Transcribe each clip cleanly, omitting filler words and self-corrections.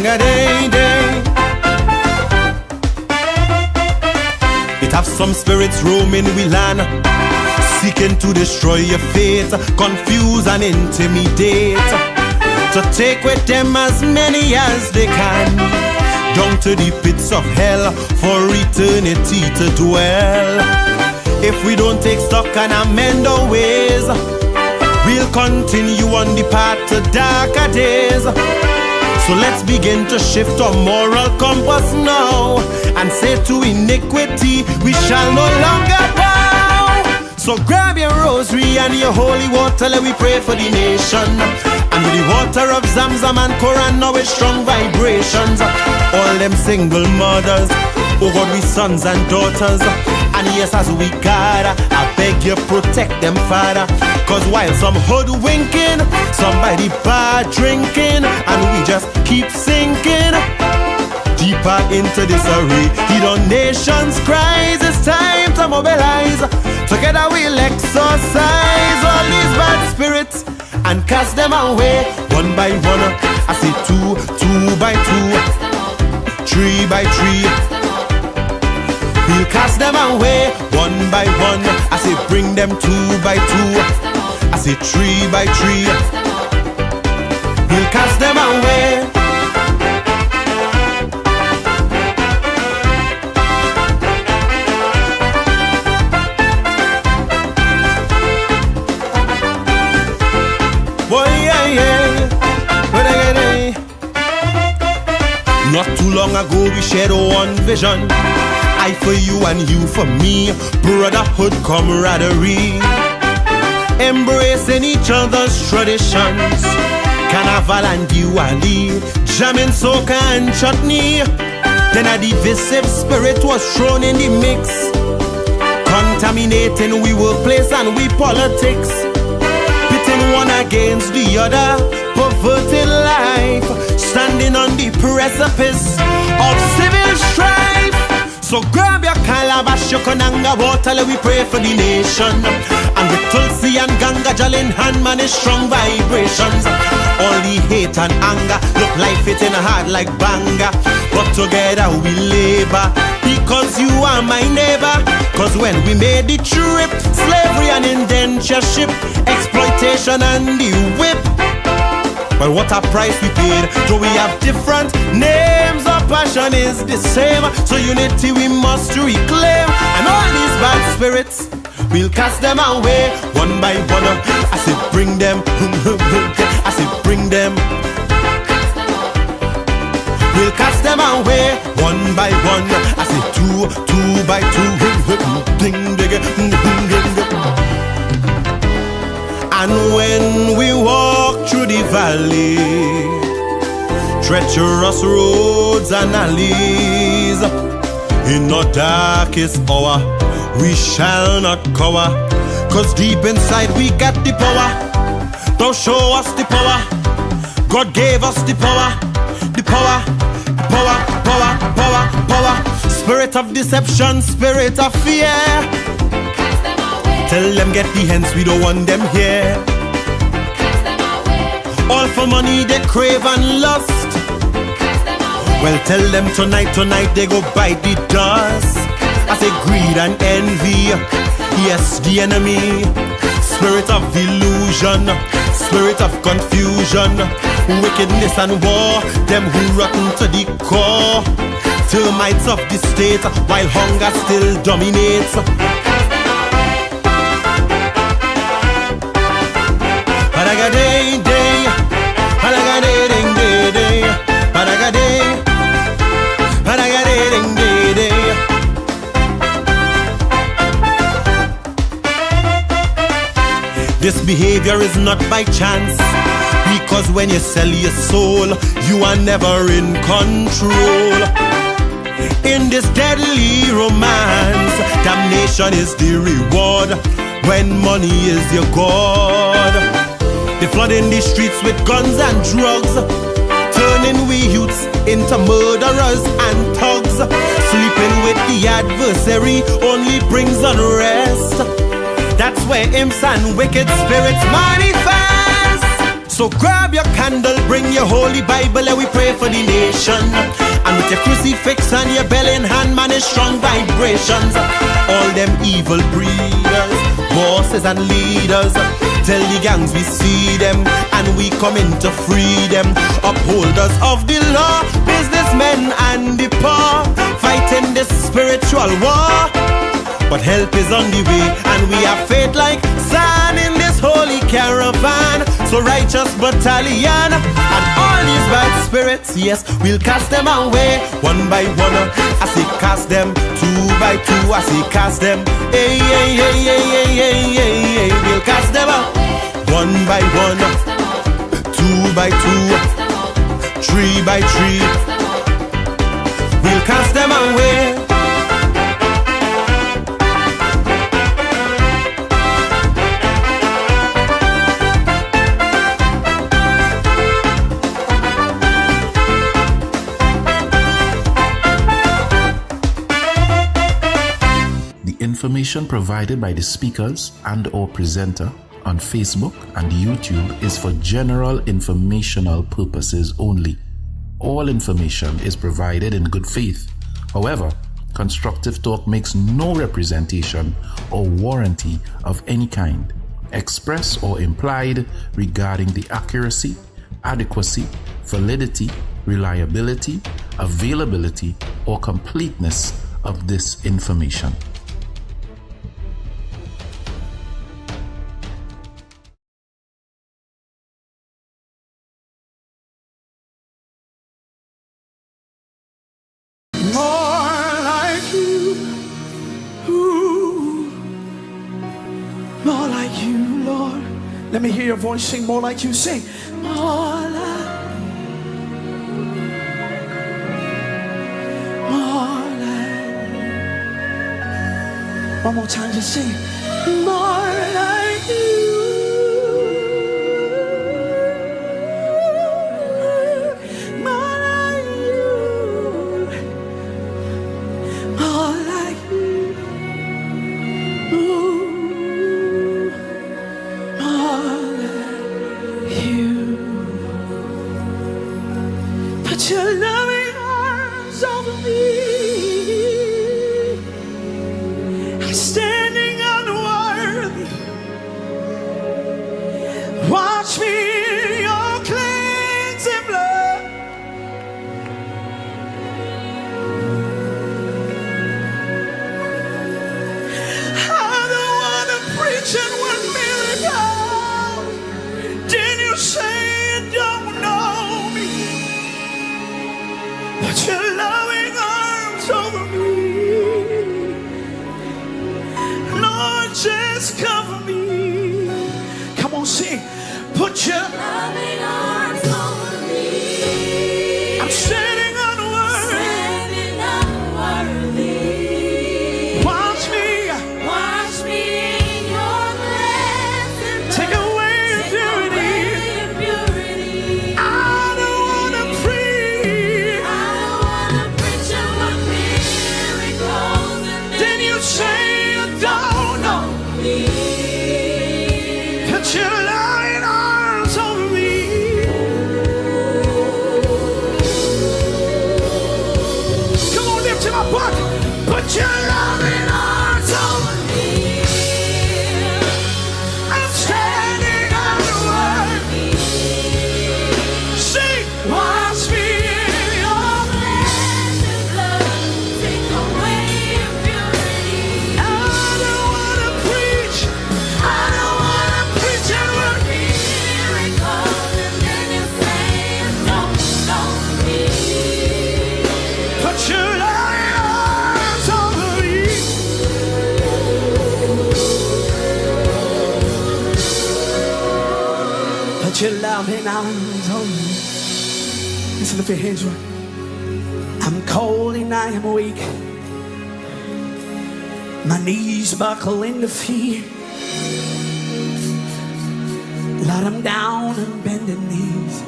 Ba-da-ga-day-day. It have some spirits roaming we land, seeking to destroy your faith, confuse and intimidate, to take with them as many as they can, down to the pits of hell for eternity to dwell. If we don't take stock and amend our ways, we'll continue on the path to darker days. So let's begin to shift our moral compass now, and say to iniquity, we shall no longer bow. So grab your rosary and your holy water, let we pray for the nation. And with the water of Zamzam and Quran, now with strong vibrations, all them single mothers, oh God, we sons and daughters. And yes, as we gather, I beg you protect them, Father. Cause while some hoodwinking, somebody bad drinking, and we just keep sinking deeper into this array. Heed our nation's cries, it's time to mobilize. Together we'll exorcise all these bad spirits and cast them away one by one. I say two by two, 3 by 3. We'll cast them away one by one. I say bring them 2 by 2. I say 3 by 3. We'll cast them away. Boy, yeah, yeah. Not too long ago we shared one vision, I for you and you for me, brotherhood, camaraderie, embracing each other's traditions, carnival and Diwali, jamming soca and chutney. Then a divisive spirit was thrown in the mix, contaminating we workplace and we politics, pitting one against the other, perverting life, standing on the precipice of civil strife. So grab your calabash, your konanga water, let we pray for the nation. And with Tulsi and Ganga Jal in hand, man, is strong vibrations. All the hate and anger, look like hitting hard like banga. But together we labor, because you are my neighbor. Cause when we made the trip, slavery and indentureship, exploitation and the whip, but what a price we paid. Though we have different names, our passion is the same. So unity we must reclaim. And all these bad spirits, we'll cast them away one by one. I say bring them. I say bring them. We'll cast them away one by one. I say 2 by 2. Ding, ding, ding, ding. And when we walk through the valley, treacherous roads and alleys, in the darkest hour we shall not cower. Cause deep inside we got the power. Don't show us the power. God gave us the power. The power, power, power, power, power. Spirit of deception, spirit of fear, tell them get the hands, we don't want them here. All for money they crave and lust. Well, tell them tonight they go bite the dust. I say greed and envy, yes, the enemy. Spirit of illusion, spirit of confusion, wickedness and war, them who rotten to the core. Termites of the state, while hunger still dominates. Day, day, day, day, day, day, day. This behavior is not by chance, because when you sell your soul, you are never in control. In this deadly romance, damnation is the reward when money is your god. They flood in the streets with guns and drugs, turning we youths into murderers and thugs. Sleeping with the adversary only brings unrest. That's where imps and wicked spirits manifest. So grab your candle, bring your holy Bible and we pray for the nation. And with your crucifix and your bell in hand, man, is strong vibrations. All them evil breeders, bosses and leaders, tell the gangs we see them and we come in to free them. Upholders of the law, businessmen and the poor, fighting this spiritual war. But help is on the way, and we have faith like sand in this holy caravan. So righteous battalion, and all these bad spirits, yes, we'll cast them away. One by one, I say cast them. Two by two, I say cast them. Hey, hey, hey, hey, hey, hey, hey, hey. We'll cast them out. One by one, two by two, three by three. We'll cast them away. Information provided by the speakers and or presenter on Facebook and YouTube is for general informational purposes only. All information is provided in good faith. However, Constructive Talk makes no representation or warranty of any kind, express or implied, regarding the accuracy, adequacy, validity, reliability, availability, or completeness of this information. Let me hear your voice sing more like you sing. More like. One more time, just sing. More like you. More like you. More like you. Ooh. Your loving arms over me. I'm standing unworthy. Watch me in your cleansing blood. I'm the one to preach and work miracles. Didn't you say you don't know me? Put your loving arms over me. Lord, just cover me. Come on, sing. Put your loving arms over me. I'm standing unworthy. Watch me in your cleansing blood. Take away impurity. I don't want to preach. Then you say you don't know me. Put your loving arms over me. Come on, lift him up, buck. Put your loving arms over me. I'm standing unworthy. Sing, watch me in your cleansing blood. Take away impurity. I don't want to preach. I don't want to preach and work miracles. And then you say you don't know me. Put your loving arms over me. Put your loving arms over me. Listen, lift your hands right. I'm cold and I am weak. My knees buckle in the fear. Let them down and bend the knees.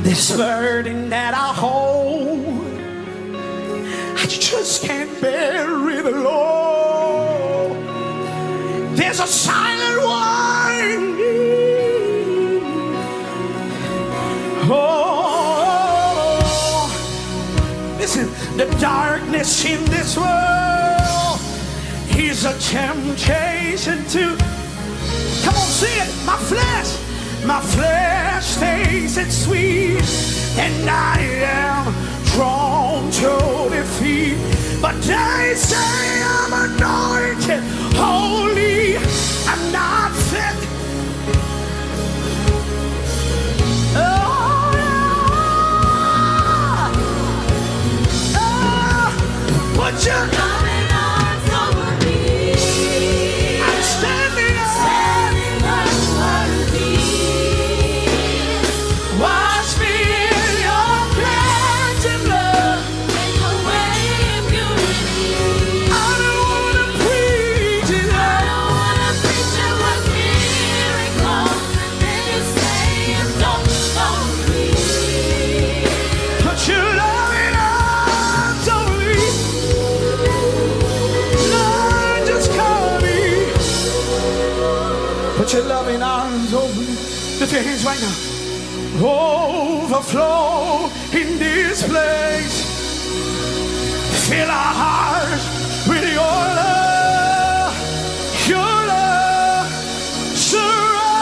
This burden that I hold, I just can't bear it alone. There's a silent one. Oh, listen, the darkness in this world is a temptation to, come on, see it, my flesh tastes it sweet, and I am drawn to defeat. But they say I'm anointed, holy, I'm not fit. But you're coming on over me. I'm standing unworthy. Wash me in your cleansing blood. Take away impurity. I don't wanna preach it. I don't wanna preach it with miracles. Then you say you don't know me. Put your loving arms over me. Lord, just call me. Put your loving arms over me. Lift your hands right now. Overflow in this place. Fill our hearts with your love. Your love surrounds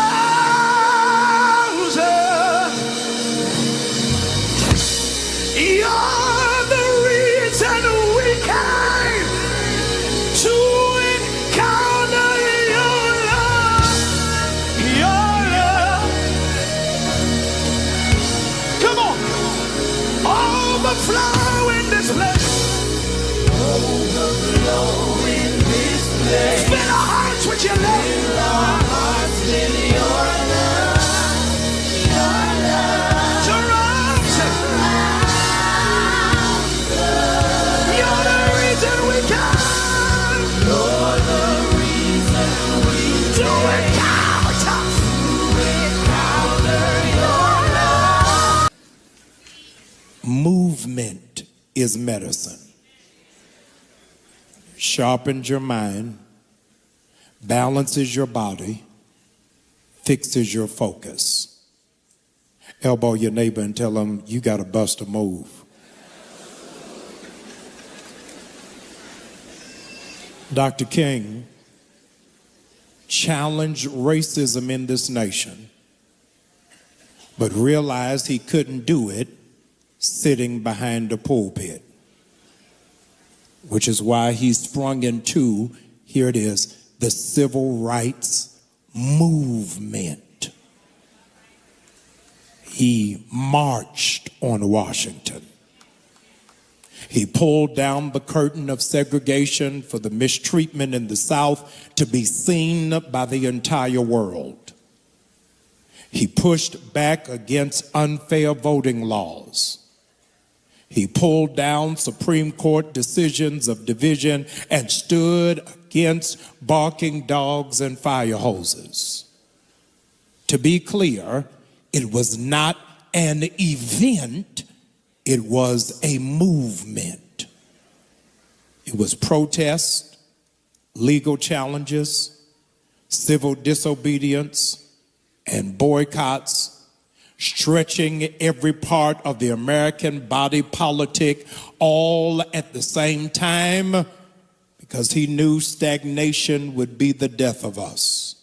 us. You're the reason we came to encounter your love. Your love. Come on. Overflow in this place. Overflow in this place. Fill our hearts with your love. Fill our hearts with your love. Your love. Surrounds us. You're the reason we come. You're the reason we to encounter. Your love. Movement is medicine. Sharpens your mind, balances your body, fixes your focus. Elbow your neighbor and tell them you got to bust a move. Dr. King challenged racism in this nation, but realized he couldn't do it sitting behind the pulpit, which is why he sprung into, here it is, the civil rights movement. He marched on Washington. He pulled down the curtain of segregation for the mistreatment in the South to be seen by the entire world. He pushed back against unfair voting laws. He pulled down Supreme Court decisions of division and stood against barking dogs and fire hoses. To be clear, it was not an event, it was a movement. It was protest, legal challenges, civil disobedience, and boycotts, stretching every part of the American body politic all at the same time, because he knew stagnation would be the death of us.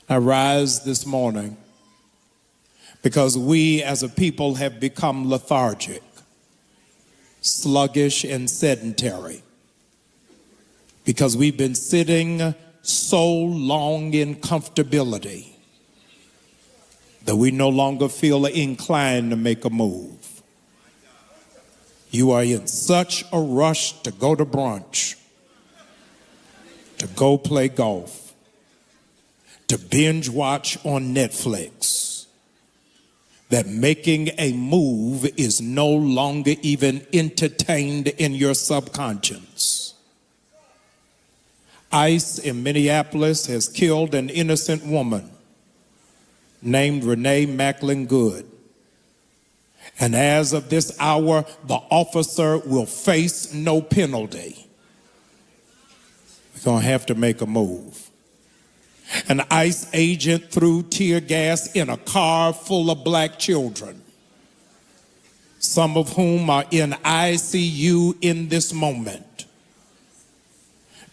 I rise this morning because we as a people have become lethargic, sluggish, and sedentary, because we've been sitting so long in comfortability that we no longer feel inclined to make a move. You are in such a rush to go to brunch, to go play golf, to binge watch on Netflix, that making a move is no longer even entertained in your subconscious. ICE in Minneapolis has killed an innocent woman named Renee Macklin Good. And as of this hour, the officer will face no penalty, Gonna have to make a move. An ICE agent threw tear gas in a car full of black children, some of whom are in ICU in this moment.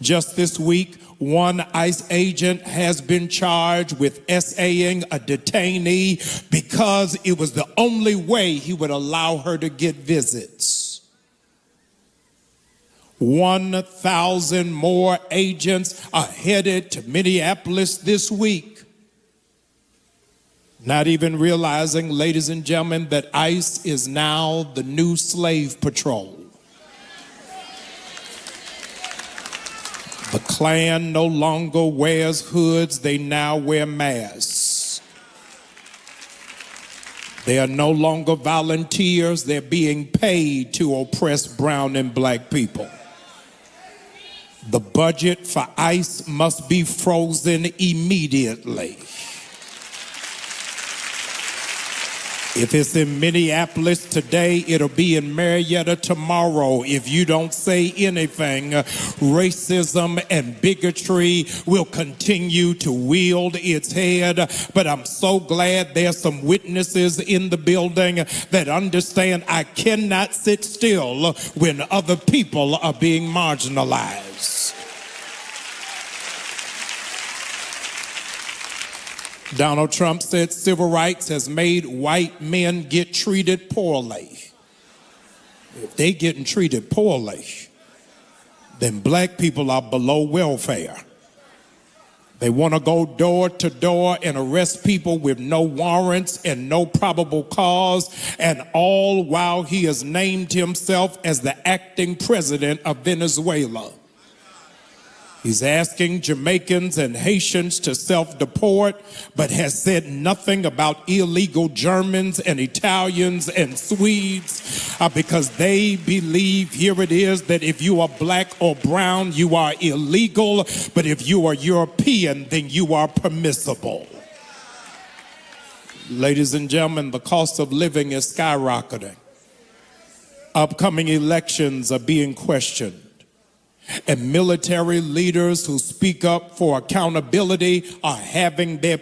Just this week, one ICE agent has been charged with SAing a detainee because it was the only way he would allow her to get visits. 1,000 more agents are headed to Minneapolis this week. Not even realizing, ladies and gentlemen, that ICE is now the new slave patrol. The Klan no longer wears hoods, they now wear masks. They are no longer volunteers, they're being paid to oppress brown and black people. The budget for ICE must be frozen immediately. If it's in Minneapolis today, it'll be in Marietta tomorrow. If you don't say anything, racism and bigotry will continue to wield its head. But I'm so glad there's some witnesses in the building that understand I cannot sit still when other people are being marginalized. Donald Trump said civil rights has made white men get treated poorly. If they getting treated poorly, then black people are below welfare. They want to go door to door and arrest people with no warrants and no probable cause, and all while he has named himself as the acting president of Venezuela. He's asking Jamaicans and Haitians to self-deport, but has said nothing about illegal Germans and Italians and Swedes because they believe, here it is, that if you are black or brown, you are illegal, but if you are European, then you are permissible. Ladies and gentlemen, the cost of living is skyrocketing. Upcoming elections are being questioned. And military leaders who speak up for accountability are having their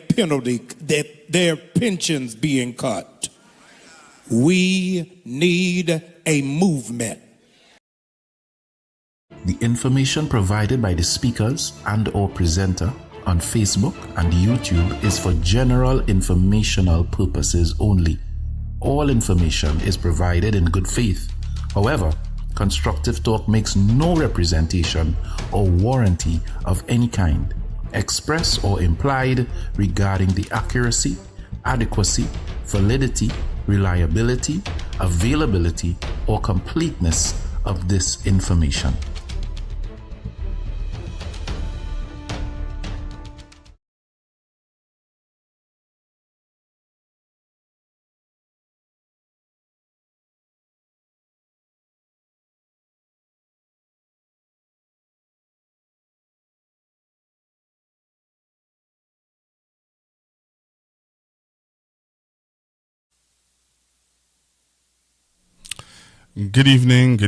pensions being cut. We need a movement. The information provided by the speakers and/or presenter on Facebook and YouTube is for general informational purposes only. All information is provided in good faith. However, Constructive Talk makes no representation or warranty of any kind, express or implied, regarding the accuracy, adequacy, validity, reliability, availability, or completeness of this information. Good evening,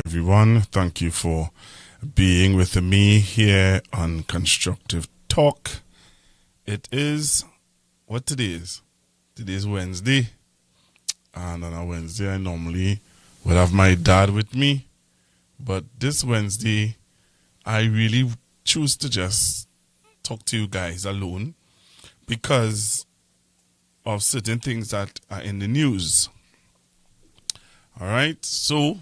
everyone. Thank you for being with me here on Constructive Talk. It is what today is. Today is Wednesday, and on a Wednesday I normally would have my dad with me, but this Wednesday I really choose to just talk to you guys alone because of certain things that are in the news. All right, so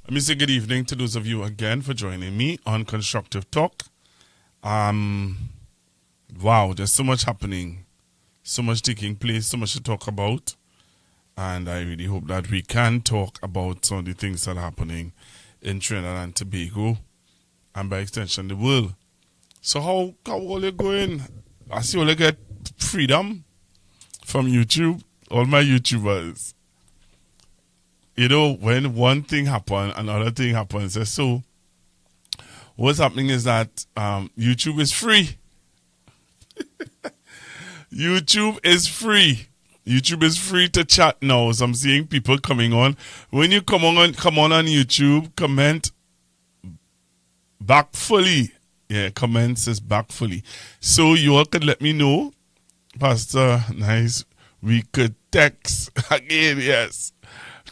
let me say good evening to those of you again for joining me on Constructive Talk. Wow, there's so much happening, so much taking place, so much to talk about, and I really hope that we can talk about some of the things that are happening in Trinidad and Tobago, and by extension the world. So how all you going? I see all you get freedom from YouTube, all my YouTubers. You know, when one thing happens, another thing happens. So what's happening is that YouTube is free. YouTube is free. YouTube is free to chat now. So I'm seeing people coming on. When you come on YouTube, comment Back fully. Yeah, comments is back fully. So you all could let me know, Pastor. Nice. We could text again, yes.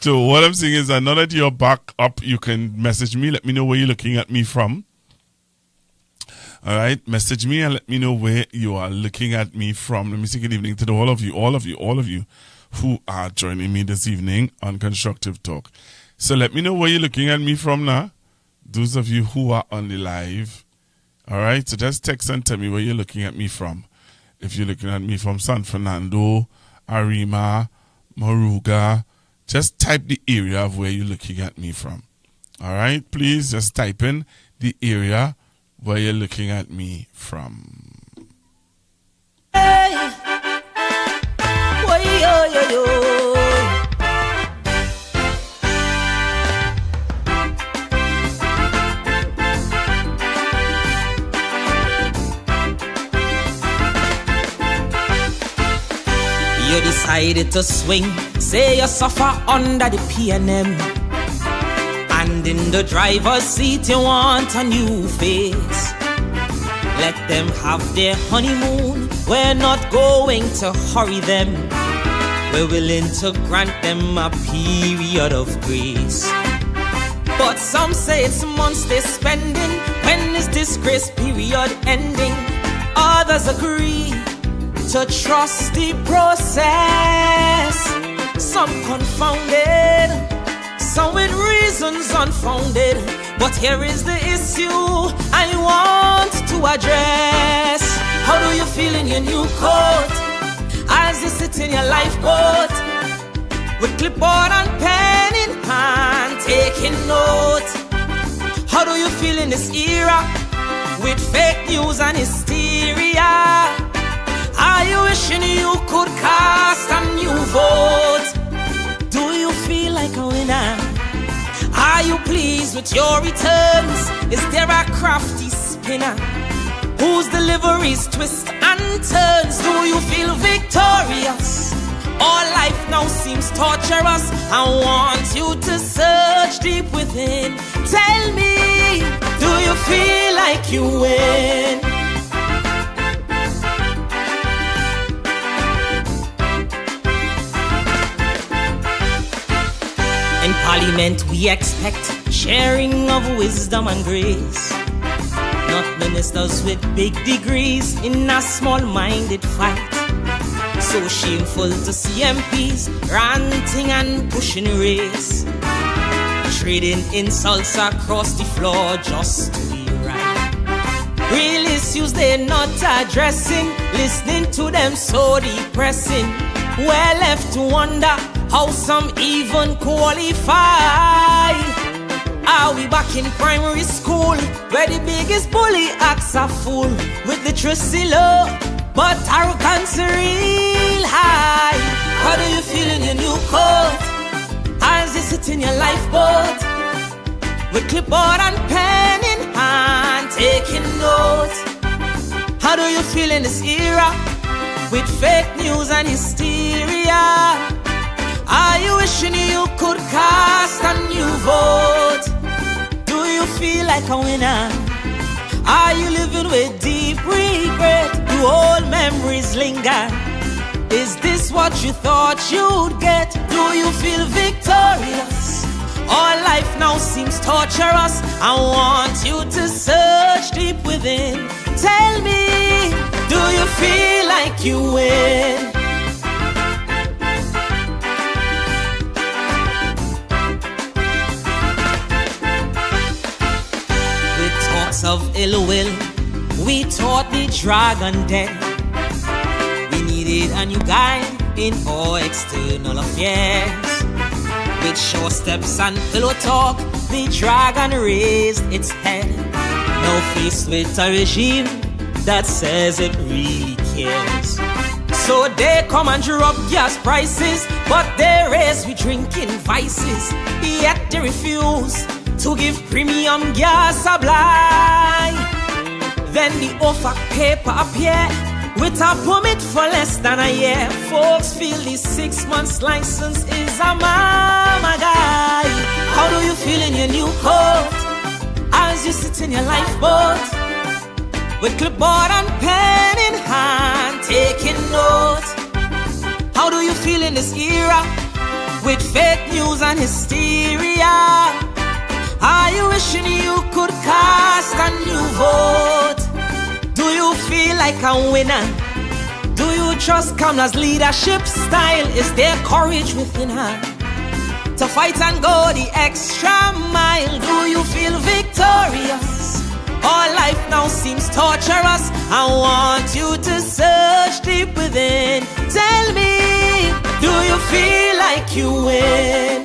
So what I'm saying is, now that you're back up, you can message me. Let me know where you're looking at me from. All right, message me and let me know where you are looking at me from. Let me say good evening to all of you who are joining me this evening on Constructive Talk. So let me know where you're looking at me from now. Those of you who are on the live. All right, so just text and tell me where you're looking at me from. If you're looking at me from San Fernando, Arima, Moruga, just type the area of where you're looking at me from. All right, please just type in the area where you're looking at me from. Hey. Oy, oy, oy, oy. You decided to swing, say you suffer under the PNM. And in the driver's seat you want a new face. Let them have their honeymoon, we're not going to hurry them. We're willing to grant them a period of grace. But some say it's months they're spending. When is this grace period ending? Others agree to trust the process. Some confounded, some with reasons unfounded. But here is the issue I want to address. How do you feel in your new coat as you sit in your lifeboat with clipboard and pen in hand taking note? How do you feel in this era with fake news and hysteria? Are you wishing you could cast a new vote? Do you feel like a winner? Are you pleased with your returns? Is there a crafty spinner whose deliveries twist and turns? Do you feel victorious? All life now seems torturous. I want you to search deep within. Tell me, do you feel like you win? In Parliament we expect sharing of wisdom and grace, not ministers with big degrees in a small-minded fight. So shameful to see MPs ranting and pushing race, trading insults across the floor just to be right. Real issues they're not addressing, listening to them so depressing. We're left to wonder how some even qualify. Are we back in primary school where the biggest bully acts are full with literacy low but arrogance real high? How do you feel in your new coat as you sit in your lifeboat with clipboard and pen in hand taking notes? How do you feel in this era with fake news and hysteria? Are you wishing you could cast a new vote? Do you feel like a winner? Are you living with deep regret? Do old memories linger? Is this what you thought you'd get? Do you feel victorious? All life now seems torturous. I want you to search deep within. Tell me, do you feel like you win? Of ill will, we taught the dragon dead. We needed a new guide in our external affairs. With short steps and pillow talk, the dragon raised its head. Now faced with a regime that says it really cares. So they come and drop gas prices, but they raise we drinking vices. Yet they refuse to give premium gas supply. Then the offer paper appear with a permit for less than a year. Folks feel the 6 months license is a mama guy. How do you feel in your new coat as you sit in your lifeboat with clipboard and pen in hand, taking notes. How do you feel in this era with fake news and hysteria? Are you wishing you could cast a new vote? Do you feel like a winner? Do you trust Kamala's leadership style? Is there courage within her to fight and go the extra mile? Do you feel victorious? All life now seems torturous. I want you to search deep within. Tell me, do you feel like you win?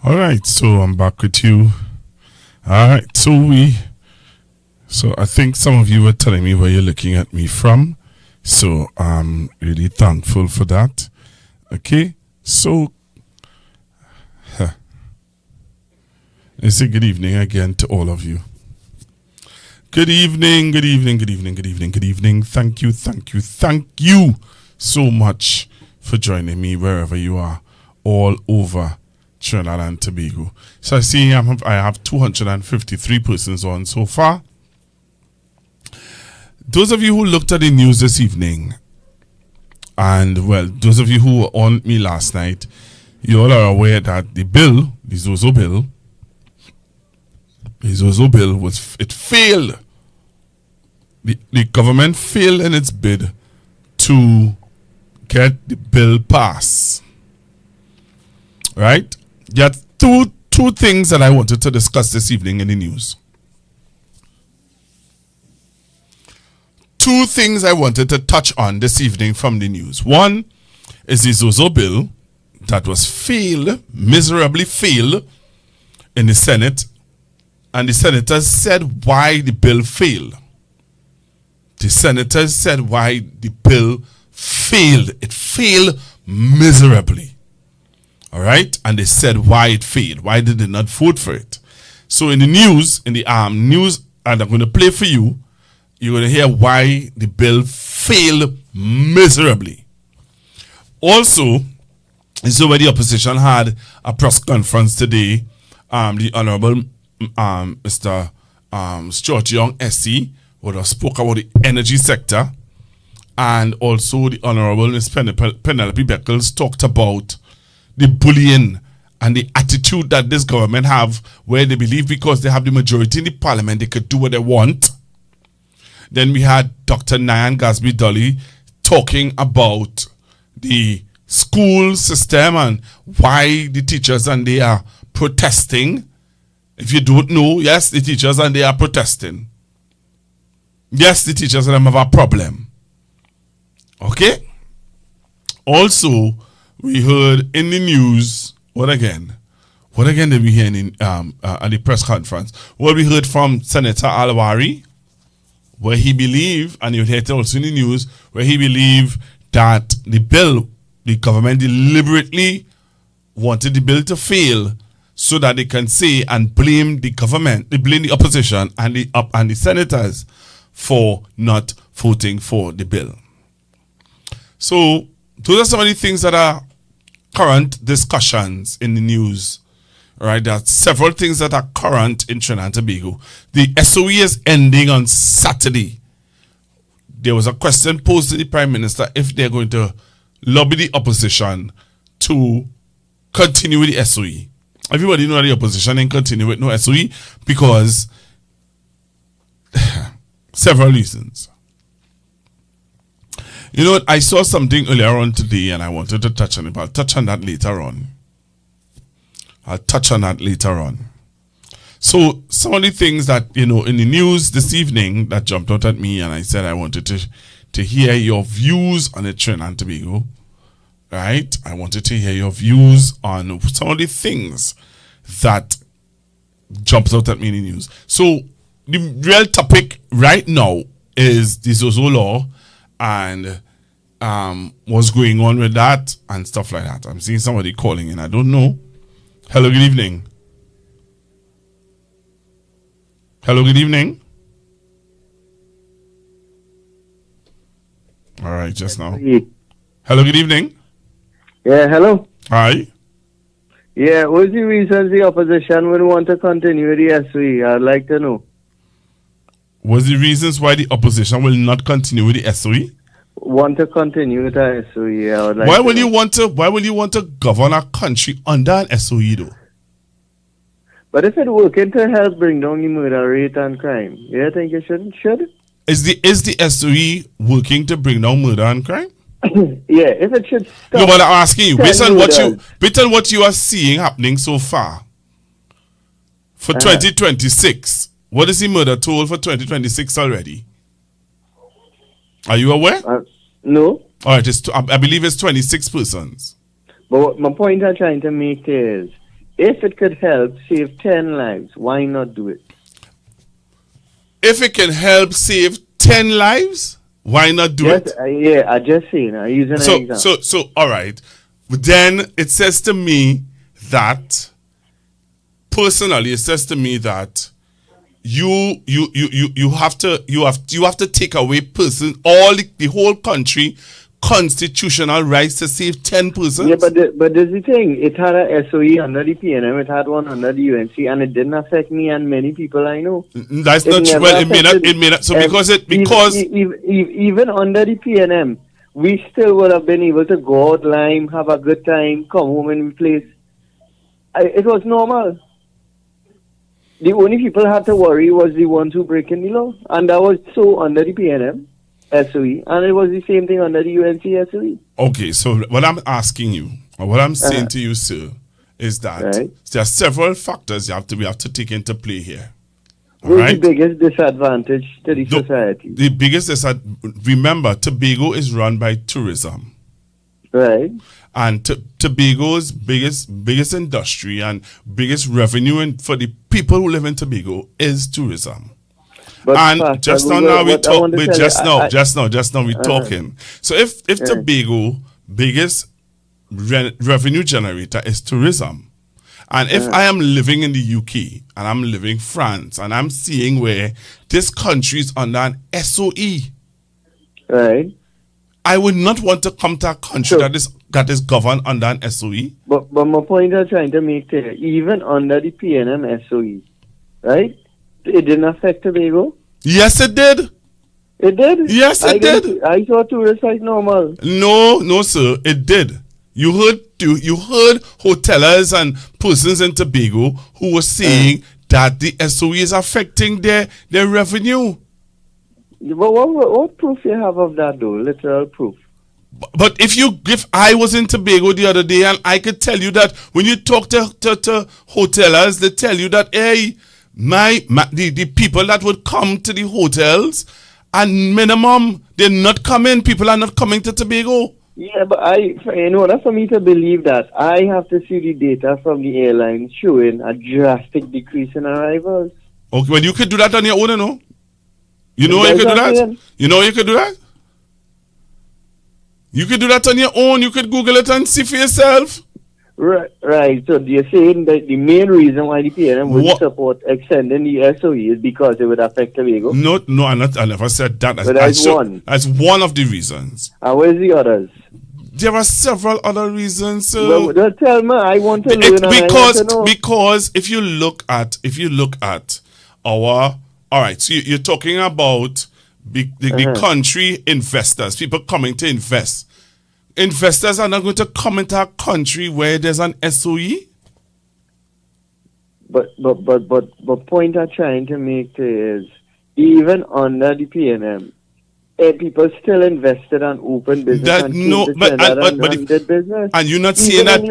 All right, so I'm back with you. All right, so I think some of you were telling me where you're looking at me from. So I'm really thankful for that. Okay, so I say good evening again to all of you. Good evening, good evening, good evening, good evening, good evening. Thank you so much for joining me wherever you are, all over Trinidad and Tobago. So I see I have 253 persons on so far. Those of you who looked at the news this evening, and well, those of you who were on me last night, you all are aware that the Zoso bill it failed. The government failed in its bid to get the bill passed. Right? There are two things that I wanted to discuss this evening in the news. Two things I wanted to touch on this evening from the news. One is the Zoso bill that was miserably failed in the Senate, and the senators said why the bill failed. The senators said why the bill failed. It failed miserably. All right, and they said why it failed. Why did they not vote for it? So in the news, and I'm going to play for you. You're going to hear why the bill failed miserably. Also, this is where the opposition had a press conference today. The Honorable Mr. Stuart Young, SC, would have spoke about the energy sector, and also the Honorable Ms. Penelope Beckles talked about the bullying and the attitude that this government have, where they believe because they have the majority in the parliament, they could do what they want. Then we had Dr. Nyan Gasby Dolly talking about the school system and why the teachers and they are protesting. If you don't know, yes, the teachers and they are protesting. Yes, the teachers and them have a problem. Okay? Also, we heard in the news, what again did we hear at the press conference? Well, we heard from Senator Alwari, where he believed, and you heard it also in the news, where he believed that the government deliberately wanted the bill to fail so that they can say and blame the government, they blame the opposition and the senators for not voting for the bill. So those are some of the things that are current discussions in the news. Right, there are several things that are current in Trinidad and Tobago. The SOE is ending on Saturday. There was a question posed to the Prime Minister if they're going to lobby the opposition to continue with the SOE. Everybody know that the opposition ain't continue with no SOE because several reasons. You know what? I saw something earlier on today and I wanted to touch on it, but I'll touch on that later on. So some of the things that, in the news this evening that jumped out at me, and I said I wanted to hear your views on the Trinidad and Tobago, right? I wanted to hear your views on some of the things that jumped out at me in the news. So the real topic right now is the Zoso law and what's going on with that and stuff like that. I'm seeing somebody calling in. I don't know. Hello, good evening. Hello, good evening. All right, just now. Hello, good evening. Yeah, hello. Aye. Yeah, what's the reasons the opposition would want to continue the SOE? I'd like to know. What's the reasons why the opposition will not continue with the SOE? Want to continue with the SOE? I would like Why to will know. you want to? Why will you want to govern a country under an SOE though? But if it's working to help bring down the murder rate and crime, you think it should? Is the SOE working to bring down murder and crime? Yeah, if it should stop. No, but I'm asking you, based on murders. what you are seeing happening so far for 2026, what is the murder toll for 2026 already? Are you aware? No. All right, I believe it's 26 persons. But what my point I'm trying to make is, if it could help save 10 lives, why not do it? If it can help save 10 lives, why not do it? Yeah, I just saying. I'm using an example. So, all right. But then it says to me that, personally, it says to me that you have to take away the whole country constitutional rights to save 10 persons. Yeah, but there's the thing. It had a SOE under the PNM, it had one under the UNC, and it didn't affect me and many people I know. That's not true. Well, it may not. So even under the PNM, we still would have been able to go out, lime, have a good time, come home and place. It was normal. The only people had to worry was the ones who breaking the law, and that was so under the PNM SOE, and it was the same thing under the UNC SOE. Okay, so what I'm asking you, or what I'm saying to you, sir, is that there are several factors we have to take into play here. What's the biggest disadvantage to the society? The biggest remember, Tobago is run by tourism. Right. And Tobago's biggest industry and biggest revenue for the people who live in Tobago is tourism. But and just now we're talking. So if Tobago biggest revenue generator is tourism, and if I am living in the UK and I'm living in France and I'm seeing where this country is under an SOE, right, I would not want to come to a country that is governed under an SOE. But my point I'm trying to make here, even under the PNM SOE, right, it didn't affect Tobago. Yes, it did. It did? Yes, it did. I saw tourists like normal. No, sir, it did. You heard hotelers and persons in Tobago who were saying that the SOE is affecting their revenue. But what proof you have of that, though? Literal proof. But if I was in Tobago the other day and I could tell you that when you talk to hotelers, they tell you that, hey, the people that would come to the hotels, and minimum, they're not coming. People are not coming to Tobago. Yeah, but in order for me to believe that, I have to see the data from the airline showing a drastic decrease in arrivals. Okay, well, you could do that on your own, you know? You know you could do that? You know you could do that? You could do that on your own. You could Google it and see for yourself. Right. So you're saying that the main reason why the PNM would support extending the SOE is because it would affect Tobago? No, I never said that. But that's one. That's one of the reasons. And where's the others? There are several other reasons. Well, tell me. I want to learn. Because if you look at our, all right. So you're talking about the country investors, people coming to invest. Investors are not going to come into a country where there's an SOE. But point I'm trying to make is, even under the PNM, people still invested and open business did business. And you're not seeing that.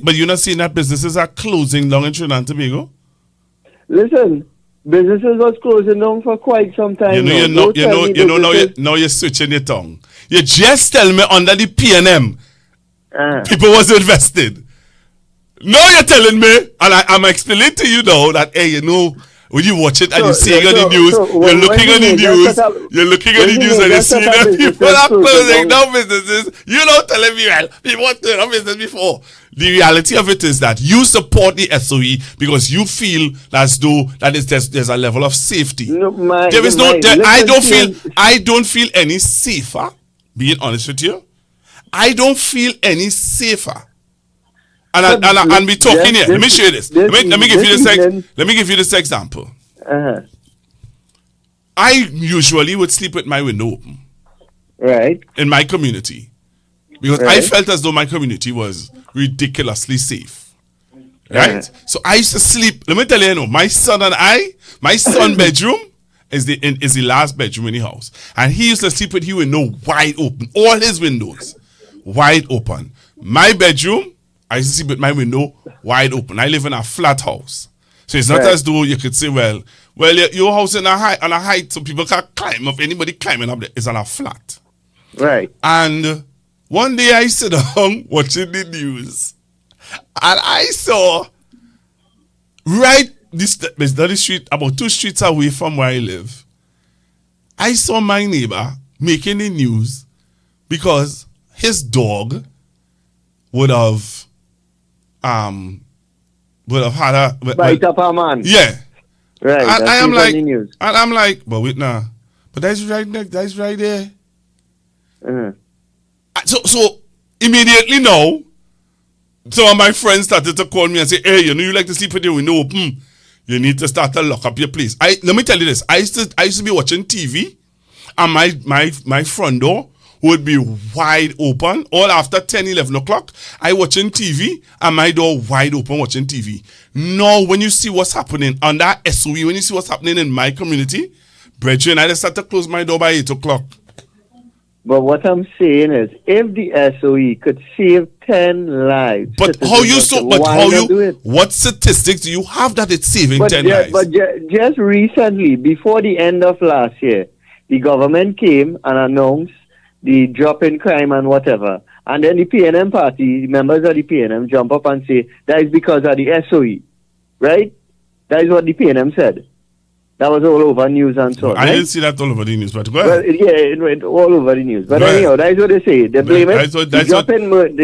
But you're not seeing that businesses are closing down in Trinidad and Tobago. Listen. Businesses was closing down for quite some time. Now you're switching your tongue. You just tell me under the PNM, people was invested. Now you're telling me, and I'm explaining to you now that, hey, when you watch it and you see it on the news, you're looking at the news and you're seeing that people are closing down businesses. You're not telling me, well, people want to run business before. The reality of it is that you support the SOE because you feel as though there's a level of safety. I don't feel any safer, being honest with you. I don't feel any safer and we talking here. Let me show you this. Let me give you this. Let me give you this example. I usually would sleep with my window open. Right. In my community, because I felt as though my community was ridiculously safe. Right. So I used to sleep. Let me tell you, my son bedroom is the last bedroom in the house, and he used to sleep with his window wide open, all his windows wide open. My bedroom, I used to sleep with my window wide open. I live in a flat house, so it's not as though you could say, well, your house on a height, so people can't climb up. Anybody climbing up there is on a flat. Right. And one day I sit down watching the news, and I saw the street, about 2 streets away from where I live, I saw my neighbor making the news because his dog would have had a bite up a man. Yeah. Right. And I'm like, but wait now. But that's right there. So immediately now, some of my friends started to call me and say, hey, you like to sleep with your window open. You need to start to lock up your place. Let me tell you this. I used to be watching TV, and my front door would be wide open. All after 10, 11 o'clock, I watching TV, and my door wide open watching TV. Now, when you see what's happening on that SOE, when you see what's happening in my community, brethren, I just start to close my door by 8 o'clock. But what I'm saying is, if the SOE could save 10 lives, what statistics do you have that it's saving 10 lives? But just recently, before the end of last year, the government came and announced the drop in crime and whatever. And then the PNM party, members of the PNM jump up and say, that is because of the SOE. Right? That is what the PNM said. That was all over news and so on. I didn't see that all over the news, but go ahead. Well, yeah, it went all over the news. But anyhow, that's what they say. They blame it. The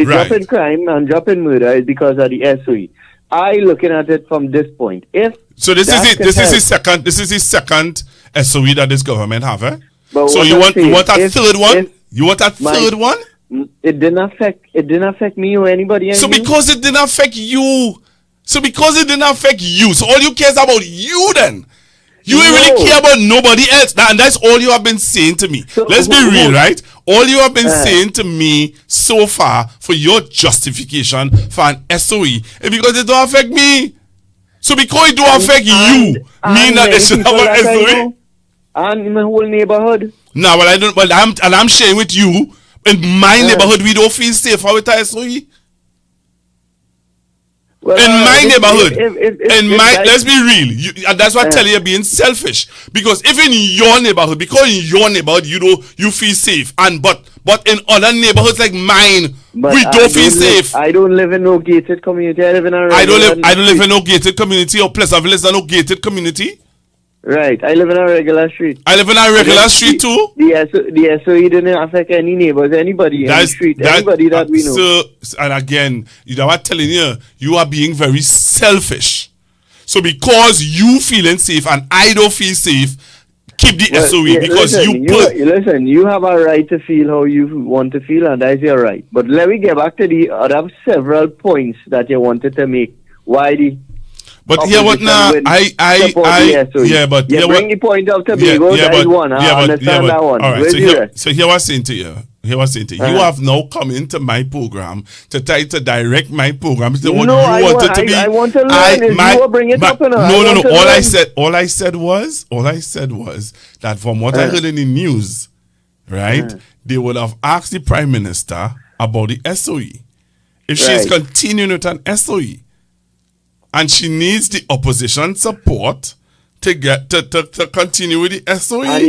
drop in crime and drop in murder is because of the SOE. I looking at it from this point. So this is the second SOE that this government have, eh? So you want a third one? You want a third one? It didn't affect me or anybody else. So because it didn't affect you. So all you care is about you then. You ain't really care about nobody else. And that's all you have been saying to me. So, let's be real, right? All you have been saying to me so far for your justification for an SOE is because it don't affect me. So because it don't affect you, mean that they should have an SOE? And in my whole neighborhood. No, well, I don't. Well, I'm sharing with you. In my neighborhood, we don't feel safer with a SOE. Well, in my neighborhood, let's be real. And that's what I tell you, being selfish. Because if in your neighborhood, you feel safe, but in other neighborhoods like mine, we don't feel safe. I don't live in no gated community. I live in a regular I don't live in no gated community, or Pleasantville is no gated community. Right, I live in a regular street. I live in a regular street too. The SOE didn't affect any neighbors, anybody in the street, anybody that we know. And again, I'm telling you, you are being very selfish. So because you feeling safe and I don't feel safe, keep the SOE because listen, you have a right to feel how you want to feel, and that's your right. But let me get back to the other several points that you wanted to make. Why the But here what now? Bring the point of Tobago. That is one. I understand that one. All right. So here was saying to you. You have now come into my program to try to direct my program. I want to learn. You bring it up. No. All I said was that from what I heard in the news, right? They would have asked the Prime Minister about the SOE. If she is continuing with an SOE. And she needs the opposition support to continue with the SOE. And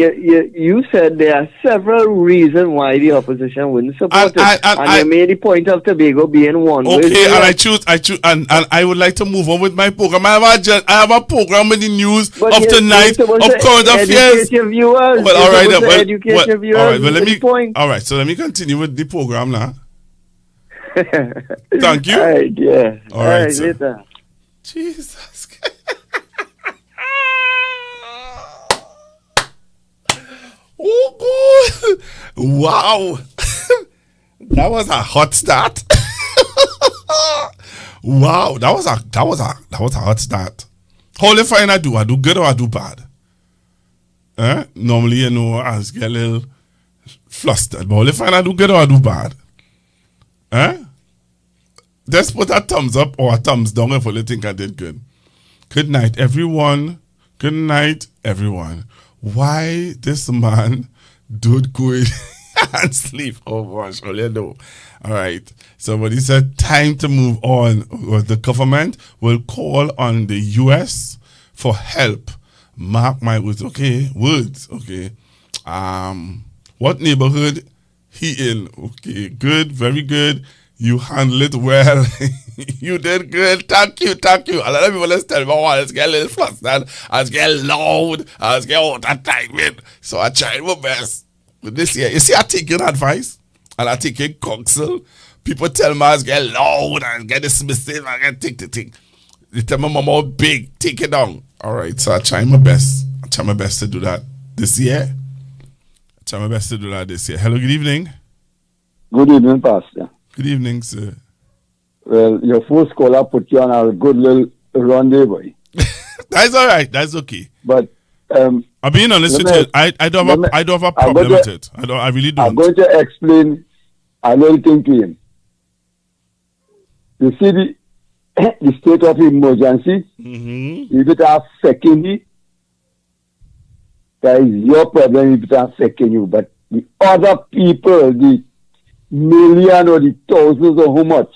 you said there are several reasons why the opposition wouldn't support it. And you made the point of Tobago being one. Okay, and I choose, and I would like to move on with my program. I have a program with the news of tonight of current affairs. Well, all right. All right, so let me continue with the program now. Thank you. All right, yeah. All right, later. Jesus. Oh, God. Wow. That was a hot start. Wow, that was a hot start. How they find I do good or I do bad? Normally, I get a little flustered. But how they find I do good or I do bad? Let's put a thumbs up or a thumbs down if you think I did good. Good night, everyone. Good night, everyone. Why this man don't go in and sleep? Oh gosh, all you know. All right. Somebody said time to move on. The government will call on the U.S. for help. Mark my words. Okay, words. Okay. What neighborhood he in? Okay, good, very good. You handle it well. You did good. Thank you. A lot of people let's tell me, oh, let's get a little flustered. Let's get loud. Let's get out of timing. So I tried my best. But this year, you see, I take your advice and I take your counsel. People tell me I get loud and get dismissive and get take the thing. They tell me more big, take it down. All right, so I try my best. To do that this year. Hello, good evening. Good evening, Pastor. Good evening, sir. Well, your first caller put you on a good little rendezvous. That's all right. That's okay. But I'm being honest with you. I don't have a problem with it. I really don't. I'm going to explain a little thing to him. You see the state of emergency, if it affecting you, that is your problem if it affecting you. But the other people, the million or the thousands or how much,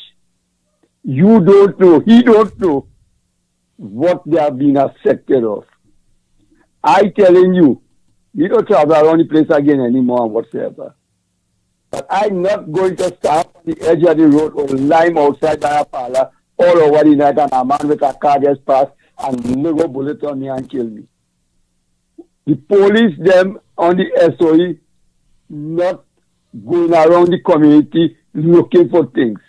you don't know, he don't know what they are being affected of. I telling you, we don't travel around the place again anymore whatsoever. But I'm not going to stand on the edge of the road or lime outside by a parlor all over the night and a man with a car just pass and leave a bullet on me and kill me. The police, them on the SOE, not going around the community looking for things.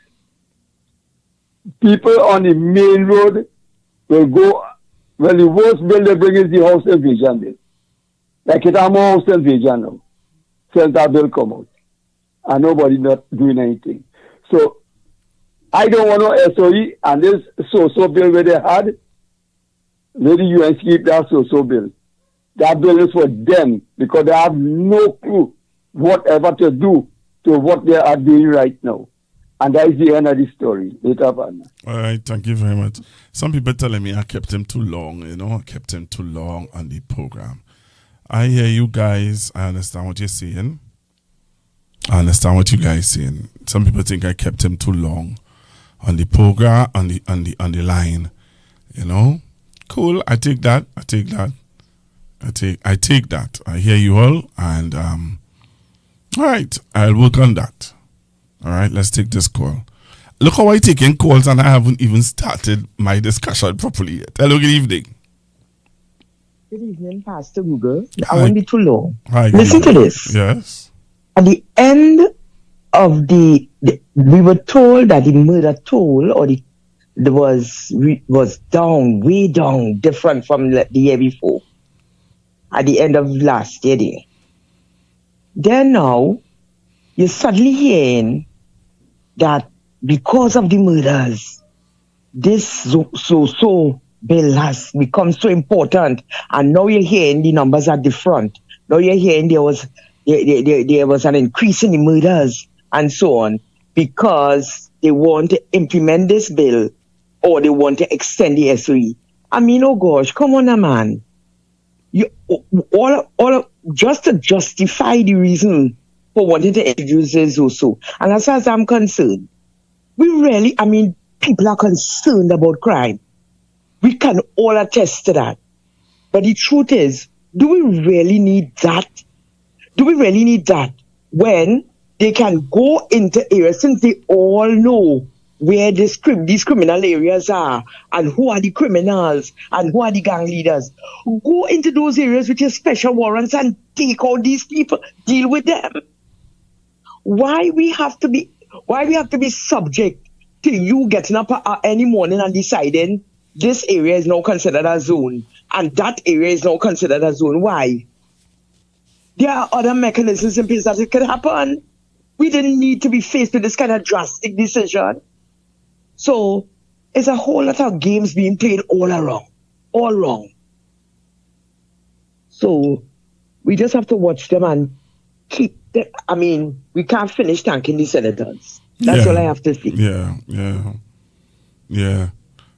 People on the main road will go, well, the worst bill they bring is the house invasion bill. Like it's a more house invasion now. Since that bill come out. And nobody not doing anything. So, I don't want no SOE and this so-so bill where they had, where the UN keep that so-so bill. That bill is for them because they have no clue whatever to do to what they are doing right now. And that is the end of the story. All right, thank you very much. Some people telling me I kept him too long, I kept him too long on the program. I hear you guys. I understand what you're saying. I understand what you guys saying. Some people think I kept him too long on the program, on the line. Cool. I take that. I take that. I hear you all, and all right, I'll work on that. All right, let's take this call. Look how I'm taking calls, and I haven't even started my discussion properly yet. Hello, good evening. Good evening, Pastor Google. I won't be too long. Hi, listen to this. Yes. At the end of we were told that the murder toll was down, way down, different from the year before. At the end of last year. Then now, you're suddenly hearing that because of the murders, this so bill has become so important, and now you're hearing the numbers are different. Now you're hearing there was an increase in the murders and so on because they want to implement this bill or they want to extend the SOE. I mean, oh gosh, come on, man. You all just to justify the reason for wanting to introduce this also. And as far as I'm concerned, people are concerned about crime. We can all attest to that. But the truth is, do we really need that? Do we really need that when they can go into areas, since they all know where these criminal areas are and who are the criminals and who are the gang leaders? Go into those areas with your special warrants and take out these people, deal with them. Why we have to be subject to you getting up any morning and deciding this area is now considered a zone and that area is now considered a zone? Why? There are other mechanisms in place that it could happen. We didn't need to be faced with this kind of drastic decision. So It's a whole lot of games being played all around, all wrong. So we just have to watch them and keep them. I mean, we can't finish thanking the senators. That's all I have to say. Yeah.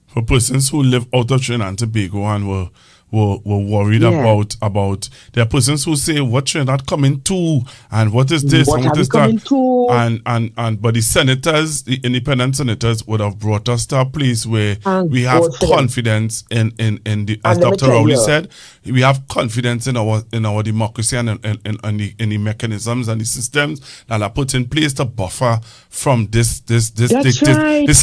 For persons who live out of Trinidad and Tobago and were worried about there are persons who say what Trinidad coming to and what is this and what is that and but the senators, the independent senators would have brought us to a place where we have confidence in the, as Dr. Rowley said, we have confidence in our democracy and in the mechanisms and the systems that are put in place to buffer from this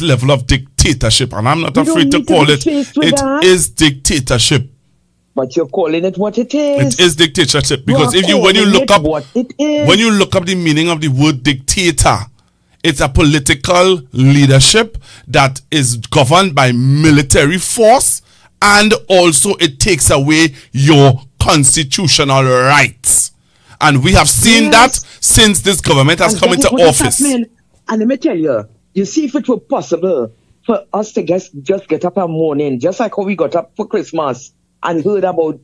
level of dictatorship, and I'm not afraid to call it. It is dictatorship. But you're calling it what it is. It is dictatorship because when you look up the meaning of the word dictator, it's a political leadership that is governed by military force, and also it takes away your constitutional rights. And we have seen that since this government has come into office. And let me tell you, you see, if it were possible for us to just get up in the morning, just like how we got up for Christmas and heard about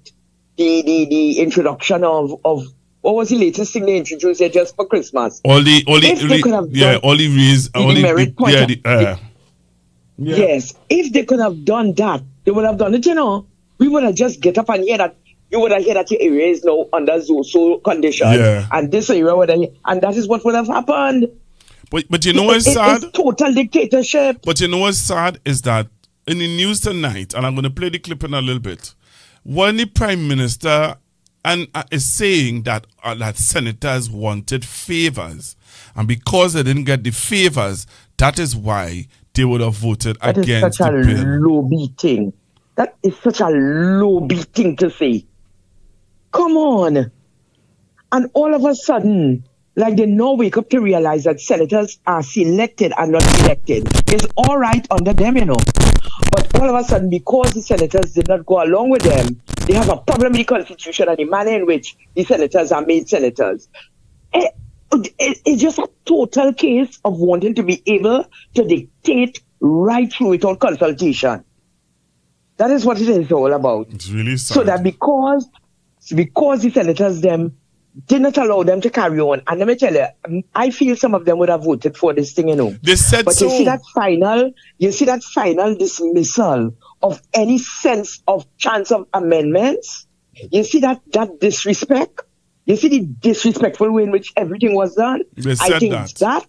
the introduction of what was the latest thing they introduced just for Christmas? Yes, if they could have done that, they would have done it, We would have just get up and hear that. You would have heard that the area is now under Zoso condition. And this area would have, and that is what would have happened. But you know what's sad? It's total dictatorship. But you know what's sad is that in the news tonight, and I'm going to play the clip in a little bit, when the Prime Minister is saying that senators wanted favors, and because they didn't get the favors, that is why they would have voted against the bill. That is such a low beating. That is such a low beating to say. Come on. And all of a sudden, like they now wake up to realize that senators are selected and not elected. It's all right under them, But all of a sudden, because the senators did not go along with them, they have a problem with the Constitution and the manner in which the senators are made senators. It's just a total case of wanting to be able to dictate right through without consultation. That is what it is all about. It's really sad. So that because the senators did not allow them to carry on. And let me tell you, I feel some of them would have voted for this thing, They said but so. you see that final dismissal of any sense of chance of amendments? You see that disrespect? You see the disrespectful way in which everything was done? They said I think that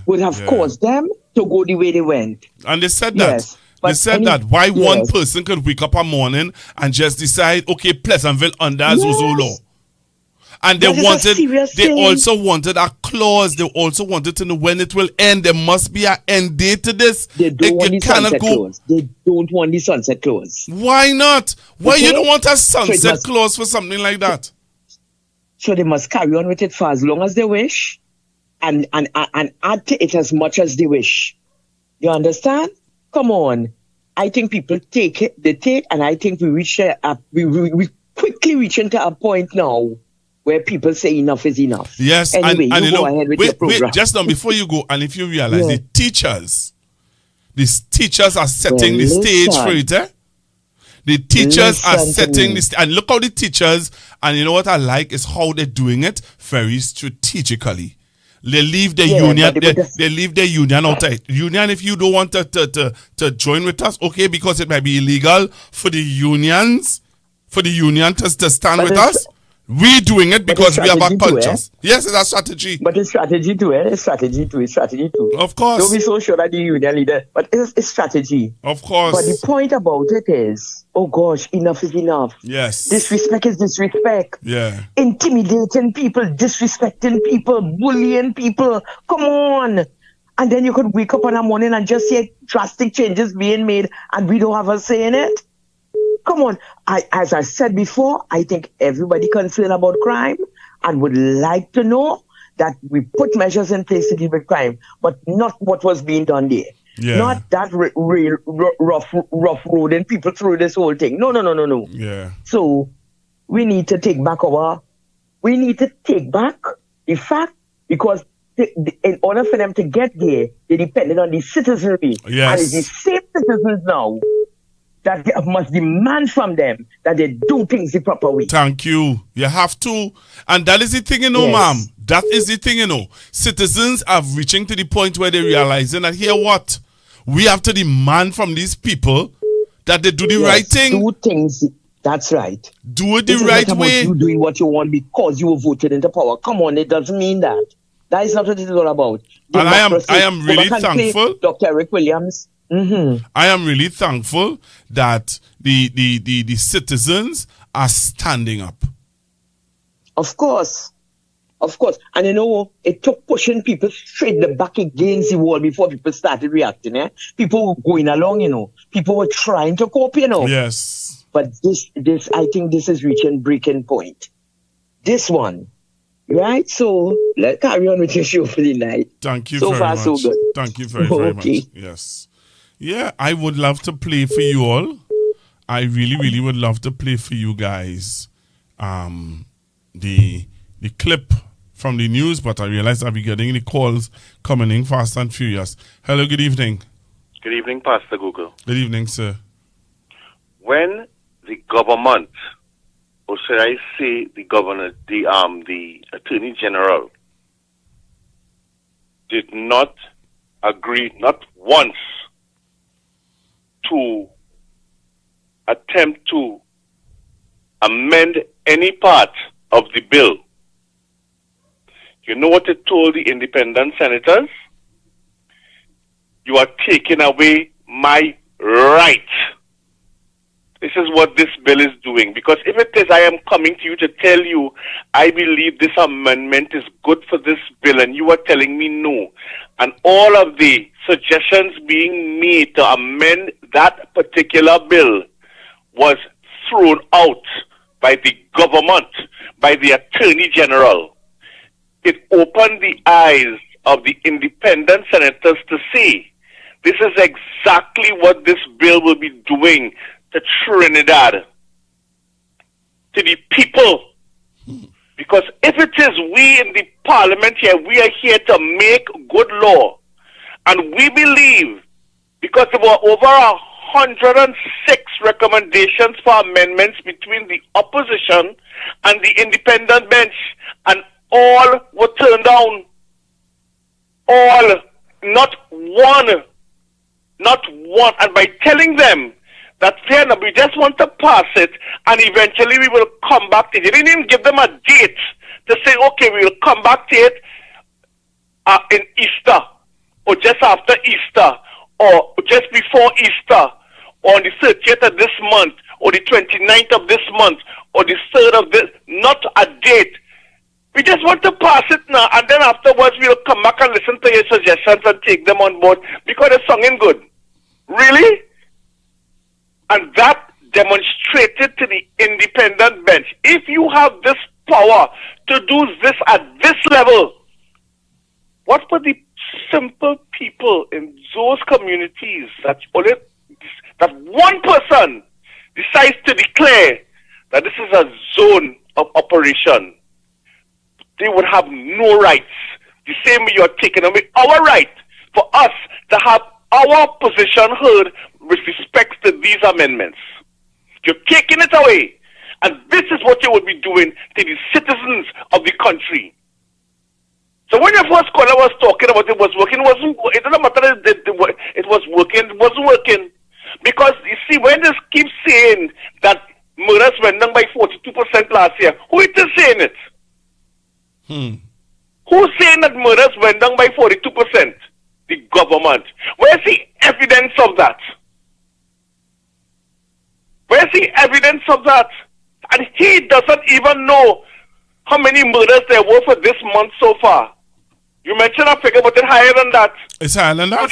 would have caused them to go the way they went. And they said that. Yes. They said that why one person could wake up a morning and just decide, okay, Pleasantville under Zoso law. And they also wanted a clause. They also wanted to know when it will end. There must be an end date to this. They don't want the sunset clause. They don't want the sunset clause. Why not? Why you don't want a sunset clause for something like that? So they must carry on with it for as long as they wish and add to it as much as they wish. You understand? Come on. I think people take it, and I think we quickly reach into a point now where people say enough is enough. Yes, anyway, you go ahead with your program. Wait, just now before you go, and if you realize these teachers are setting the stage for it, The teachers are setting this, and look how the teachers, and you know what I like is how they're doing it very strategically. They leave their union. They leave their union outside. Union, if you don't want to join with us, okay, because it might be illegal for the union to stand with us. We doing it because we have our cultures. Yes, it's a strategy. But it's strategy too, It's strategy too. Of course. Don't be so sure that the union leader, but it's strategy. Of course. But the point about it is, oh gosh, enough is enough. Yes. Disrespect is disrespect. Yeah. Intimidating people, disrespecting people, bullying people. Come on. And then you could wake up in the morning and just see drastic changes being made and we don't have a say in it. Come on. As I said before, I think everybody concerned about crime and would like to know that we put measures in place to deal with crime, but not what was being done there. Yeah. Not that rough roading people through this whole thing. No. Yeah. So we need to take back the fact, because in order for them to get there, they depended on the citizenry. Yes. And it's the same citizens now that they must demand from them that they do things the proper way. Thank you. You have to. And that is the thing, you know, Yes. ma'am. That is the thing, you know. Citizens are reaching to the point where they realizing that here what? We have to demand from these people that they do the right thing. Do things. That's right. Do it the This is right not about way. you doing what you want because you were voted into power. Come on, it doesn't mean that. That is not what it is all about. And I am Democracy. really Go back and play thankful. Dr. Eric Williams. I am really thankful that the citizens are standing up. Of course. Of course. And you know, it took pushing people straight the back against the wall before people started reacting. People were going along, you know. People were trying to cope, you know. Yes. But this, I think this is reaching breaking point. This one. Right? So, let's carry on with your show for the night. Thank you so very far, much. so good. Thank you very Okay. much. Yes. Yeah, I would love to play for you all. I really, really would love to play for you guys the clip from the news, but I realize I'll be getting the calls coming in fast and furious. Hello, good evening. Good evening, Pastor Google. Good evening, sir. When the government, or should I say the governor, the Attorney General, did not agree, not once, to attempt to amend any part of the bill, you know what it told the independent senators? You are taking away my right. This is what this bill is doing. Because if it is, I am coming to you to tell you, I believe this amendment is good for this bill, and you are telling me no. And all of the suggestions being made to amend that particular bill was thrown out by the government, by the Attorney General. It opened the eyes of the independent senators to see this is exactly what this bill will be doing to Trinidad, to the people. Because if it is we in the parliament here, we are here to make good law. And we believe, because there were over 106 recommendations for amendments between the opposition and the independent bench, and all were turned down. All, not one. Not one. And by telling them that we just want to pass it and eventually we will come back to it. They didn't even give them a date to say, okay, we will come back to it in Easter, or just after Easter, or just before Easter, or on the 30th of this month, or the 29th of this month, or the 3rd of this, not a date. We just want to pass it now, and then afterwards we'll come back and listen to your suggestions and take them on board because it's singing good. Really? And that demonstrated to the independent bench, if you have this power to do this at this level, what for the simple people in those communities that one person decides to declare that this is a zone of operation? They would have no rights. The same way you're taking away our right for us to have our position heard with respect to these amendments. You're taking it away. And this is what you would be doing to the citizens of the country. So when your first caller was talking about it was working, it doesn't matter if it was working, it wasn't working. Because, you see, when this keeps saying that murders went down by 42% last year, who is saying it? Who's saying that murders went down by 42%? The government. Where's the evidence of that? Where's the evidence of that? And he doesn't even know how many murders there were for this month so far. You mentioned a figure, but it's higher than that. It's higher than that?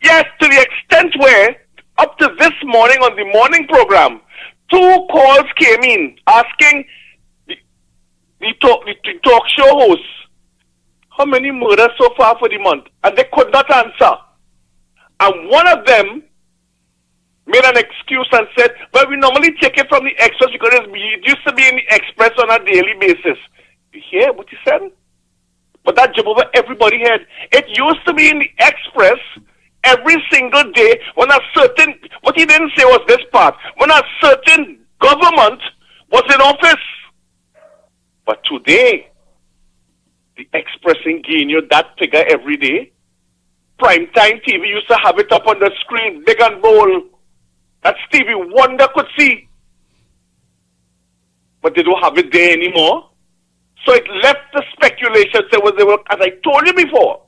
Yes, to the extent where, up to this morning on the morning program, 2 calls came in asking the talk show hosts how many murders so far for the month, and they could not answer. And one of them made an excuse and said, well, we normally take it from the Express because it used to be in the Express on a daily basis. You hear what he said? But that jump over everybody's head. It used to be in the Express every single day when a certain, what he didn't say was this part, when a certain government was in office. But today, the Express ain't giving you that figure every day. Primetime TV used to have it up on the screen, big and bold, that Stevie Wonder could see. But they don't have it there anymore. So it left the speculation. They were, as I told you before,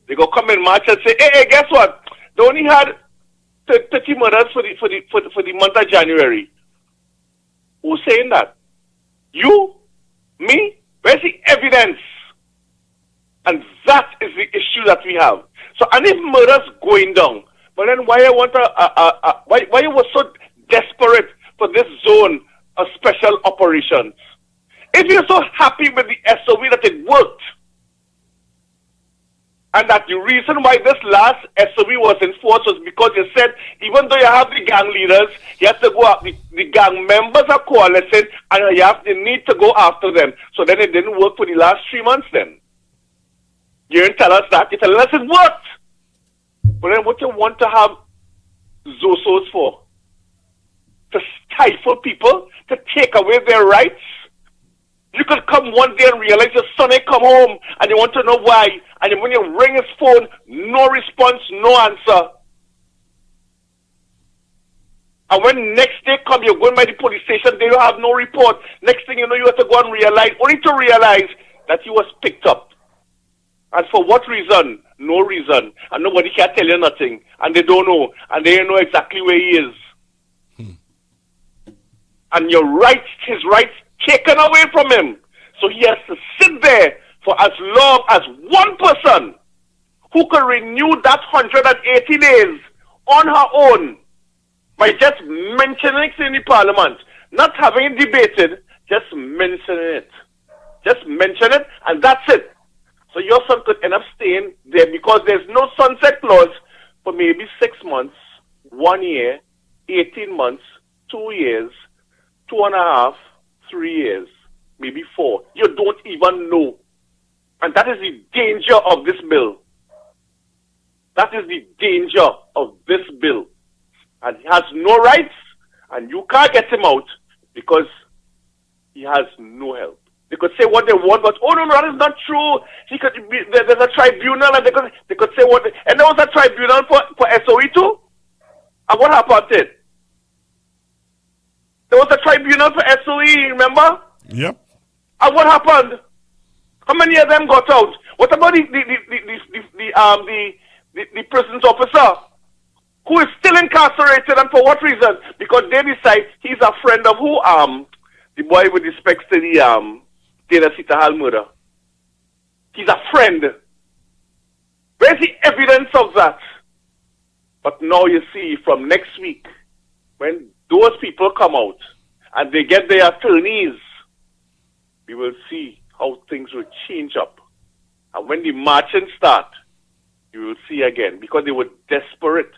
they go come in March and say, hey, guess what? They only had 30 murders for the month of January. Who's saying that? You? Me? Where's the evidence? And that is the issue that we have. So, and if murder's going down, but then why why you were so desperate for this zone of special operations? If you're so happy with the SOE that it worked, and that the reason why this last SOE was enforced was because you said, even though you have the gang leaders, you have to go up, the gang members are coalescing, and you need to go after them. So then it didn't work for the last 3 months then. You didn't tell us that. You tell us it worked. But then what you want to have Zosos for? To stifle people? To take away their rights? You could come one day and realize your son ain't come home and you want to know why. And when you ring his phone, no response, no answer. And when next day come, you're going by the police station, they don't have no report. Next thing you know, you have to go and realize, only to realize that he was picked up. And for what reason? No reason. And nobody can tell you nothing. And they don't know. And they don't know exactly where he is. And your rights, his rights, taken away from him. So he has to sit there for as long as one person who can renew that 180 days on her own by just mentioning it in the parliament, not having it debated, just mentioning it. Just mention it, and that's it. So your son could end up staying there because there's no sunset clause for maybe 6 months, 1 year, 18 months, 2 years, 2.5, 3 years, maybe 4. You don't even know. And that is the danger of this bill. That is the danger of this bill. And he has no rights, and you can't get him out because he has no help. They could say what they want, but oh no, that is not true. He could be, there's a tribunal, and they could say what, and there was a tribunal for SOE too. And what happened to it? There was a tribunal for SOE, remember? Yep. And what happened? How many of them got out? What about the prisons officer who is still incarcerated, and for what reason? Because they decide he's a friend of who? The boy with respect to the Taylor Sitahal murder. He's a friend. Where's the evidence of that? But now you see, from next week, when those people come out and they get their attorneys, we will see how things will change up. And when the marching start, you will see again, because they were desperate.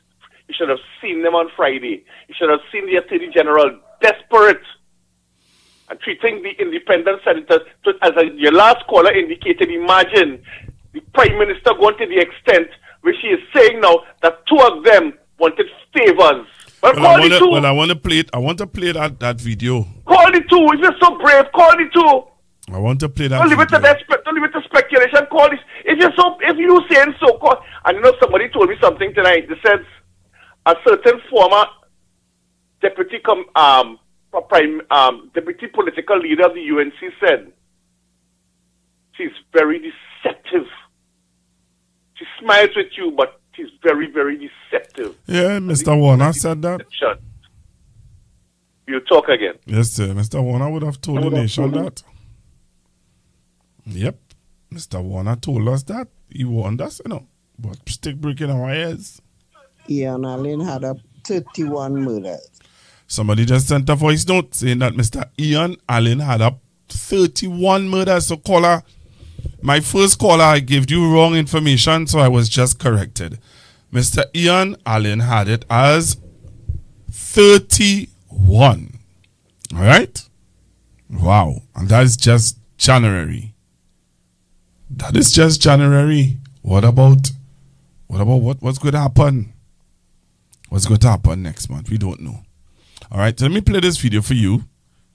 You should have seen them on Friday. You should have seen the Attorney General desperate and treating the independent senators as your last caller indicated. Imagine the Prime Minister going to the extent where she is saying now that 2 of them wanted favors. Well, I want to play it. I want to play that video. Call the 2. If you're so brave, call the 2. I want to play that don't video. Don't leave it to speculation. Call this. If you saying so, call. And you know, somebody told me something tonight. They said a certain former deputy deputy political leader of the UNC said she's very deceptive. She smiles with you, but she's very, very deceptive. Yeah, Mr. Warner said that. You talk again. Yes, sir. Mr. Warner would have told the nation that. Yep. Mr. Warner told us that. He warned us, but stick breaking our ears. Ian Allen had up 31 murders. Somebody just sent a voice note saying that Mr. Ian Allen had up 31 murders. So, caller, my first caller, I gave you wrong information, so I was just corrected. Mr. Ian Allen had it as 31. All right? Wow. And that is just January. That is just January. What about what's going to happen? What's going to happen next month? We don't know. All right, so let me play this video for you.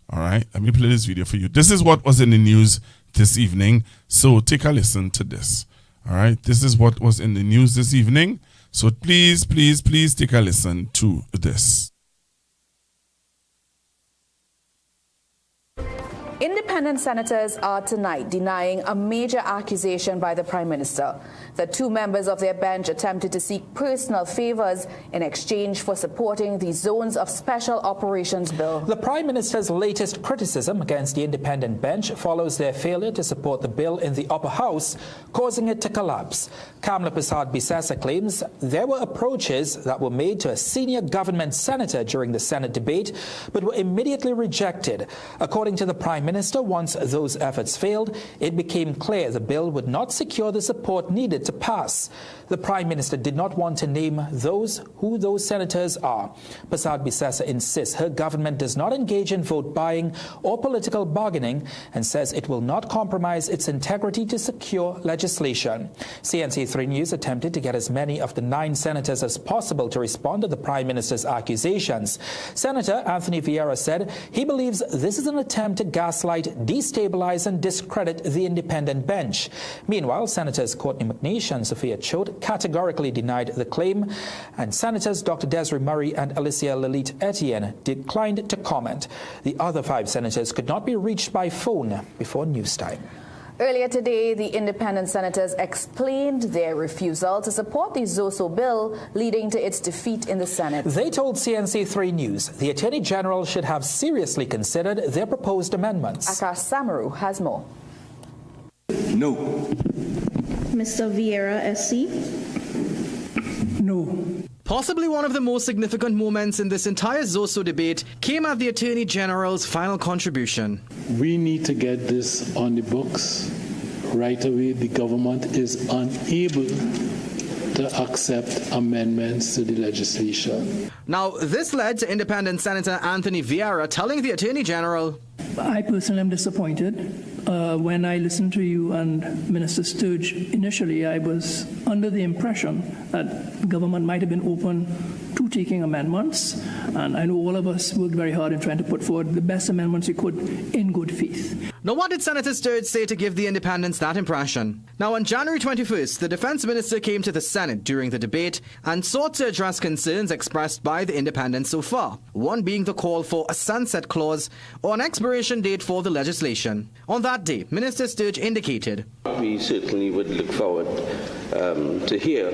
All right, let me play this video for you. This is what was in the news this evening. So take a listen to this. All right, this is what was in the news this evening. So please, please, please take a listen to this. Independent senators are tonight denying a major accusation by the Prime Minister that two members of their bench attempted to seek personal favors in exchange for supporting the Zones of Special Operations Bill. The Prime Minister's latest criticism against the independent bench follows their failure to support the bill in the upper house, causing it to collapse. Kamla Prasad-Bissessa claims there were approaches that were made to a senior government senator during the Senate debate, but were immediately rejected. According to the Prime Minister, once those efforts failed, it became clear the bill would not secure the support needed to pass. The Prime Minister did not want to name who those senators are. Prasad-Bissessa insists her government does not engage in vote buying or political bargaining and says it will not compromise its integrity to secure legislation. CNC3 News attempted to get as many of the 9 senators as possible to respond to the Prime Minister's accusations. Senator Anthony Vieira said he believes this is an attempt to gaslight, destabilize and discredit the independent bench. Meanwhile, Senators Courtney McNeish and Sophia Choate categorically denied the claim, and Senators Dr. Desiree Murray and Alicia Lilith Etienne declined to comment. The other 5 senators could not be reached by phone before news time. Earlier today, the independent senators explained their refusal to support the Zoso bill, leading to its defeat in the Senate. They told CNC3 News the Attorney General should have seriously considered their proposed amendments. Akash Samaru has more. No. Mr. Vieira, SC? No. Possibly one of the most significant moments in this entire Zoso debate came at the Attorney General's final contribution. We need to get this on the books right away. The government is unable to accept amendments to the legislation. Now, this led to Independent Senator Anthony Vieira telling the Attorney General, I personally am disappointed. When I listened to you and Minister Sturge initially, I was under the impression that the government might have been open to taking amendments, and I know all of us worked very hard in trying to put forward the best amendments we could in good faith. Now, what did Senator Sturge say to give the independents that impression? Now, on January 21st, the Defense Minister came to the Senate during the debate and sought to address concerns expressed by the independents so far, one being the call for a sunset clause or an expiration date for the legislation. On that day, Minister Sturge indicated, we certainly would look forward to hear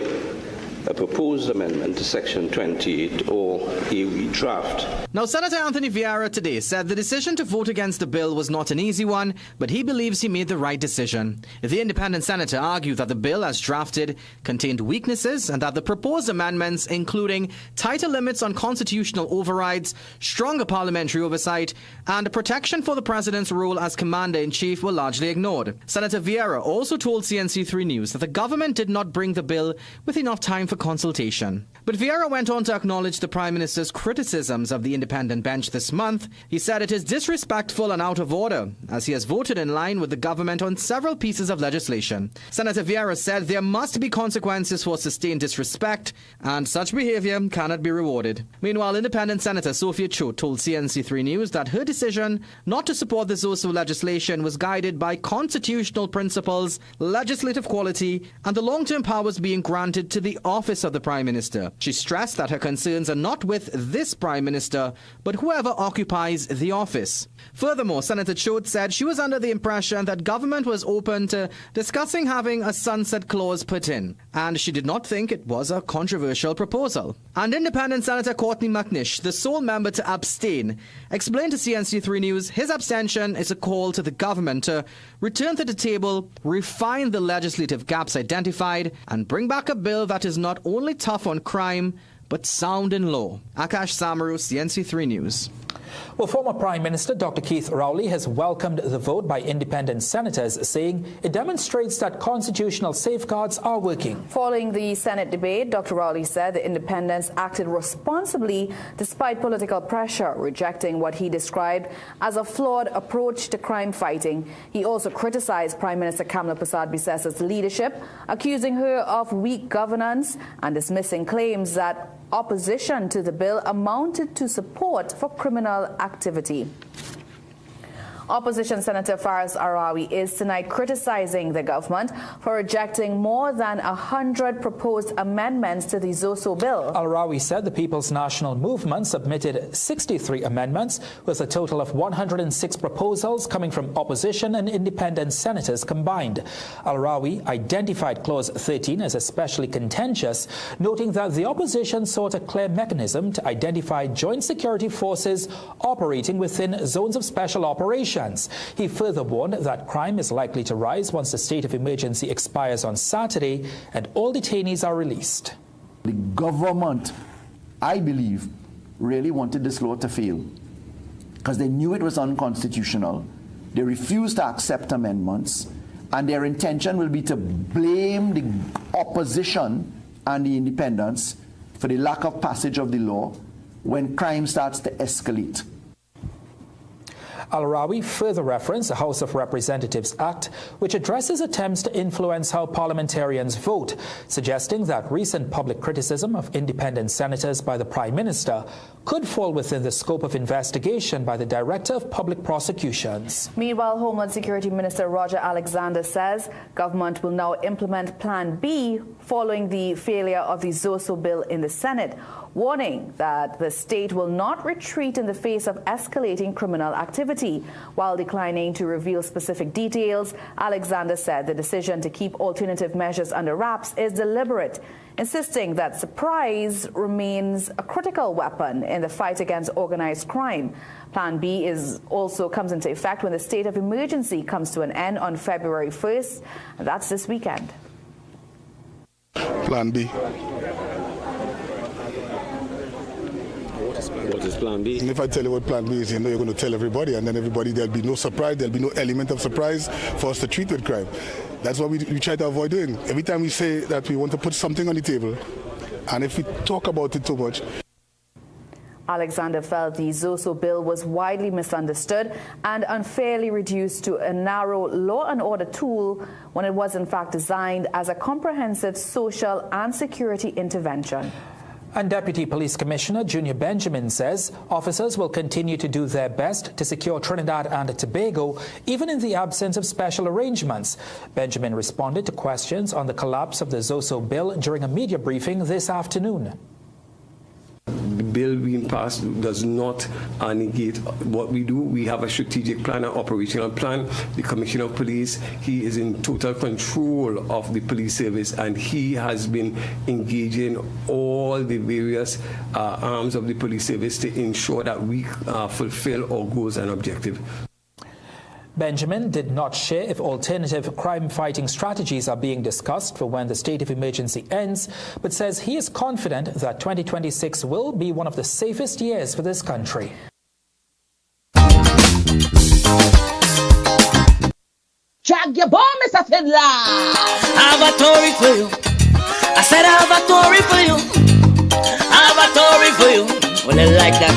a proposed amendment to Section 28 or a draft. Now, Senator Anthony Vieira today said the decision to vote against the bill was not an easy one, but he believes he made the right decision. The independent senator argued that the bill as drafted contained weaknesses and that the proposed amendments, including tighter limits on constitutional overrides, stronger parliamentary oversight, and protection for the president's role as commander-in-chief, were largely ignored. Senator Vieira also told CNC3 News that the government did not bring the bill with enough time for consultation. But Vieira went on to acknowledge the Prime Minister's criticisms of the independent bench this month. He said it is disrespectful and out of order, as he has voted in line with the government on several pieces of legislation. Senator Vieira said there must be consequences for sustained disrespect, and such behavior cannot be rewarded. Meanwhile, independent Senator Sophia Choate told CNC3 News that her decision not to support the Zoso legislation was guided by constitutional principles, legislative quality, and the long-term powers being granted to the office of the Prime Minister. She stressed that her concerns are not with this Prime Minister, but whoever occupies the office. Furthermore, Senator Choate said she was under the impression that government was open to discussing having a sunset clause put in, and she did not think it was a controversial proposal. And independent Senator Courtney McNeish, the sole member to abstain, explained to CNC3 News his abstention is a call to the government to return to the table, refine the legislative gaps identified, and bring back a bill that is not only tough on crime, but sound in law. Akash Samaru, CNC3 News. Well, former Prime Minister Dr. Keith Rowley has welcomed the vote by independent senators, saying it demonstrates that constitutional safeguards are working. Following the Senate debate, Dr. Rowley said the independents acted responsibly despite political pressure, rejecting what he described as a flawed approach to crime fighting. He also criticized Prime Minister Kamla Persad-Bissessa's leadership, accusing her of weak governance and dismissing claims that opposition to the bill amounted to support for criminal activity. Opposition Senator Faris Arawi is tonight criticizing the government for rejecting more than 100 proposed amendments to the Zoso bill. Arawi said the People's National Movement submitted 63 amendments, with a total of 106 proposals coming from opposition and independent senators combined. Arawi identified Clause 13 as especially contentious, noting that the opposition sought a clear mechanism to identify joint security forces operating within zones of special operations. He further warned that crime is likely to rise once the state of emergency expires on Saturday and all detainees are released. The government, I believe, really wanted this law to fail because they knew it was unconstitutional. They refused to accept amendments, and their intention will be to blame the opposition and the independents for the lack of passage of the law when crime starts to escalate. Al-Rawi further referenced the House of Representatives Act, which addresses attempts to influence how parliamentarians vote, suggesting that recent public criticism of independent senators by the Prime Minister could fall within the scope of investigation by the Director of Public Prosecutions. Meanwhile, Homeland Security Minister Roger Alexander says government will now implement Plan B following the failure of the Zoso bill in the Senate, warning that the state will not retreat in the face of escalating criminal activity. While declining to reveal specific details, Alexander said the decision to keep alternative measures under wraps is deliberate, insisting that surprise remains a critical weapon in the fight against organized crime. Plan B also comes into effect when the state of emergency comes to an end on February 1st, and that's this weekend. Plan B. What is Plan B? And if I tell you what Plan B is, you know you're going to tell everybody, and then everybody, there'll be no surprise, there'll be no element of surprise for us to treat with crime. That's what we try to avoid doing. Every time we say that we want to put something on the table, and if we talk about it too much. Alexander felt the Zoso bill was widely misunderstood and unfairly reduced to a narrow law and order tool when it was in fact designed as a comprehensive social and security intervention. And Deputy Police Commissioner Junior Benjamin says officers will continue to do their best to secure Trinidad and Tobago, even in the absence of special arrangements. Benjamin responded to questions on the collapse of the Zoso bill during a media briefing this afternoon. The bill being passed does not negate what we do. We have a strategic plan, an operational plan. The Commissioner of Police, he is in total control of the police service, and he has been engaging all the various arms of the police service to ensure that we fulfill our goals and objectives. Benjamin did not share if alternative crime-fighting strategies are being discussed for when the state of emergency ends, but says he is confident that 2026 will be one of the safest years for this country. Check your bomb, Mr. Fiddler! I have a story for you. I said I have a story for you. I have a story for you. Well, I like that,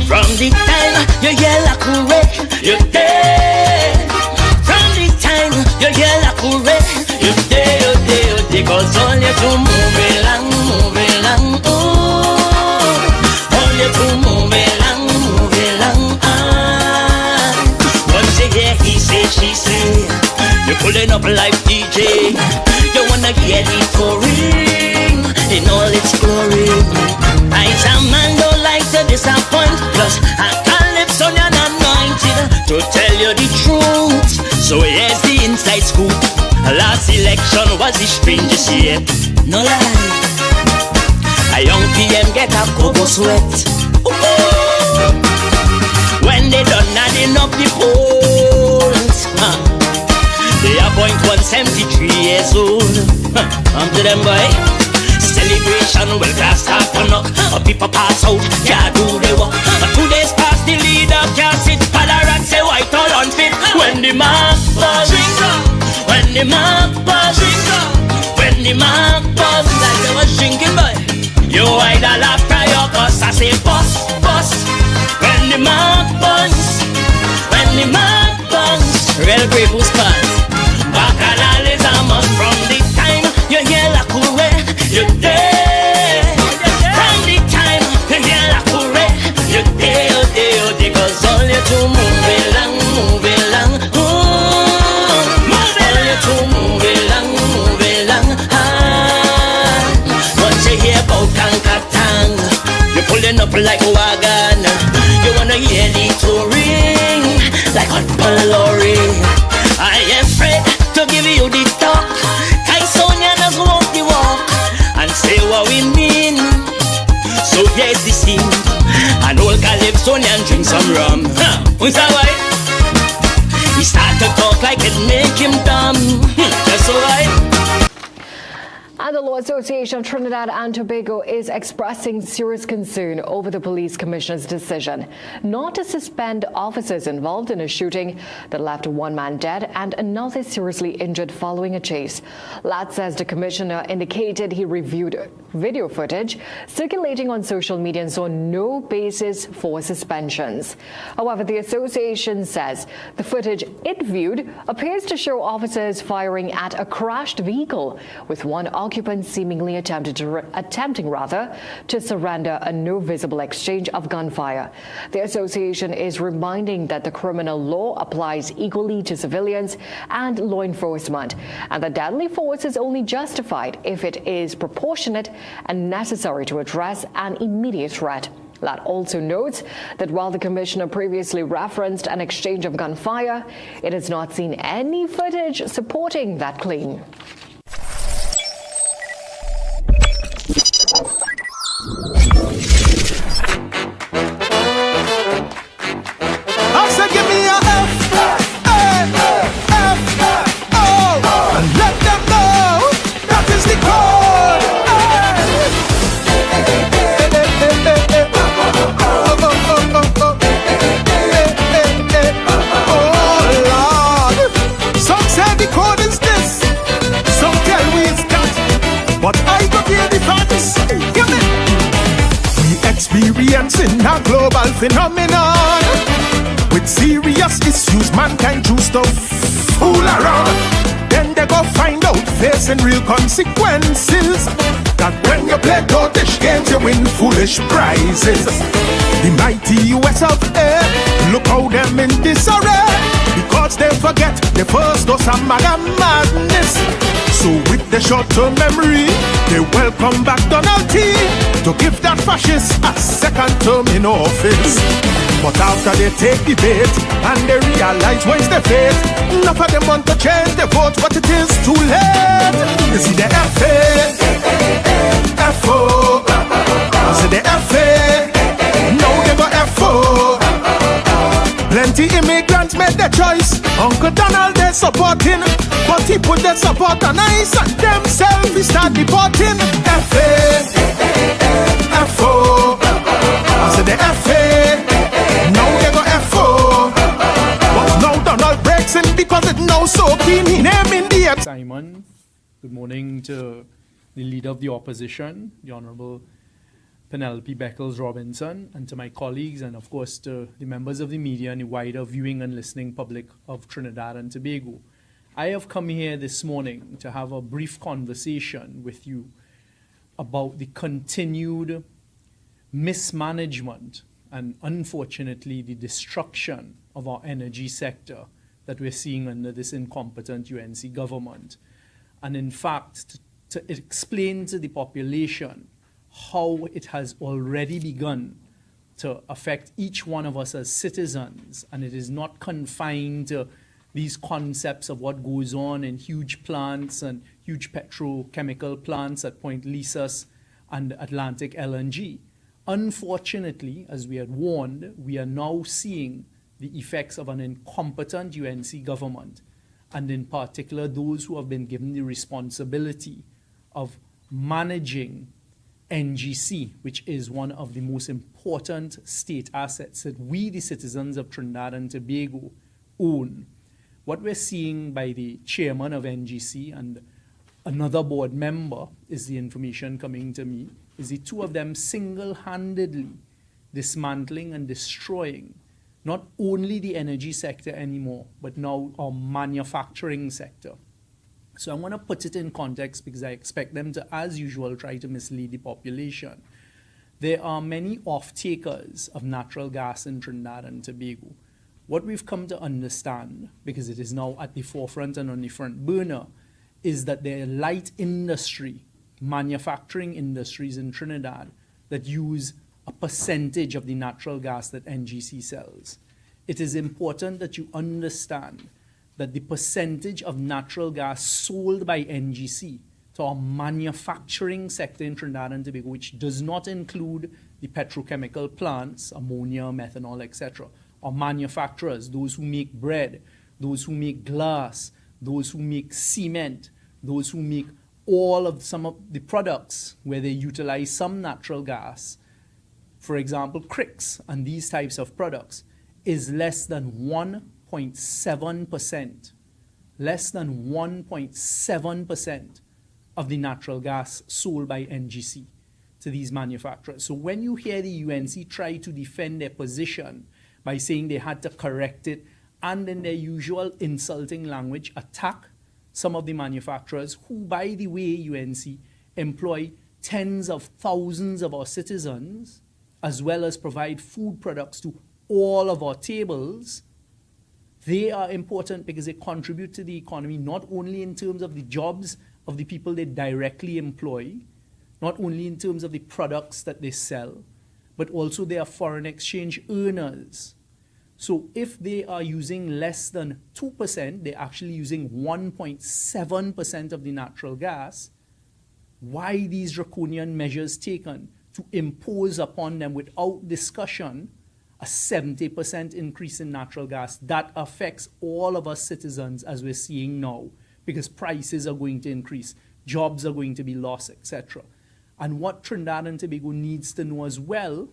From the time you yell a correct, you're dead. From the time you yell a correct, you're dead, Cause all you to move along, oh. All you to move along, Once you hear he say, she say, you're pulling up like DJ. You wanna hear the story in all its glory. I a man don't like to disappoint, plus I calypso and anointed to tell you the truth. So here's the inside scoop. Last election was the strangest yet. No lie. A young PM get a cocoa sweat. Ooh. When they done adding up the polls, they appoint 173 years old. I'm to them boy. Celebration will class start to knock. People pass out, yeah, do they walk. 2 days the mark buzz, when the mark buzz, like they was drinking, boy. You either laugh cry or cuss. I say bust, bust. When the mark buzz, when the mark buzz, real people's buzz. Bacchanal is a must from the time you hear la courée, you there. From the time you hear la courée, you there, because all you to move along, move along. Move along, what you hear about Kankatang? You're pulling up like a wagon. You wanna hear the touring like hot Palori. I am afraid to give you the talk. Kaisonia does walk the walk and say what we mean. So here's the scene. An old Calypsonian drink some rum. Who's that way? He start to talk like it make him dumb. That's alright. And the Law Association of Trinidad and Tobago is expressing serious concern over the police commissioner's decision not to suspend officers involved in a shooting that left one man dead and another seriously injured following a chase. LAT says the commissioner indicated he reviewed video footage circulating on social media and saw no basis for suspensions. However, the association says the footage it viewed appears to show officers firing at a crashed vehicle, with one occupant seemingly attempting to surrender and no visible exchange of gunfire. The association is reminding that the criminal law applies equally to civilians and law enforcement, and that deadly force is only justified if it is proportionate and necessary to address an immediate threat. LAT also notes that while the commissioner previously referenced an exchange of gunfire, it has not seen any footage supporting that claim. I said give me a F, O, and let them know that is the code. Oh Lord, some say the code is this, some tell we it's that, but I go hear the facts. Give me. We experiencing a global phenomenon. With serious issues, mankind choose to fool around. Then they go find out, facing real consequences, that when you play totish games, you win foolish prizes. The mighty US of A, look how them in disarray, because they forget the first dose of madness. So with the short-term memory, they welcome back Donald T to give that fascist a second term in office. But after they take the bait and they realize where's the fate, enough of them want to change the vote, but it is too late. You see the FA, FO, you see the FA, now they go FO. Plenty immigrants made their choice. Uncle Donald they supporting, but he put their support on ice and themselves he start deporting. FA, FO, I said the FA, now they go FO. But now Donald breaks in because it knows so keen he naming the Simon, good morning to the leader of the opposition, the Honorable Penelope Beckles-Robinson, and to my colleagues, and of course to the members of the media and the wider viewing and listening public of Trinidad and Tobago. I have come here this morning to have a brief conversation with you about the continued mismanagement and unfortunately the destruction of our energy sector that we're seeing under this incompetent UNC government. And in fact, to explain to the population how it has already begun to affect each one of us as citizens, and it is not confined to these concepts of what goes on in huge plants and huge petrochemical plants at Point Lisas and Atlantic LNG. Unfortunately, as we had warned, we are now seeing the effects of an incompetent UNC government, and in particular those who have been given the responsibility of managing NGC, which is one of the most important state assets that we, the citizens of Trinidad and Tobago, own. What we're seeing by the chairman of NGC and another board member, is the information coming to me, is the two of them single-handedly dismantling and destroying not only the energy sector anymore, but now our manufacturing sector. So I want to put it in context because I expect them to, as usual, try to mislead the population. There are many off-takers of natural gas in Trinidad and Tobago. What we've come to understand, because it is now at the forefront and on the front burner, is that there are light industry, manufacturing industries in Trinidad that use a percentage of the natural gas that NGC sells. It is important that you understand that the percentage of natural gas sold by NGC to our manufacturing sector in Trinidad and Tobago, which does not include the petrochemical plants, ammonia, methanol, etc., our manufacturers, those who make bread, those who make glass, those who make cement, those who make all of some of the products where they utilize some natural gas, for example, cricks and these types of products, is less than 1.7%, less than 1.7% of the natural gas sold by NGC to these manufacturers. So when you hear the UNC try to defend their position by saying they had to correct it, and in their usual insulting language, attack some of the manufacturers who, by the way, UNC, employ tens of thousands of our citizens, as well as provide food products to all of our tables, they are important because they contribute to the economy, not only in terms of the jobs of the people they directly employ, not only in terms of the products that they sell, but also they are foreign exchange earners. So if they are using less than 2%, they're actually using 1.7% of the natural gas. Why these draconian measures taken to impose upon them without discussion a 70% increase in natural gas? That affects all of us citizens, as we're seeing now, because prices are going to increase, jobs are going to be lost, etc. And what Trinidad and Tobago needs to know as well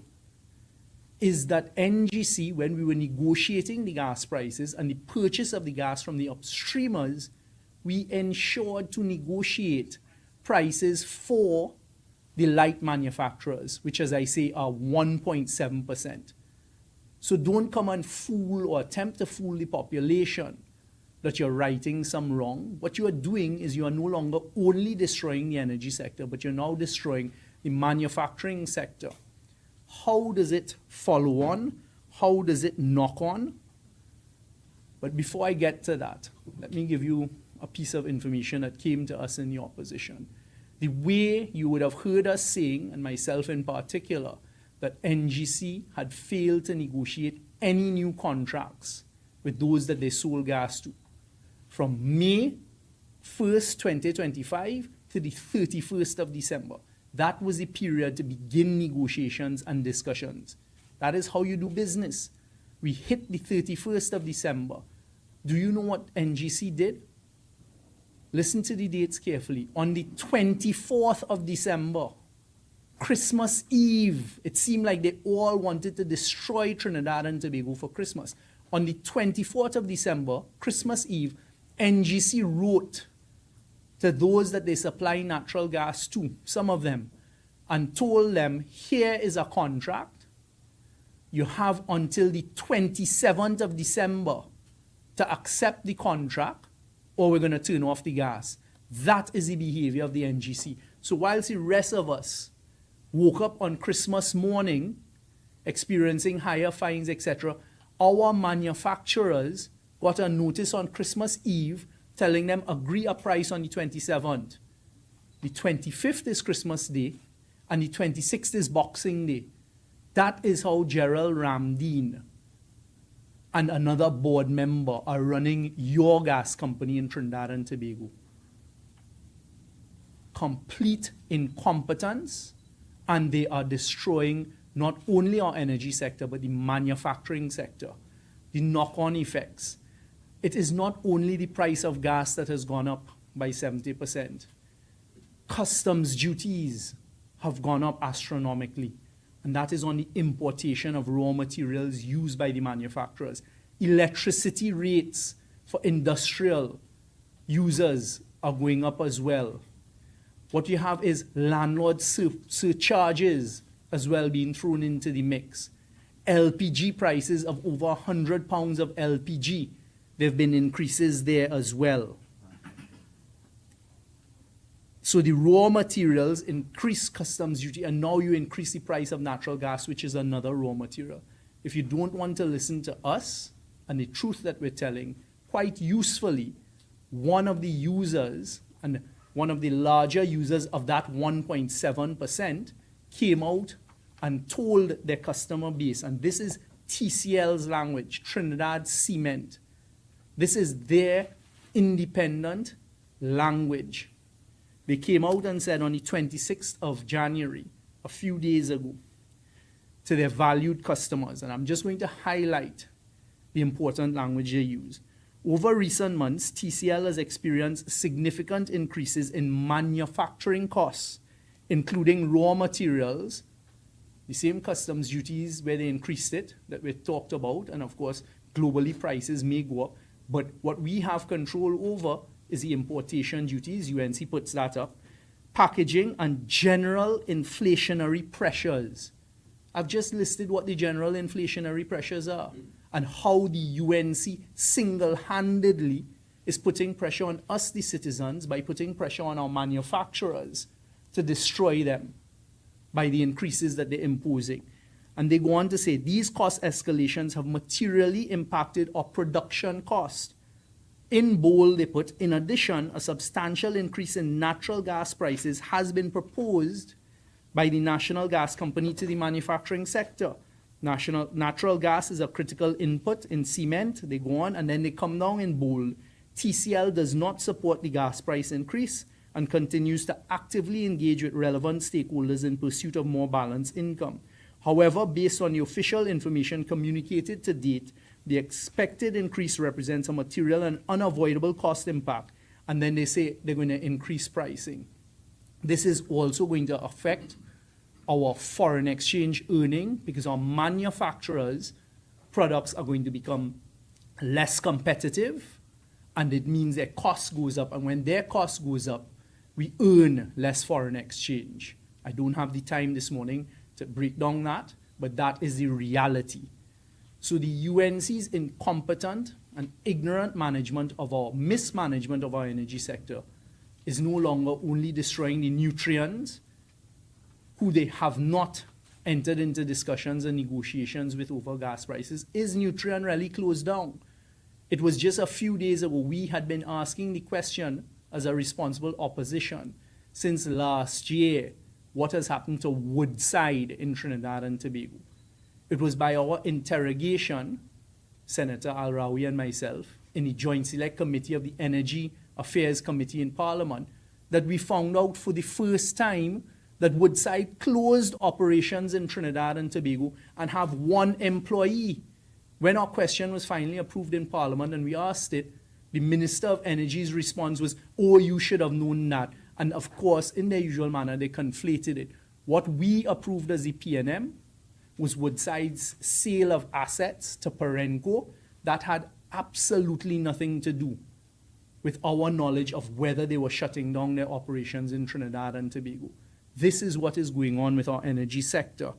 is that NGC, when we were negotiating the gas prices and the purchase of the gas from the upstreamers, we ensured to negotiate prices for the light manufacturers, which, as I say, are 1.7%. So don't come and fool or attempt to fool the population that you're righting some wrong. What you are doing is you are no longer only destroying the energy sector, but you're now destroying the manufacturing sector. How does it follow on? How does it knock on? But before I get to that, let me give you a piece of information that came to us in the opposition. The way you would have heard us saying, and myself in particular, that NGC had failed to negotiate any new contracts with those that they sold gas to from May 1st, 2025 to the 31st of December. That was the period to begin negotiations and discussions. That is how you do business. We hit the 31st of December. Do you know what NGC did? Listen to the dates carefully. On the 24th of December, Christmas Eve, it seemed like they all wanted to destroy Trinidad and Tobago for Christmas. On the 24th of December, Christmas Eve, NGC wrote to those that they supply natural gas to, some of them, and told them, here is a contract. You have until the 27th of December to accept the contract, or we're going to turn off the gas. That is the behavior of the NGC. So whilst the rest of us woke up on Christmas morning experiencing higher fines, etc., our manufacturers got a notice on Christmas Eve telling them agree a price on the 27th. The 25th is Christmas Day, and the 26th is Boxing Day. That is how Gerald Ramdeen and another board member are running your gas company in Trinidad and Tobago. Complete incompetence, and they are destroying not only our energy sector, but the manufacturing sector, the knock-on effects. It is not only the price of gas that has gone up by 70%. Customs duties have gone up astronomically, and that is on the importation of raw materials used by the manufacturers. Electricity rates for industrial users are going up as well. What you have is landlord surcharges as well being thrown into the mix. LPG prices of over £100 of LPG. There have been increases there as well. So the raw materials increase customs duty, and now you increase the price of natural gas, which is another raw material. If you don't want to listen to us and the truth that we're telling, quite usefully, one of the users and one of the larger users of that 1.7% came out and told their customer base, and this is TCL's language, Trinidad Cement. This is their independent language. They came out and said on the 26th of January, a few days ago, to their valued customers, and I'm just going to highlight the important language they use. Over recent months, TCL has experienced significant increases in manufacturing costs, including raw materials, the same customs duties where they increased it that we talked about, and of course, globally prices may go up, but what we have control over is the importation duties. UNC puts that up. Packaging and general inflationary pressures. I've just listed what the general inflationary pressures are and how the UNC single-handedly is putting pressure on us, the citizens, by putting pressure on our manufacturers to destroy them by the increases that they're imposing. And they go on to say, these cost escalations have materially impacted our production cost. In bold, they put, in addition, a substantial increase in natural gas prices has been proposed by the National Gas Company to the manufacturing sector. Natural gas is a critical input in cement. They go on, and then they come down in bold. TCL does not support the gas price increase and continues to actively engage with relevant stakeholders in pursuit of more balanced income. However, based on the official information communicated to date, the expected increase represents a material and unavoidable cost impact, and then they say they're going to increase pricing. This is also going to affect our foreign exchange earning because our manufacturers' products are going to become less competitive, and it means their cost goes up, and when their cost goes up, we earn less foreign exchange. I don't have the time this morning to break down that, but that is the reality. So the UNC's incompetent and ignorant management of our mismanagement of our energy sector is no longer only destroying the nutrients who they have not entered into discussions and negotiations with over gas prices. Is Nutrien really closed down? It was just a few days ago we had been asking the question as a responsible opposition since last year, what has happened to Woodside in Trinidad and Tobago? It was by our interrogation, Senator Al-Rawi and myself, in the Joint Select Committee of the Energy Affairs Committee in Parliament, that we found out for the first time that Woodside closed operations in Trinidad and Tobago and have one employee. When our question was finally approved in Parliament and we asked it, the Minister of Energy's response was, oh, you should have known that. And of course, in their usual manner, they conflated it. What we approved as the PNM was Woodside's sale of assets to Perenco that had absolutely nothing to do with our knowledge of whether they were shutting down their operations in Trinidad and Tobago. This is what is going on with our energy sector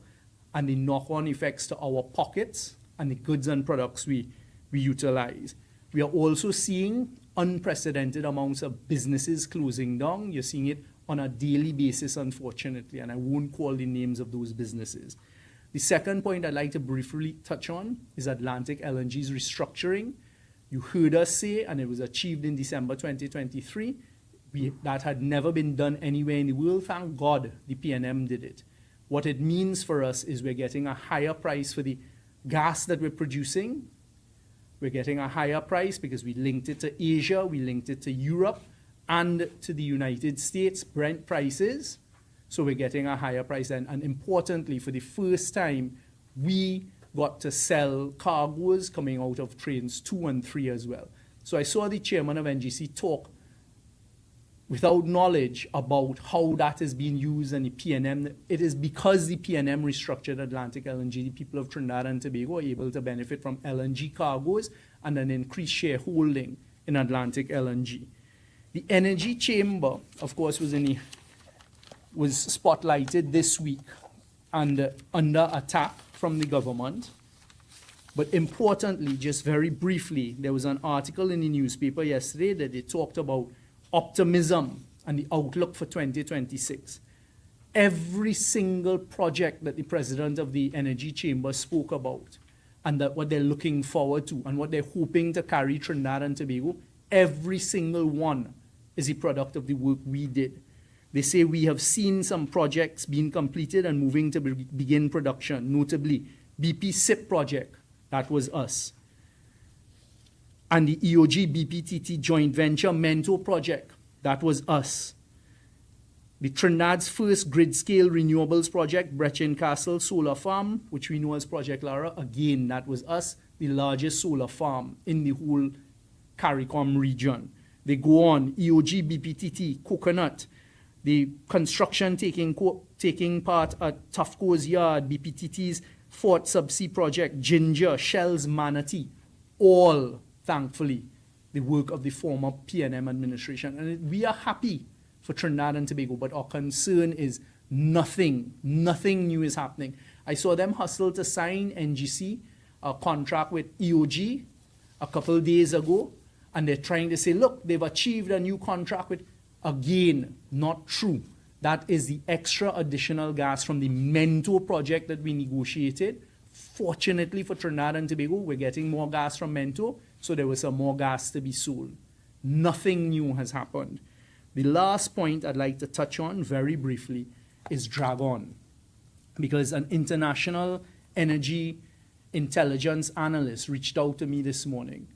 and the knock-on effects to our pockets and the goods and products we utilize. We are also seeing unprecedented amounts of businesses closing down. You're seeing it on a daily basis, unfortunately, and I won't call the names of those businesses. The second point I'd like to briefly touch on is Atlantic LNG's restructuring. You heard us say, and it was achieved in December 2023, that had never been done anywhere in the world. Thank God the PNM did it. What it means for us is we're getting a higher price for the gas that we're producing. We're getting a higher price because we linked it to Asia, we linked it to Europe, and to the United States, Brent prices. So we're getting a higher price. And importantly, for the first time, we got to sell cargoes coming out of trains 2 and 3 as well. So I saw the chairman of NGC talk without knowledge about how that is being used and the PNM. It is because the PNM restructured Atlantic LNG, the people of Trinidad and Tobago are able to benefit from LNG cargoes and an increased shareholding in Atlantic LNG. The Energy Chamber, of course, was spotlighted this week and under attack from the government. But importantly, just very briefly, there was an article in the newspaper yesterday that they talked about optimism and the outlook for 2026. Every single project that the president of the Energy Chamber spoke about and that what they're looking forward to and what they're hoping to carry Trinidad and Tobago, every single one is a product of the work we did. They say we have seen some projects being completed and moving to begin production, notably BP SIP project, that was us. And the EOG BPTT joint venture Mento project, that was us. The Trinidad's first grid-scale renewables project, Brechin Castle Solar Farm, which we know as Project Lara, again, that was us, the largest solar farm in the whole CARICOM region. They go on, EOG BPTT, Coconut, the construction taking part at Tufco's Yard, BPTT's Fort Subsea project, Ginger, Shell's Manatee, all, thankfully, the work of the former PNM administration. And we are happy for Trinidad and Tobago, but our concern is nothing new is happening. I saw them hustle to sign NGC, a contract with EOG a couple days ago, and they're trying to say, look, they've achieved a new contract with, again, not true. That is the extra additional gas from the Mento project that we negotiated. Fortunately for Trinidad and Tobago, we're getting more gas from Mento, so there was some more gas to be sold. Nothing new has happened. The last point I'd like to touch on very briefly is Dragon, because an international energy intelligence analyst reached out to me this morning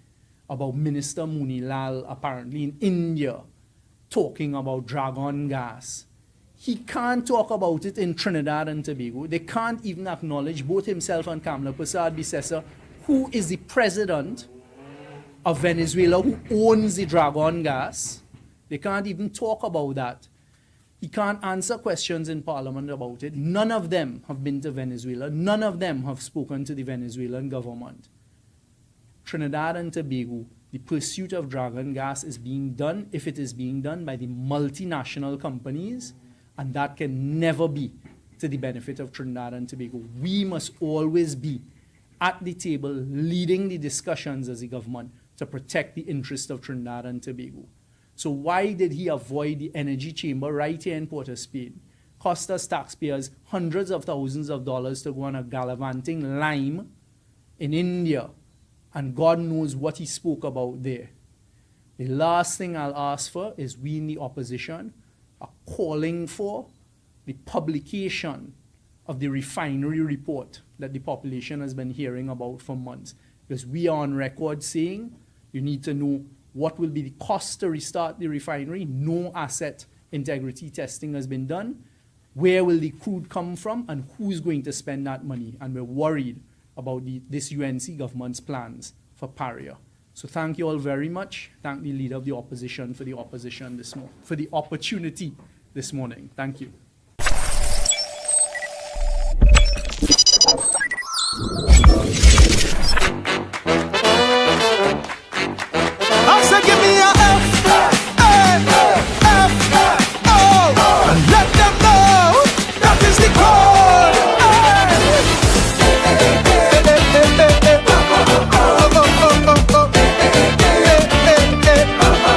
about Minister Munilal apparently in India talking about Dragon gas. He can't talk about it in Trinidad and Tobago. They can't even acknowledge, both himself and Kamla Persad-Bissessar, who is the president of Venezuela who owns the Dragon gas. They can't even talk about that. He can't answer questions in Parliament about it. None of them have been to Venezuela. None of them have spoken to the Venezuelan government. Trinidad and Tobago, the pursuit of Dragon gas is being done, if it is being done, by the multinational companies, and that can never be to the benefit of Trinidad and Tobago. We must always be at the table leading the discussions as a government to protect the interest of Trinidad and Tobago. So why did he avoid the Energy Chamber right here in Port of Spain? Cost us taxpayers hundreds of thousands of dollars to go on a gallivanting lime in India, and God knows what he spoke about there. The last thing I'll ask for is we in the opposition are calling for the publication of the refinery report that the population has been hearing about for months. Because we are on record saying you need to know what will be the cost to restart the refinery. No asset integrity testing has been done. Where will the crude come from and who's going to spend that money? And we're worried about this UNC government's plans for Paria. So thank you all very much. Thank the leader of the opposition for the for the opportunity this morning. Thank you. I said give me a F, O, and let them know that is the code.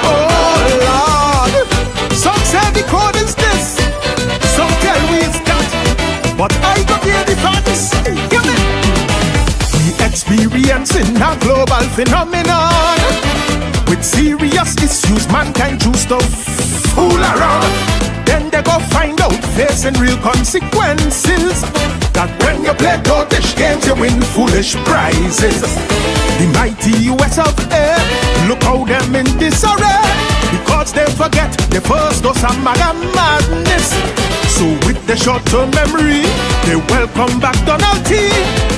Oh Lord, some say the code is this, some tell me it's that, but I go hear the facts. Give me. We experiencing a global phenomenon. With serious issues, mankind choose to fool around. Then they go find out, facing real consequences, that when you play totish games, you win foolish prizes. The mighty US of A, look how them in disarray, because they forget the first dose of madness. So with the short-term memory, they welcome back Donald T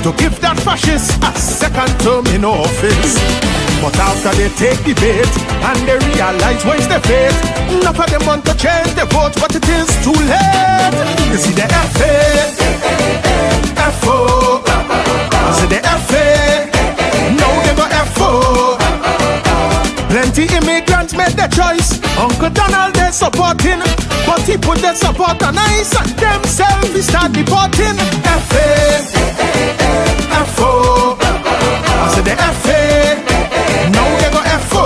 to give that fascist a second term in office. But But after they take the bait and they realize where's the fate, enough of them want to change their vote, but it is too late. You see the FA, FO, I see the FA, now they go FO. Plenty immigrants made their choice. Uncle Donald they supporting, but he put their support on ice and themselves he start deporting. FA, FO, I said the FA, now they go FO.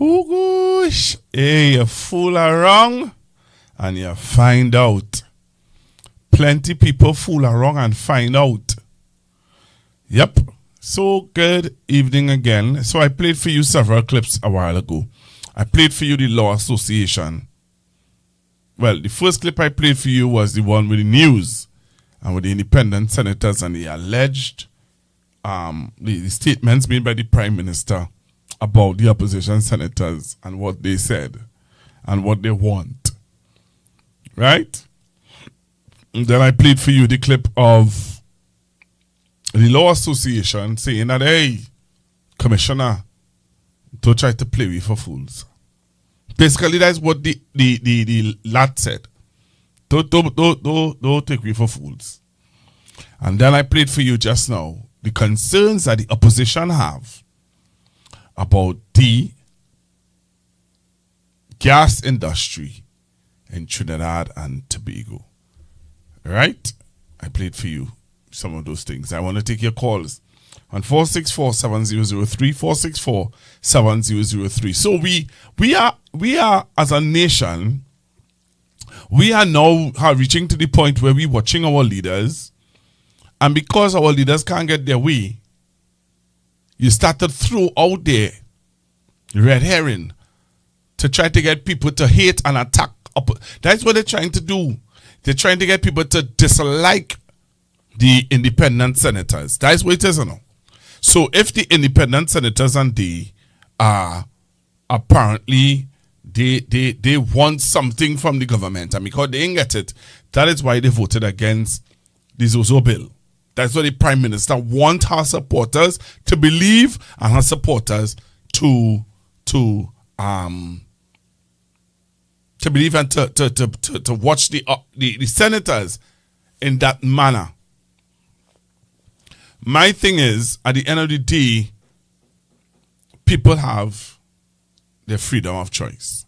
Oh gosh, hey, you fool around and you find out. Plenty people fool around and find out. Yep. So good evening again. So I played for you several clips a while ago. I played for you the Law Association. Well, the first clip I played for you was the one with the news and with the independent senators and the alleged the statements made by the Prime Minister about the opposition senators and what they said and what they want. Right? And then I played for you the clip of the Law Association saying that, hey, Commissioner, don't try to play with for fools. Basically, that's what the lad said. Don't take me for fools. And then I played for you just now the concerns that the opposition have about the gas industry in Trinidad and Tobago. Right? I played for you some of those things. I want to take your calls on 464-7003, 464-7003. So we are as a nation, we are now reaching to the point where we're watching our leaders, and because our leaders can't get their way, you start to throw out there red herring to try to get people to hate and attack. That's what they're trying to do. They're trying to get people to dislike the independent senators. That's what it is now. So if the independent senators and they are apparently they want something from the government, and because they didn't get it, that is why they voted against the Zoso bill. That's what the Prime Minister wants her supporters to believe and her supporters to believe and to watch the senators in that manner. My thing is, at the end of the day, people have their freedom of choice.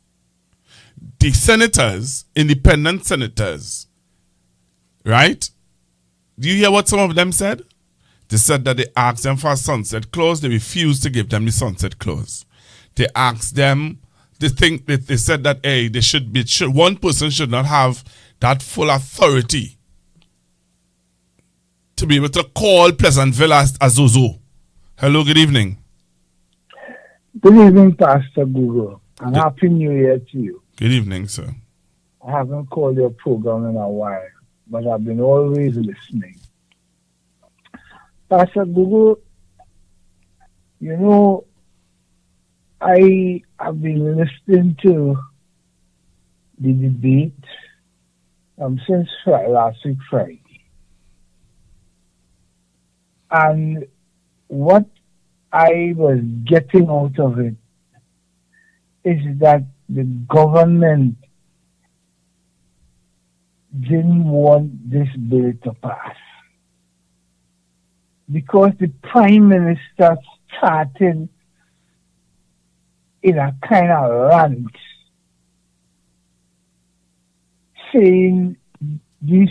The senators, independent senators, right? Do you hear what some of them said? They said that they asked them for a sunset clause. They refused to give them the sunset clause. They asked them, they said that, hey, they one person should not have that full authority to be able to call Pleasantville as Zoso. Hello, good evening. Good evening, Pastor Google, and Happy New Year to you. Good evening, sir. I haven't called your program in a while, but I've been always listening. Pastor Google, you know, I have been listening to the debate since last week Friday. And what I was getting out of it is that the government didn't want this bill to pass. Because the Prime Minister started in a kind of rant saying this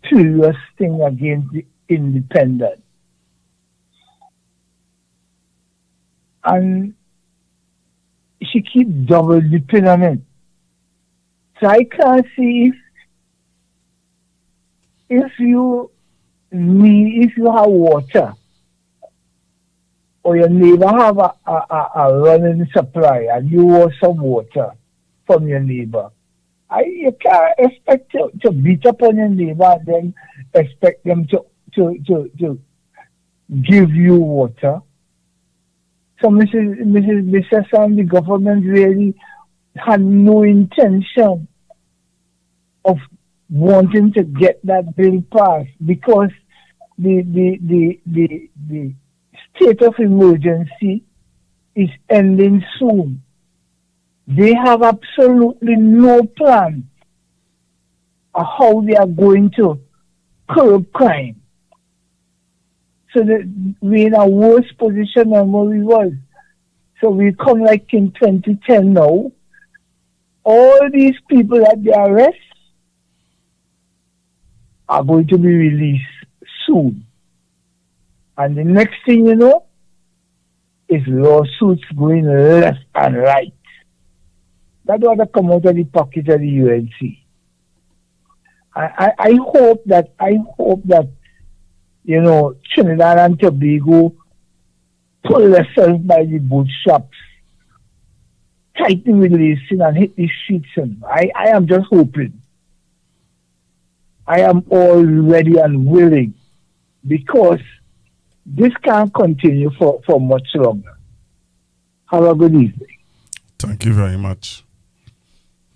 serious thing against the independent. And she keeps double dipping on it. So I can't see if you have water or your neighbor have a running supply and you want some water from your neighbor, you can't expect to beat up on your neighbor and then expect them to give you water. So Mrs. Bissess and the government really had no intention of wanting to get that bill passed because the state of emergency is ending soon. They have absolutely no plan of how they are going to curb crime. So that we're in a worse position than where we was. So we come like in 2010 now. All these people that they arrest are going to be released soon. And the next thing you know is lawsuits going left and right. That's what will come out of the pocket of the UNC. I hope that you know, Trinidad and Tobago pull themselves by the bootstraps, tighten with lacing and hit the streets. And I am just hoping. I am all ready and willing because this can't continue for much longer. Have a good evening. Thank you very much.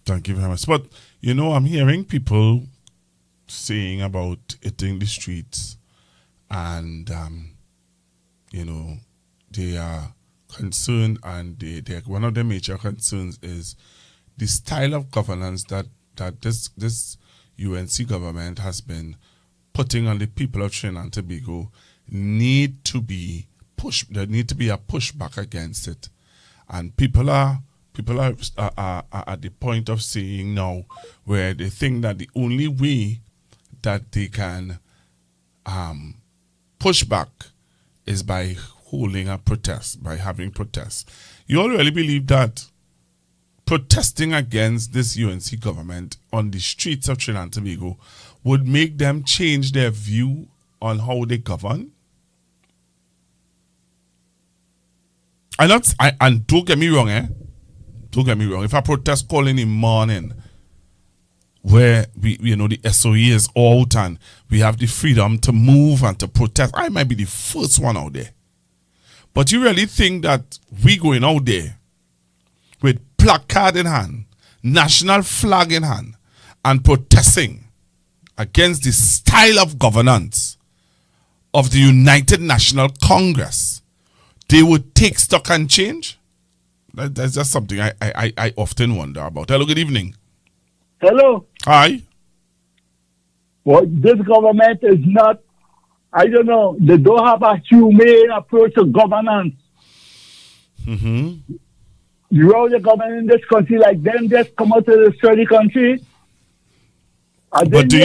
Thank you very much. But, you know, I'm hearing people saying about hitting the streets and, you know, they are concerned and one of the major concerns is the style of governance that this UNC government has been putting on the people of Trinidad and Tobago need to be pushed. There need to be a pushback against it, and people are at the point of saying now where they think that the only way that they can push back is by holding a protest, by having protests. You all really believe that protesting against this UNC government on the streets of Trinidad and Tobago would make them change their view on how they govern? And don't get me wrong, Don't get me wrong. If I protest call in the morning where the SOE is out and we have the freedom to move and to protest, I might be the first one out there. But you really think that we going out there with placard in hand, national flag in hand, and protesting against the style of governance of the United National Congress, they would take stock and change? That's just something I often wonder about. Hello, good evening. Hello. Hi. Well, this government is not, I don't know, they don't have a humane approach to governance. Mm-hmm. You know the government in this country, like them just come out to destroy the country. But do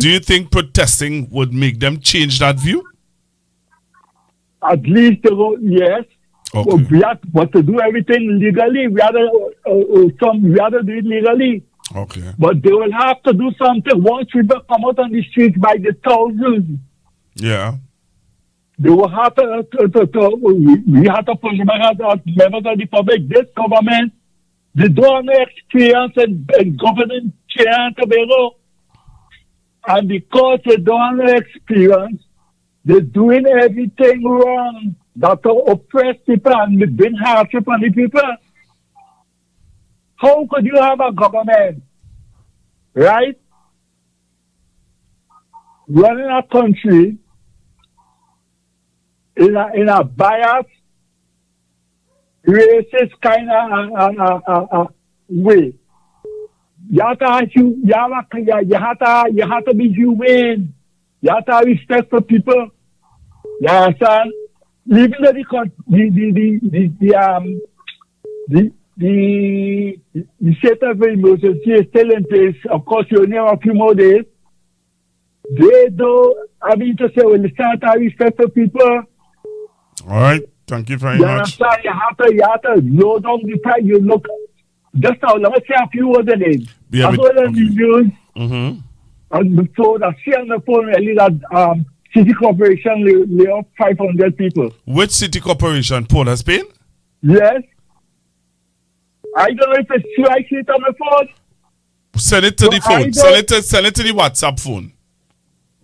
you think protesting would make them change that view? At least, yes. Okay. We have to do everything legally. We have to do it legally. Okay. But they will have to do something. Once people come out on the streets by the thousands, yeah, they will have to we have to push back at members of the public. This government, they don't have experience in governing Trinidad and Tobago. And because they don't have experience, they're doing everything wrong. That to oppress people and bring hardship on the people. How could you have a government, right, running a country in a biased, racist kind of way? You have to be humane. You have to have respect for people. You understand? Even though the state of emergency is still in place, of course, you only have a few more days. They don't, I mean to say, well, it's not to respect for people. All right, thank you very much. You have to low down the price. You look, just now, let me say a few words in it. Yeah, I go on the news, and so I see on the phone really that City Corporation lay off 500 people. Which city corporation? Port of Spain? Yes. I don't know if it's true. I see it on the phone. Send it to the phone. Send it to the WhatsApp phone.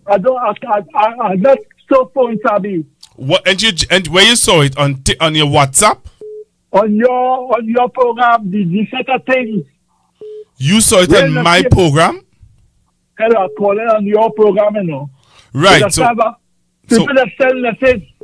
I'm not so phone savvy. What and where you saw it on your WhatsApp? On your program, the set of things. You saw it on my program? hello, calling on your program, you know. Right. People that send message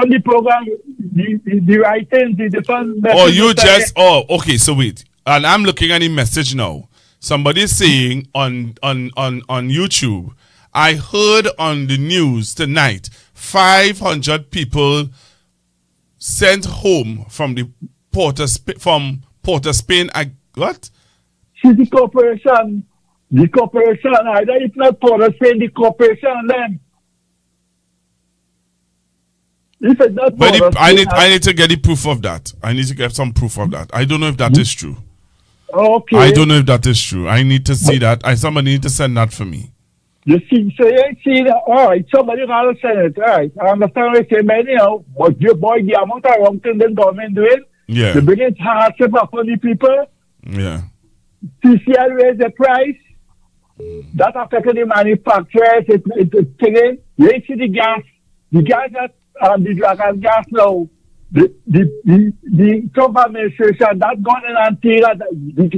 on the program, the writing, the different messages. Oh, you just, okay, so wait. And I'm looking at the message now. Somebody saying on YouTube, I heard on the news tonight, 500 people sent home from the Port of Spain. What? See the corporation, either it's not Port of Spain, the corporation then. If it's not But I need to get the proof of that. I need to get some proof of that. I don't know if that is true. Okay. I don't know if that is true. I need to see that. Somebody need to send that for me. You see, so you see that, all right, somebody got to send it, all right. I understand what you're saying, anyhow, but your boy, the amount of wrong thing the government doing, yeah. The biggest hardship upon the people, yeah. TCL raise the price, that affected the manufacturers, it's thing. You see the gas that, the drug gas now, the Trump administration, that gone in and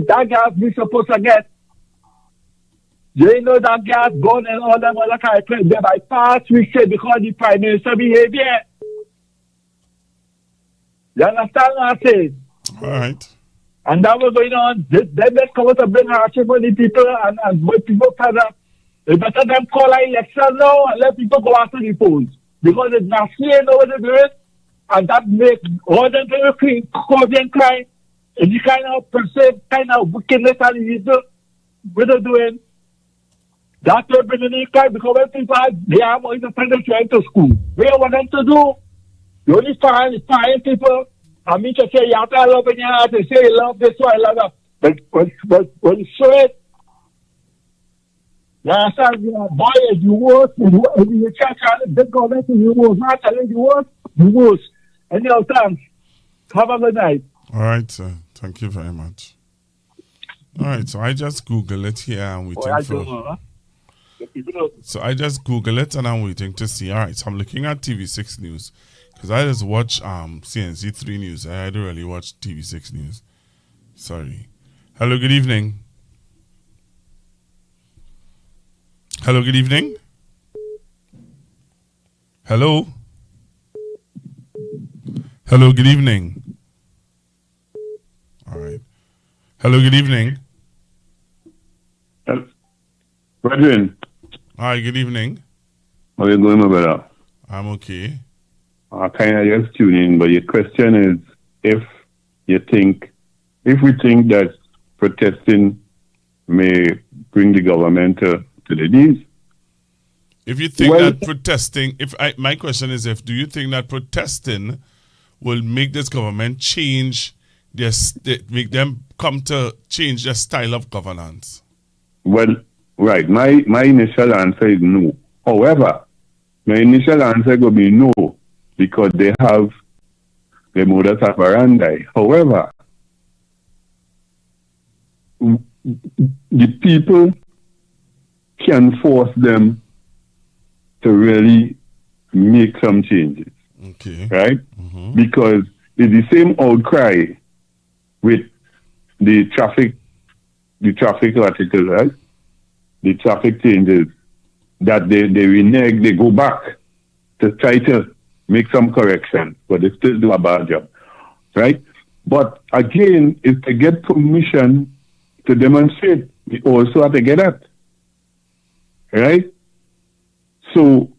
that gas we supposed to get. They know that gas gone and all them other kind of things. They bypass we say because the Prime Minister behavior. You understand what I'm saying? All right. And that was going on. They just come out to bring hardship on the people and make people fed up. They better them call an election now and let people go after the polls. Because it's not here, know what they're doing. And that makes all them causing crime. And the kind of perceived kind of wickedness and what they're doing. That's what bringing in crime because when people they are going to send them to school. What want them to do? You only find people. I mean to say you have to love in your heart and say you love this one, love that. But when you show it, you understand, boy, if you work, if you check out the government, you work, not telling you work. Anyhow, thanks. Have a good night. All right, sir. Thank you very much. All right, so I just Google it here and waiting for. So I just Google it and I'm waiting to see. All right, so I'm looking at TV6 News because I just watch CNC 3 News. I don't really watch TV6 News. Sorry. Hello, good evening. Hello, good evening. Hello. Hello, good evening. All right. Hello, good evening. Brethren. Hi, good evening. How are you going, my brother? I'm okay. I kind of just tune in, but your question is if we think that protesting may bring the government to the knees. If you think that protesting, my question is do you think that protesting will make this government change make them come to change their style of governance? Well, right. My initial answer is no. However, my initial answer will be no because they have the modus operandi. However, the people can force them to really make some changes. Okay. Right? Mm-hmm. Because it's the same outcry with the traffic article, right? The traffic changes that they renege, they go back to try to make some correction, but they still do a bad job, right? But again, if they get permission to demonstrate, we also have to get that, right? So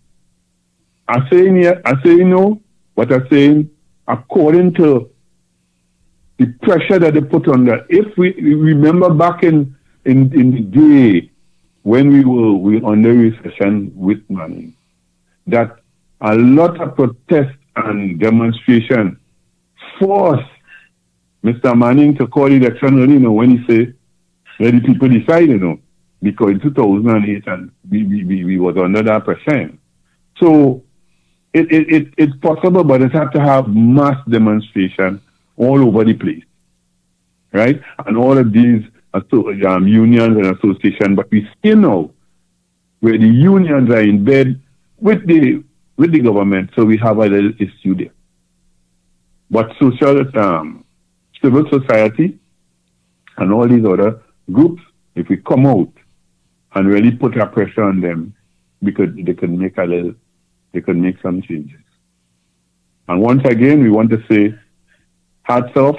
I say no, but I'm saying according to the pressure that they put on that. If we remember back in the day when we were under recession with money, that a lot of protest and demonstration forced Mr. Manning to call election early, when he say, let the people decide, because in 2008 and we was under that percent. So it's possible, but it has to have mass demonstration all over the place, right? And all of these unions and associations, but we see now where the unions are in bed with the government, so we have a little issue there. But civil society and all these other groups, if we come out and really put a pressure on them because they could make some changes. And once again, we want to say hats off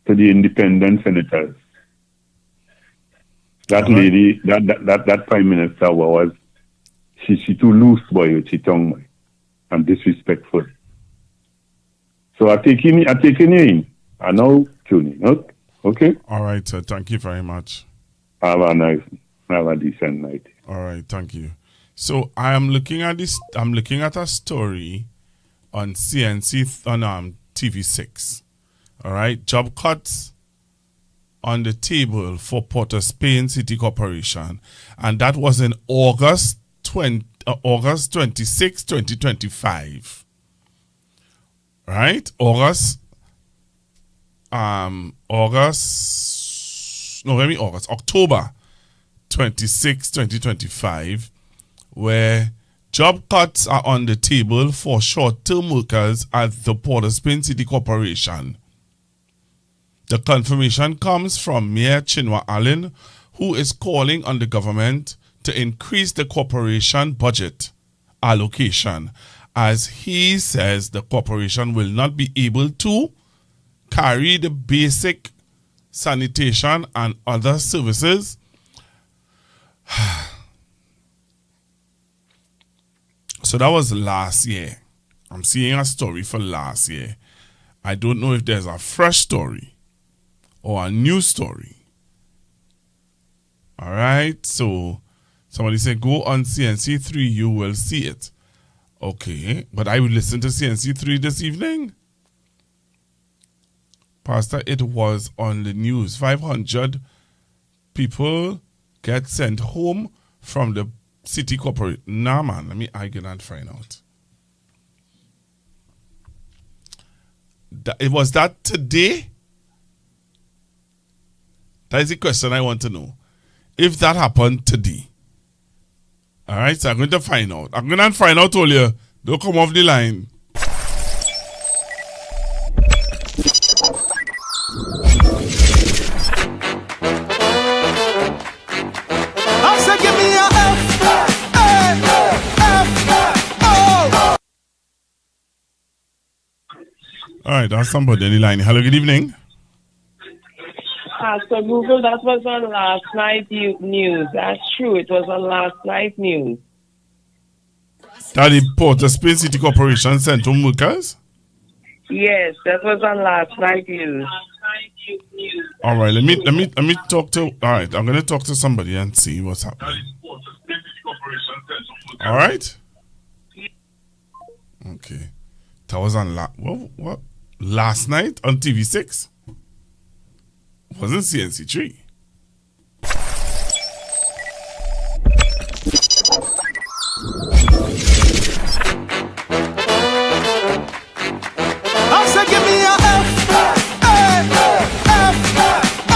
to the independent senators. That lady, that Prime Minister she too loose boy, she tongue boy, and disrespectful. So I taking you in. I know tuning. Okay. All right, sir. Thank you very much. Have a decent night. All right, thank you. So I am looking at this. I'm looking at a story on CNC on TV6. All right, job cuts on the table for Port of Spain City Corporation, and that was in August 26, 2025. Right, October 26, 2025, where job cuts are on the table for short-term workers at the Port of Spain City Corporation. The confirmation comes from Mayor Chinua Allen, who is calling on the government to increase the corporation budget allocation, as he says the corporation will not be able to carry the basic sanitation and other services. So that was last year. I'm seeing a story for last year. I don't know if there's a fresh story or a new story. All right, so somebody said go on CNC3, you will see it. Okay, but I will listen to CNC3 this evening. Pastor, it was on the news. 500 people get sent home from the city corporate. Nah, man, let me argue and find out. It was that today? That is the question I want to know. If that happened today. All right, so I'm going to find out. I'm going to find out all you. Don't come off the line. I said, give me a F, O. All right, that's somebody on the line. Hello, good evening. So Google, that was on last night news. That's true. It was on last night news. That the Port of Spain City Corporation sent home workers? Yes, that was on last night news. All right, let me talk to. All right, I'm going to talk to somebody and see what's happening. All right. Okay, that was on what last night on TV6. Wasn't CNC3. I said, give me a F, O,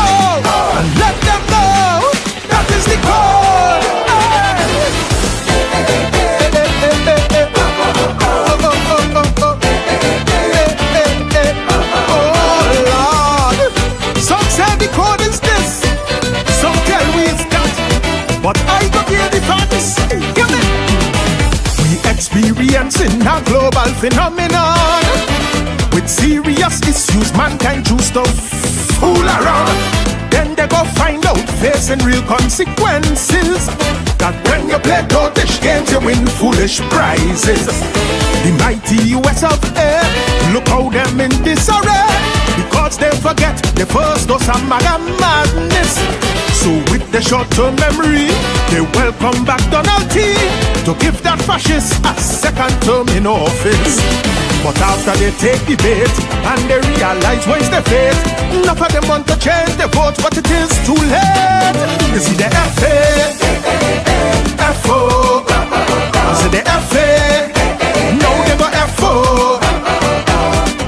and let them know that is the code. Oh Lord, some say the code is this, some tell we it's that, but I don't hear the facts. Give me. We experiencing a global phenomenon. With serious issues, mankind choose to fool around. Then they go find out, facing real consequences. That when you play totish games, you win foolish prizes. The mighty US of A, look how them in disarray. Because they forget the first dose of madness. So with the short-term memory, they welcome back Donald T. to give that fascist a second term in office. But after they take the bait and they realize where's the fate, enough of them want to change the vote, but it is too late. You see the FA, FO, you see the FA, now they go FO.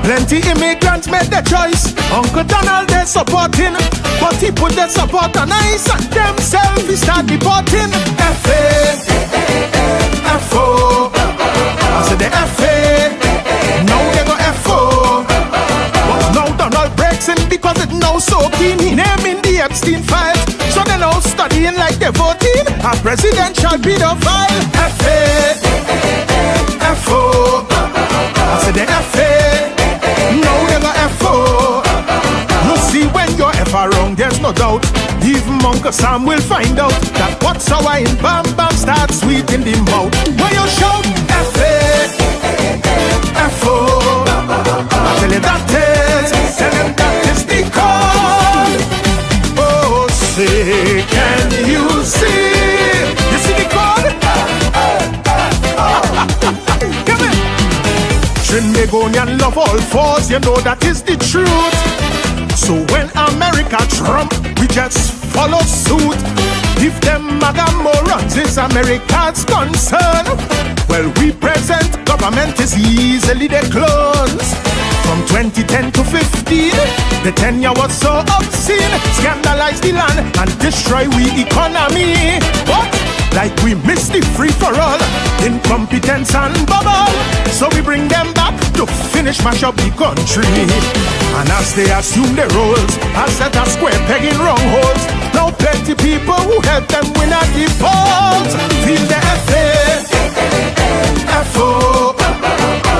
Plenty immigrants made their choice. Uncle Donald they supporting, but he put their support on ice and themselves he start deporting. FA, FO, I said the FA. Now they go FO. But now Donald breaks in because it now so keen. He naming the Epstein files. So they now studying like they're voting. a presidential pedophile. F-A-F-O. I said the F-A, now they got F-O. You see when you're ever wrong, there's no doubt. Even Monk Sam will find out that what's sour in Bam Bam starts sweet in the mouth. When you shout F-A-F-O, I tell you that tell them that is the call. Oh, say, can you see? You see the call? Come in. Trinidadian love all fours, you know that is the truth. So when America Trump, we just follow suit. If them MAGA morons is America's concern, well, we present government is easily their clones. From 2010 to 15, the tenure was so obscene. Scandalize the land and destroy we economy. But like we missed the free for all, incompetence and bubble. So we bring them back to finish mash up the country. And as they assume their roles, I set a square peg in wrong holes. Now plenty people who help them win at the polls. Feel the F-A-F-O.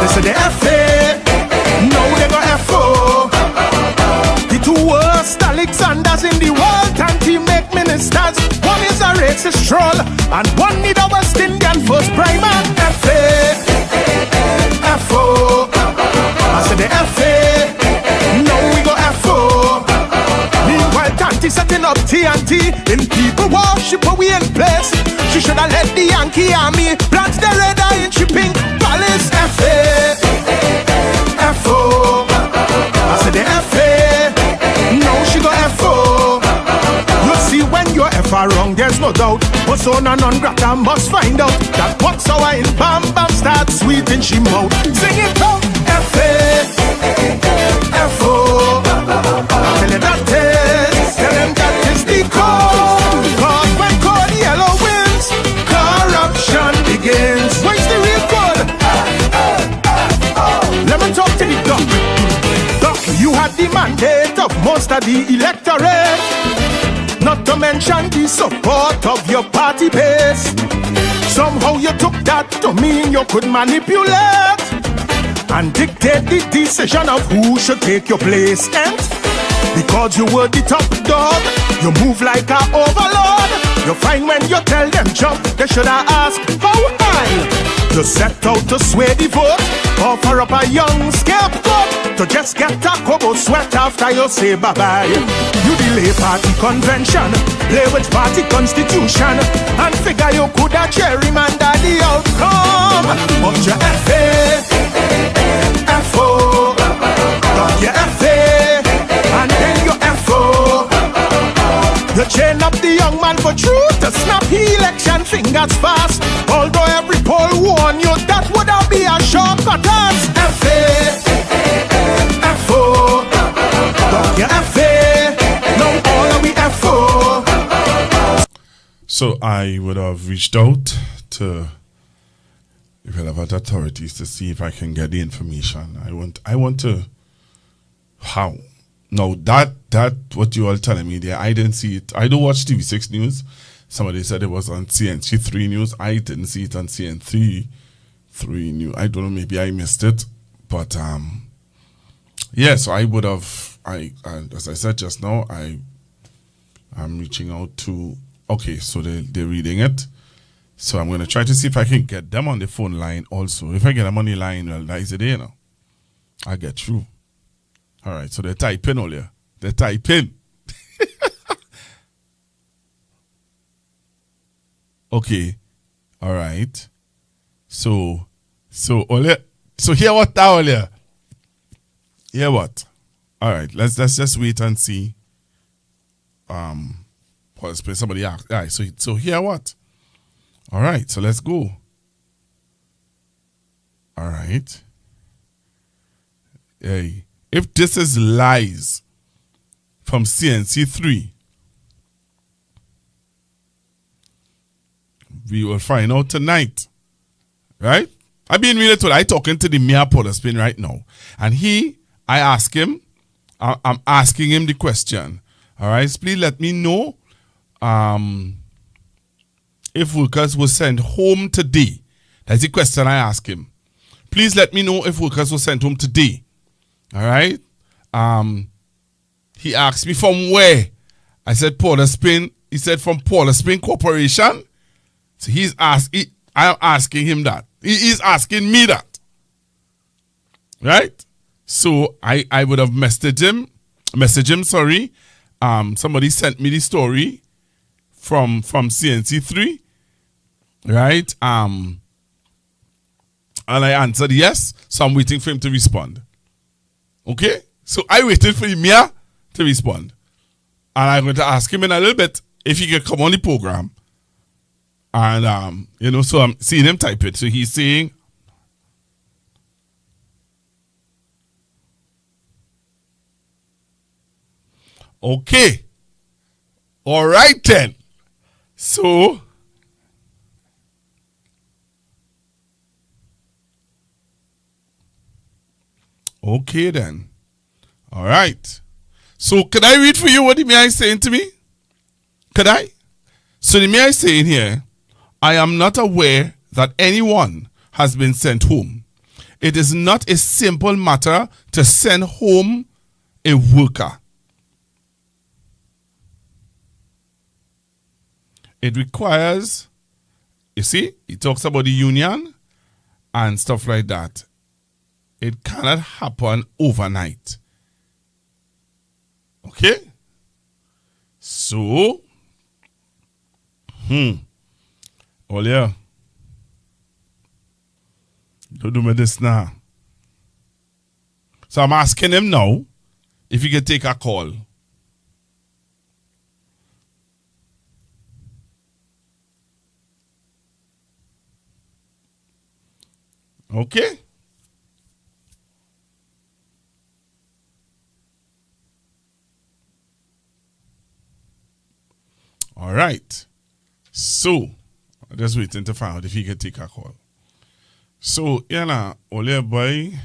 They say the F-A, now they got F-O. The two worst Alexanders in the world and team make ministers. One is a racist troll and one need a West Indian first primer. F-A-F-O. I said the F-A, now we go F-O. Meanwhile, Tanti setting up TNT in people worship we in place. She should have let the Yankee army plant the radar in she pink palace. F-A-F-O. I said the F-A, now she go F-O. You see when you're ever wrong, there's no doubt. Persona non grata must find out that what's sour in Bam Bam starts sweet in she mouth. Sing it out. F-A-F-O. Tell them that is, tell them that is the code. Cause when code yellow wins, corruption begins. Where's the real code? Let me talk to the doc. Doc, you had the mandate of most of the electorate, not to mention the support of your party base. Somehow you took that to mean you could manipulate and dictate the decision of who should take your place. And because you were the top dog, you move like an overlord. You find when you tell them jump, they should have asked how high. You set out to sway the vote, offer up a young scapegoat to just get a kobo sweat after you say bye-bye. You delay party convention, play with party constitution, and figure you could have gerrymander the outcome of your F-A-F-O. Got your F-A, and then your F-O. You chain up the young man for truth to snap the election fingers fast. Although every poll warn you that would have be a shortcut. That's F-A-F-O. Got your F-A, now all of we F-O. So I would have reached out to the relevant authorities to see if I can get the information. I want to. How? No, that what you all telling me there, I didn't see it. I don't watch TV6 News. Somebody said it was on CNC3 News. I didn't see it on CN3 News. I don't know, maybe I missed it. But yeah, so I would have, as I said just now, I'm reaching out to, okay, so they're reading it. So I'm going to try to see if I can get them on the phone line also. If I get them on the line, well, that is it, you know. I'll get through. All right, so they're typing earlier. They're typing. Okay. All right. So hear what now earlier. Hear what? All right, let's just wait and see. Somebody asked. All right, so hear what? All right, so let's go. All right. Hey. If this is lies from CNC3, we will find out tonight. Right? I'm being really told. I'm talking to the Mayor Port Spain right now. And I ask him, I'm asking him the question. All right? Please let me know if workers were sent home today. That's the question I asked him. Please let me know if workers were sent home today. All right. He asked me from where. I said Paula Spain. He said from Paula Spain Corporation. So I'm asking him that. He is asking me that. Right? So I would have messaged him, sorry. Somebody sent me the story from CNC3. Right? And I answered yes. So I'm waiting for him to respond. Okay? So I waited for him here to respond. And I'm going to ask him in a little bit if he can come on the program. And, so I'm seeing him type it. So he's saying, okay. All right then. So, okay then. All right. So, can I read for you what the man is saying to me? Could I? So, the man is saying here, I am not aware that anyone has been sent home. It is not a simple matter to send home a worker. It requires, you see, he talks about the union and stuff like that. It cannot happen overnight. Okay? So, oh yeah. Don't do me this now. So I'm asking him now if he can take a call. Okay? All right. So, I'm just waiting to find out if he can take a call. So, Ole boy.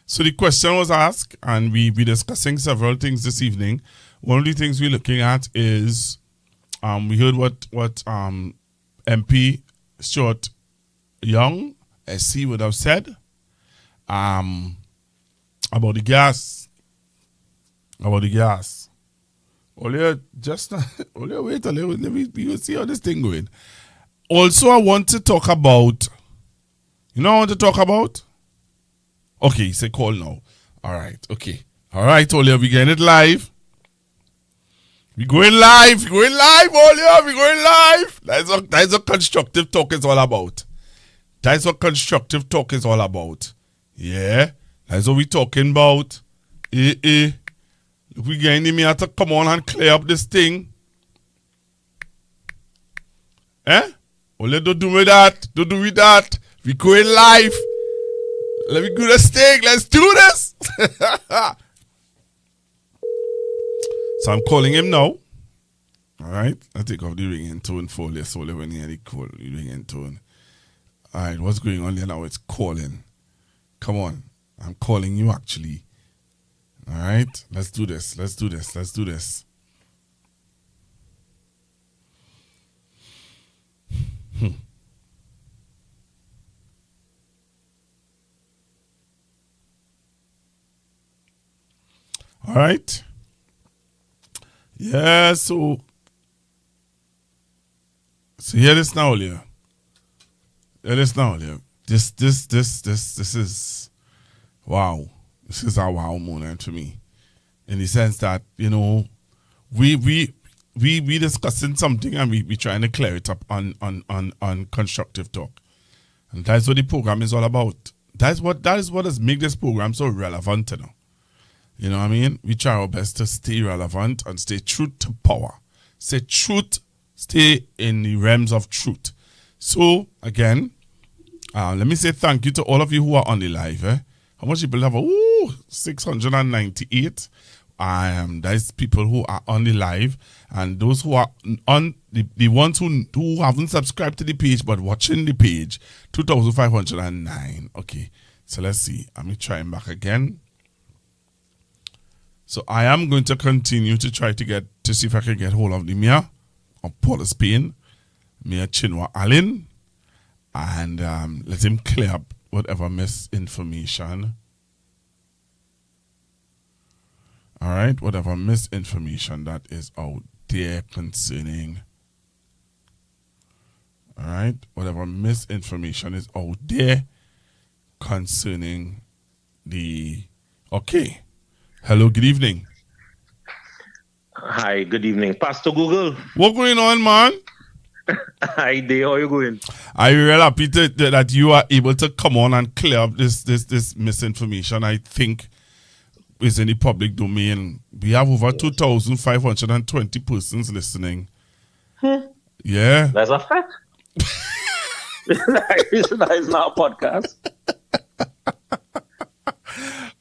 So the question was asked, and we discussing several things this evening. One of the things we're looking at is, we heard what MP Stuart Young, SC, would have said about the gas. Ole, wait a little. Let me see how this thing going. Also, I want to talk about. You know what I want to talk about? Okay, he said call now. All right, okay. All right, Ole, we getting it live. We going live, Ole, we going live. That's what constructive talk is all about. That's what constructive talk is all about. Yeah, that's what we talking about. If we getting him here to come on and clear up this thing. Ole, don't do me that. Don't do me that. We going live. Let me do this thing. Let's do this. So I'm calling him now. All right. I take off the ringing tone for you. So when you hear the call, the ringing tone. All right. What's going on here now? It's calling. Come on. I'm calling you actually. All right. Let's do this. Let's do this. Let's do this. All right. Yeah, so hear this now, Leah. Hear this now, Leah. This is wow. This is a wow moment for me. In the sense that, we discussing something and we trying to clear it up on constructive talk. And that's what the program is all about. That is what has made this program so relevant now. You know what I mean? We try our best to stay relevant and stay true to power. Stay in the realms of truth. So, again, let me say thank you to all of you who are on the live. How much people have? 698. There's people who are on the live. And those who are on, the ones who haven't subscribed to the page but watching the page, 2,509. Okay, so let's see. Let me try him back again. So I am going to continue to try to see if I can get hold of the Mia of Paula Spain. Mayor Chinua Allen, and let him clear up whatever misinformation. All right, whatever misinformation that is out there concerning. All right, whatever misinformation is out there concerning the. Okay. Hello, good evening. Hi, good evening. Pastor Google. What going on, man? Hi, there. How are you going? I'm real happy that you are able to come on and clear up this misinformation. I think is in the public domain. We have over 2,520 persons listening. Yeah. That's a fact. that is not a podcast.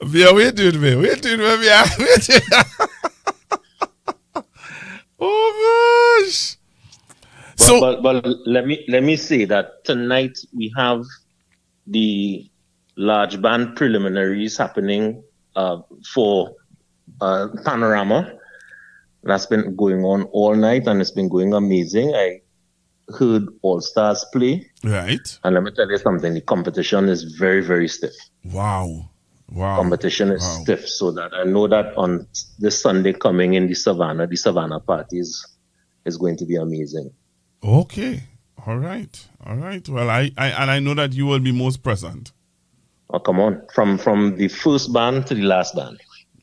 Yeah, we're doing, man. We're doing, man. Oh gosh. But let me say that tonight we have the large band preliminaries happening for Panorama. That's been going on all night and it's been going amazing. I heard All Stars play. Right. And let me tell you something, the competition is very, very stiff. Wow. Competition is stiff, so that I know that on this Sunday coming in the Savannah party is going to be amazing. Okay. All right. Well, I know that you will be most present. Oh, come on. From the first band to the last band.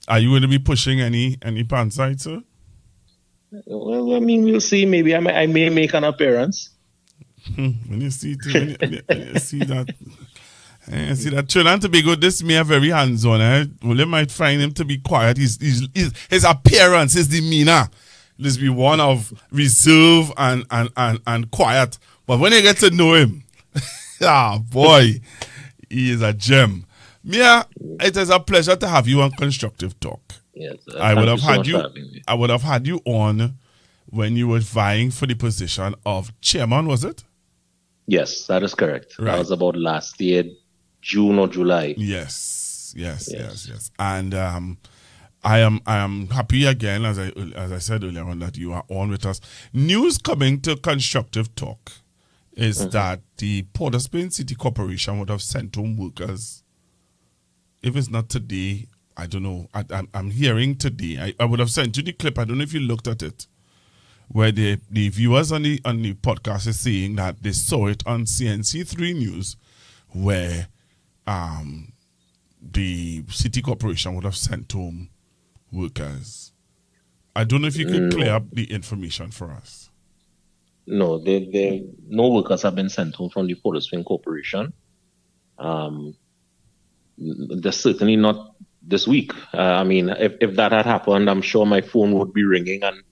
Are you going to be pushing any pan side, sir? Well, I mean, we'll see. Maybe I may make an appearance. When you see that. See that Trinidad and Tobago, this me are very hands-on. Well, you might find him to be quiet. His appearance, his demeanor, let's be one of reserve and quiet. But when you get to know him, boy, he is a gem. Mia, it is a pleasure to have you on Constructive Talk. Yes, I would have had you on when you were vying for the position of chairman, was it? Yes, that is correct. Right. That was about last year, June or July. Yes. And I am happy again, as I said earlier on, that you are on with us. News coming to Constructive Talk is that the Port of Spain City Corporation would have sent home workers. If it's not today, I don't know. I'm hearing today. I would have sent you the clip. I don't know if you looked at it, where the viewers on the podcast is saying that they saw it on CNC3 News, where the city corporation would have sent home workers. I don't know if you could clear up the information for us. No, no workers have been sent home from the Port of Spain Corporation. They're certainly not this week. I mean, if that had happened, I'm sure my phone would be ringing and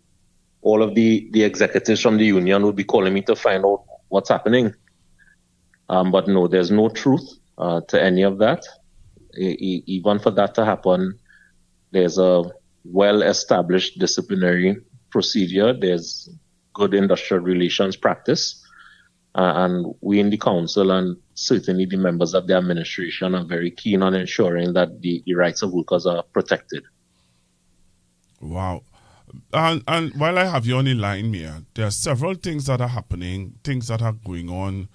all of the executives from the union would be calling me to find out what's happening. But no, there's no truth to any of that. Even for that to happen, there's a well-established disciplinary procedure. There's good industrial relations practice. And we in the council and certainly the members of the administration are very keen on ensuring that the rights of workers are protected. Wow. And while I have you on the line, Mia, there are several things that are happening, things that are going on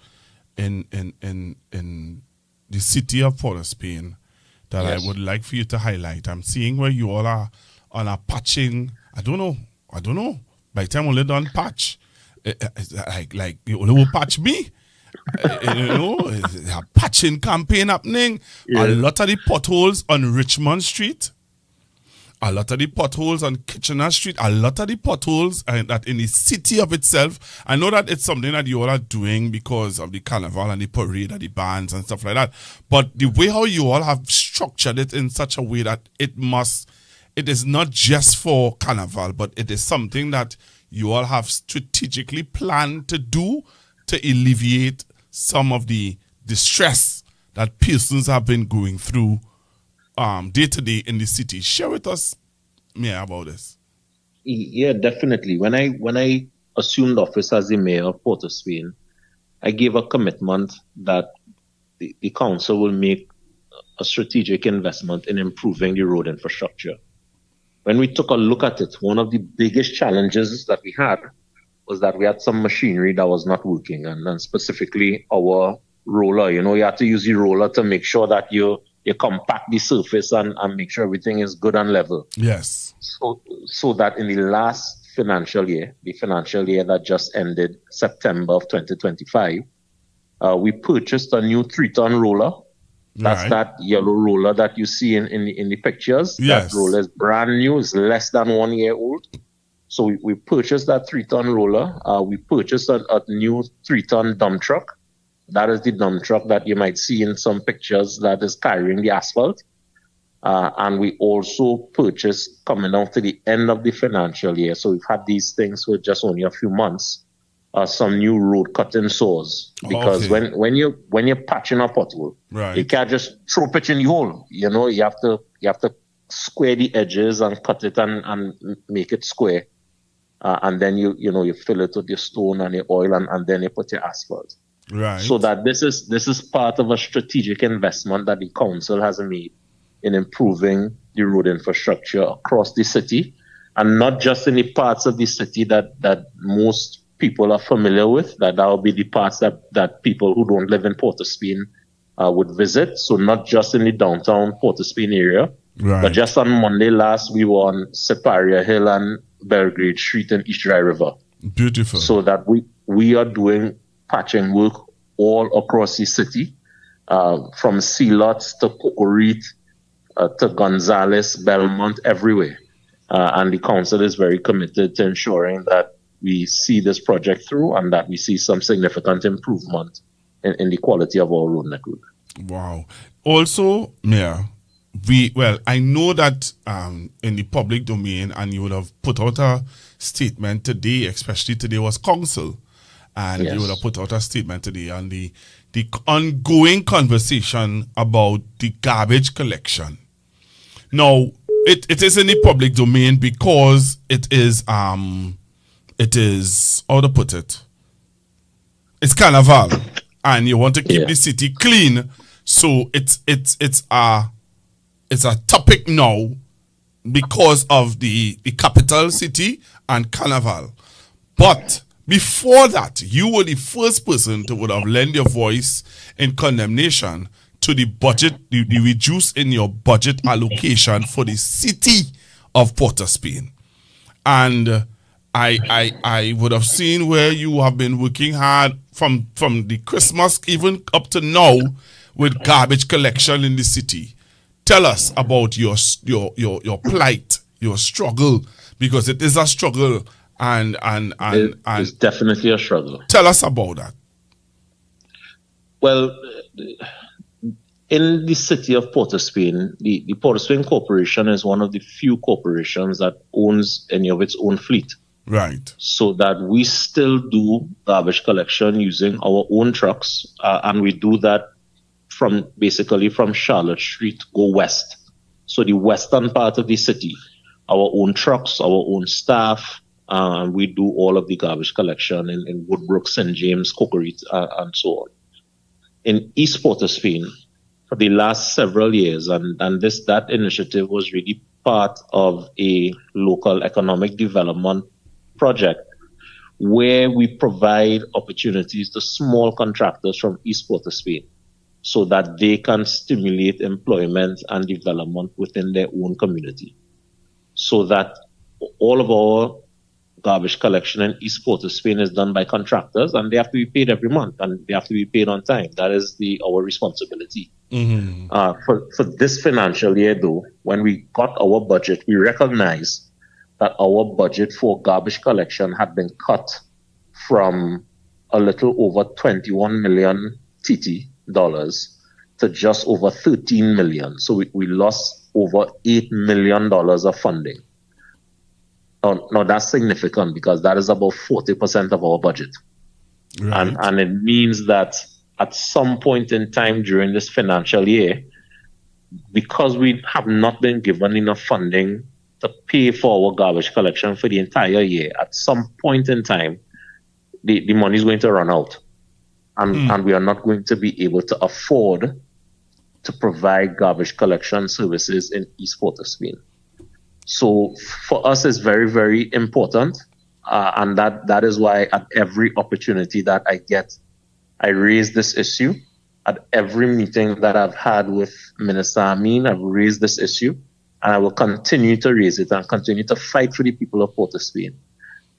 in the city of Port of Spain that I would like for you to highlight. I'm seeing where you all are on a patching. I don't know. By the time we done patch, like you only will patch me. A patching campaign happening. A lot of the potholes on Richmond Street. A lot of the potholes on Kitchener Street, a lot of the potholes that in the city of itself. I know that it's something that you all are doing because of the carnival and the parade and the bands and stuff like that. But the way how you all have structured it in such a way that it is not just for carnival, but it is something that you all have strategically planned to do to alleviate some of the distress that persons have been going through day to day in the city. Share with us, Mayor, about this. Yeah, definitely. When I assumed office as the mayor of Port of Spain, I gave a commitment that the council will make a strategic investment in improving the road infrastructure. When we took a look at it, one of the biggest challenges that we had was that we had some machinery that was not working, and specifically our roller. You had to use the roller to make sure that you compact the surface and make sure everything is good and level. Yes. So that in the last financial year, the financial year that just ended September of 2025, we purchased a new 3-ton roller. That's that yellow roller that you see in the pictures. Yes. That roller is brand new. It's less than 1 year old. So we purchased that 3-ton roller. We purchased a new 3-ton dump truck. That is the dump truck that you might see in some pictures that is carrying the asphalt. And we also purchased, coming out to the end of the financial year, so we've had these things for just only a few months, some new road cutting saws. Because when you're patching a pothole, you can't just throw pitch in the hole. You have to square the edges and cut it and make it square. And then you fill it with your stone and your oil and then you put your asphalt. Right. So that this is part of a strategic investment that the council has made in improving the road infrastructure across the city, and not just in the parts of the city that most people are familiar with. That will be the parts that people who don't live in Port of Spain would visit. So not just in the downtown Port of Spain area, but just on Monday last, we were on Siparia Hill and Belgrade Street in East Dry River. Beautiful. So that we are doing patching work all across the city, from Sealots to Cocorite to Gonzales, Belmont, everywhere. And the council is very committed to ensuring that we see this project through and that we see some significant improvement in the quality of our road network. Wow. Also, Mayor, I know that in the public domain, and you would have put out a statement today, especially today was council, and you would have put out a statement today on the ongoing conversation about the garbage collection. Now, it is in the public domain because it is how to put it, it's carnival, and you want to keep the city clean, so it's a topic now because of the capital city and carnival. But before that, you were the first person to would have lent your voice in condemnation to the budget, the reduce in your budget allocation for the city of Port of Spain. And I would have seen where you have been working hard from the Christmas even up to now with garbage collection in the city. Tell us about your plight, your struggle, because it is a struggle, and It's definitely a struggle. Tell us about that. Well, in the city of Port of Spain, the Port of Spain Corporation is one of the few corporations that owns any of its own fleet. Right. So that we still do garbage collection using our own trucks, and we do that basically from Charlotte Street go west. So the western part of the city, our own trucks, our own staff, and we do all of the garbage collection in Woodbrook, St. James, Cocorite, and so on. In East Port of Spain, for the last several years, and that initiative was really part of a local economic development project where we provide opportunities to small contractors from East Port of Spain so that they can stimulate employment and development within their own community. So that all of our garbage collection in East Port of Spain is done by contractors, and they have to be paid every month, and they have to be paid on time. That is our responsibility. Mm-hmm. For this financial year, though, when we got our budget, we recognized that our budget for garbage collection had been cut from a little over 21 million TT dollars to just over 13 million. So we lost over $8 million of funding. Now that's significant because that is about 40% of our budget. Right. And it means that at some point in time during this financial year, because we have not been given enough funding to pay for our garbage collection for the entire year, at some point in time, the money is going to run out. And we are not going to be able to afford to provide garbage collection services in East Port of Spain. So for us, it's very, very important And that is why at every opportunity that I get, I raise this issue. At every meeting that I've had with Minister Amin, I've raised this issue, and I will continue to raise it and continue to fight for the people of Port of Spain,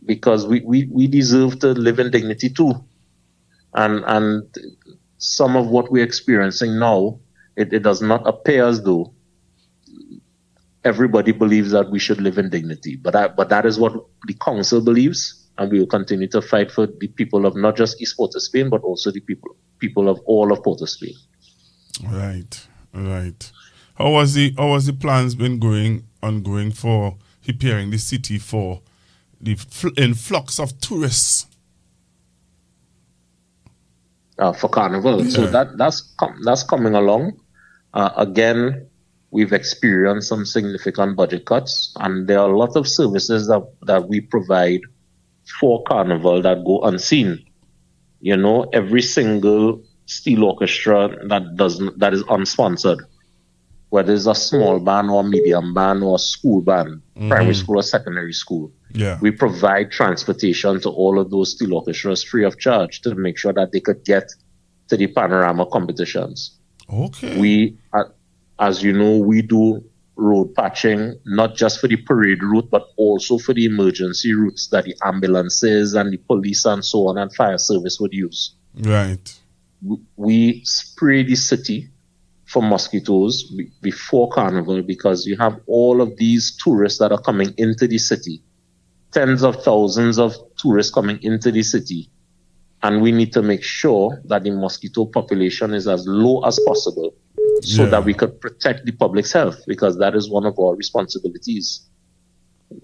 because we deserve to live in dignity too. And some of what we're experiencing now, it does not appear as though everybody believes that we should live in dignity. But that is what the council believes, and we will continue to fight for the people of not just East Port of Spain, but also the people of all of Port of Spain. Right. How was the plans been ongoing for preparing the city for the influx of tourists? For Carnival. Yeah. So that's coming along. Again, we've experienced some significant budget cuts, and there are a lot of services that we provide for Carnival that go unseen. You know, every single steel orchestra that is unsponsored, whether it's a small band or medium band or a school band, primary school or secondary school. Yeah. We provide transportation to all of those steel orchestras free of charge to make sure that they could get to the panorama competitions. Okay. We, as you know, we do road patching, not just for the parade route, but also for the emergency routes that the ambulances and the police and so on and fire service would use. Right. We spray the city for mosquitoes before Carnival, because you have all of these tourists that are coming into the city, tens of thousands of tourists coming into the city, and we need to make sure that the mosquito population is as low as possible so that we could protect the public's health, because that is one of our responsibilities.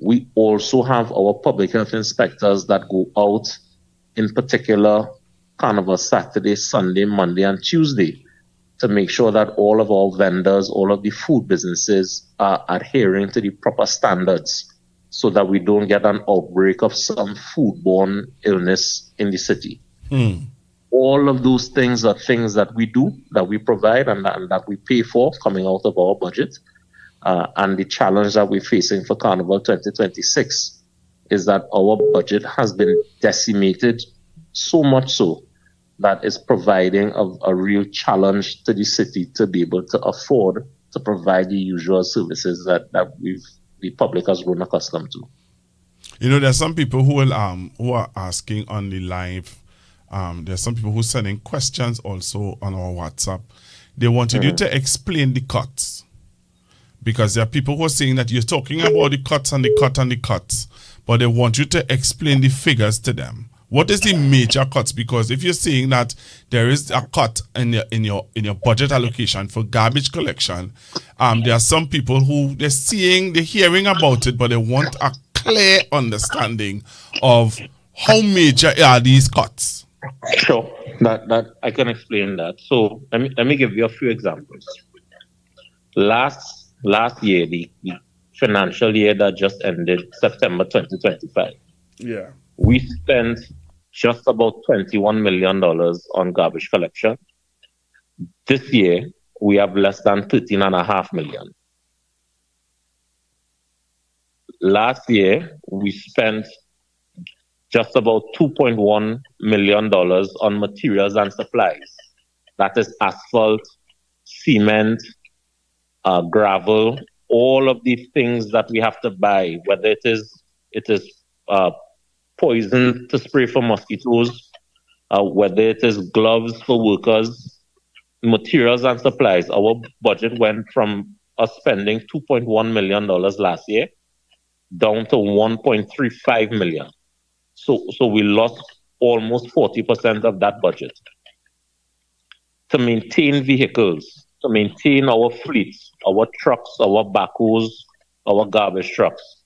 We also have our public health inspectors that go out, in particular Carnival Saturday, Sunday, Monday, and Tuesday, to make sure that all of our vendors, all of the food businesses are adhering to the proper standards, so that we don't get an outbreak of some foodborne illness in the city. All of those things are things that we do, that we provide, and that we pay for, coming out of our budget. And the challenge that we're facing for Carnival 2026 is that our budget has been decimated, so much so that it's providing a real challenge to the city to be able to afford to provide the usual services that the public has grown accustomed to. You know, there's some people who are asking on the live. There's some people who are sending questions also on our WhatsApp. They wanted you to explain the cuts, because there are people who are saying that you're talking about the cuts and the cut and the cuts, but they want you to explain the figures to them. What is the major cuts? Because if you're saying that there is a cut in your budget allocation for garbage collection, there are some people who they're hearing about it, but they want a clear understanding of how major are these cuts. Sure, that I can explain that. So let me give you a few examples. Last year, the financial year that just ended, September 2025. Yeah. We spent just about $21 million on garbage collection. This year, we have less than $13.5 million. Last year, we spent just about $2.1 million on materials and supplies. That is asphalt, cement, gravel, all of these things that we have to buy, whether it is poison to spray for mosquitoes, whether it is gloves for workers, materials and supplies. Our budget went from us spending $2.1 million last year down to $1.35 million. So we lost almost 40% of that budget. To maintain vehicles, to maintain our fleets, our trucks, our backhoes, our garbage trucks,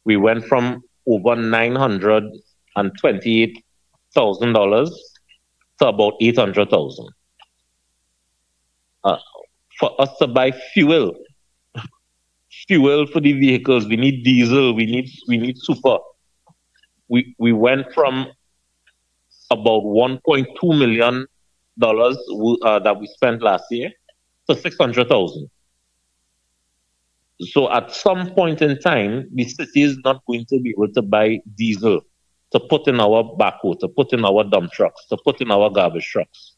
we went from over $928,000 to about $800,000. For us to buy fuel for the vehicles, we need diesel, we need super. We went from about $1.2 million that we spent last year to $600,000. So at some point in time, the city is not going to be able to buy diesel to put in our backhoe, to put in our dump trucks, to put in our garbage trucks.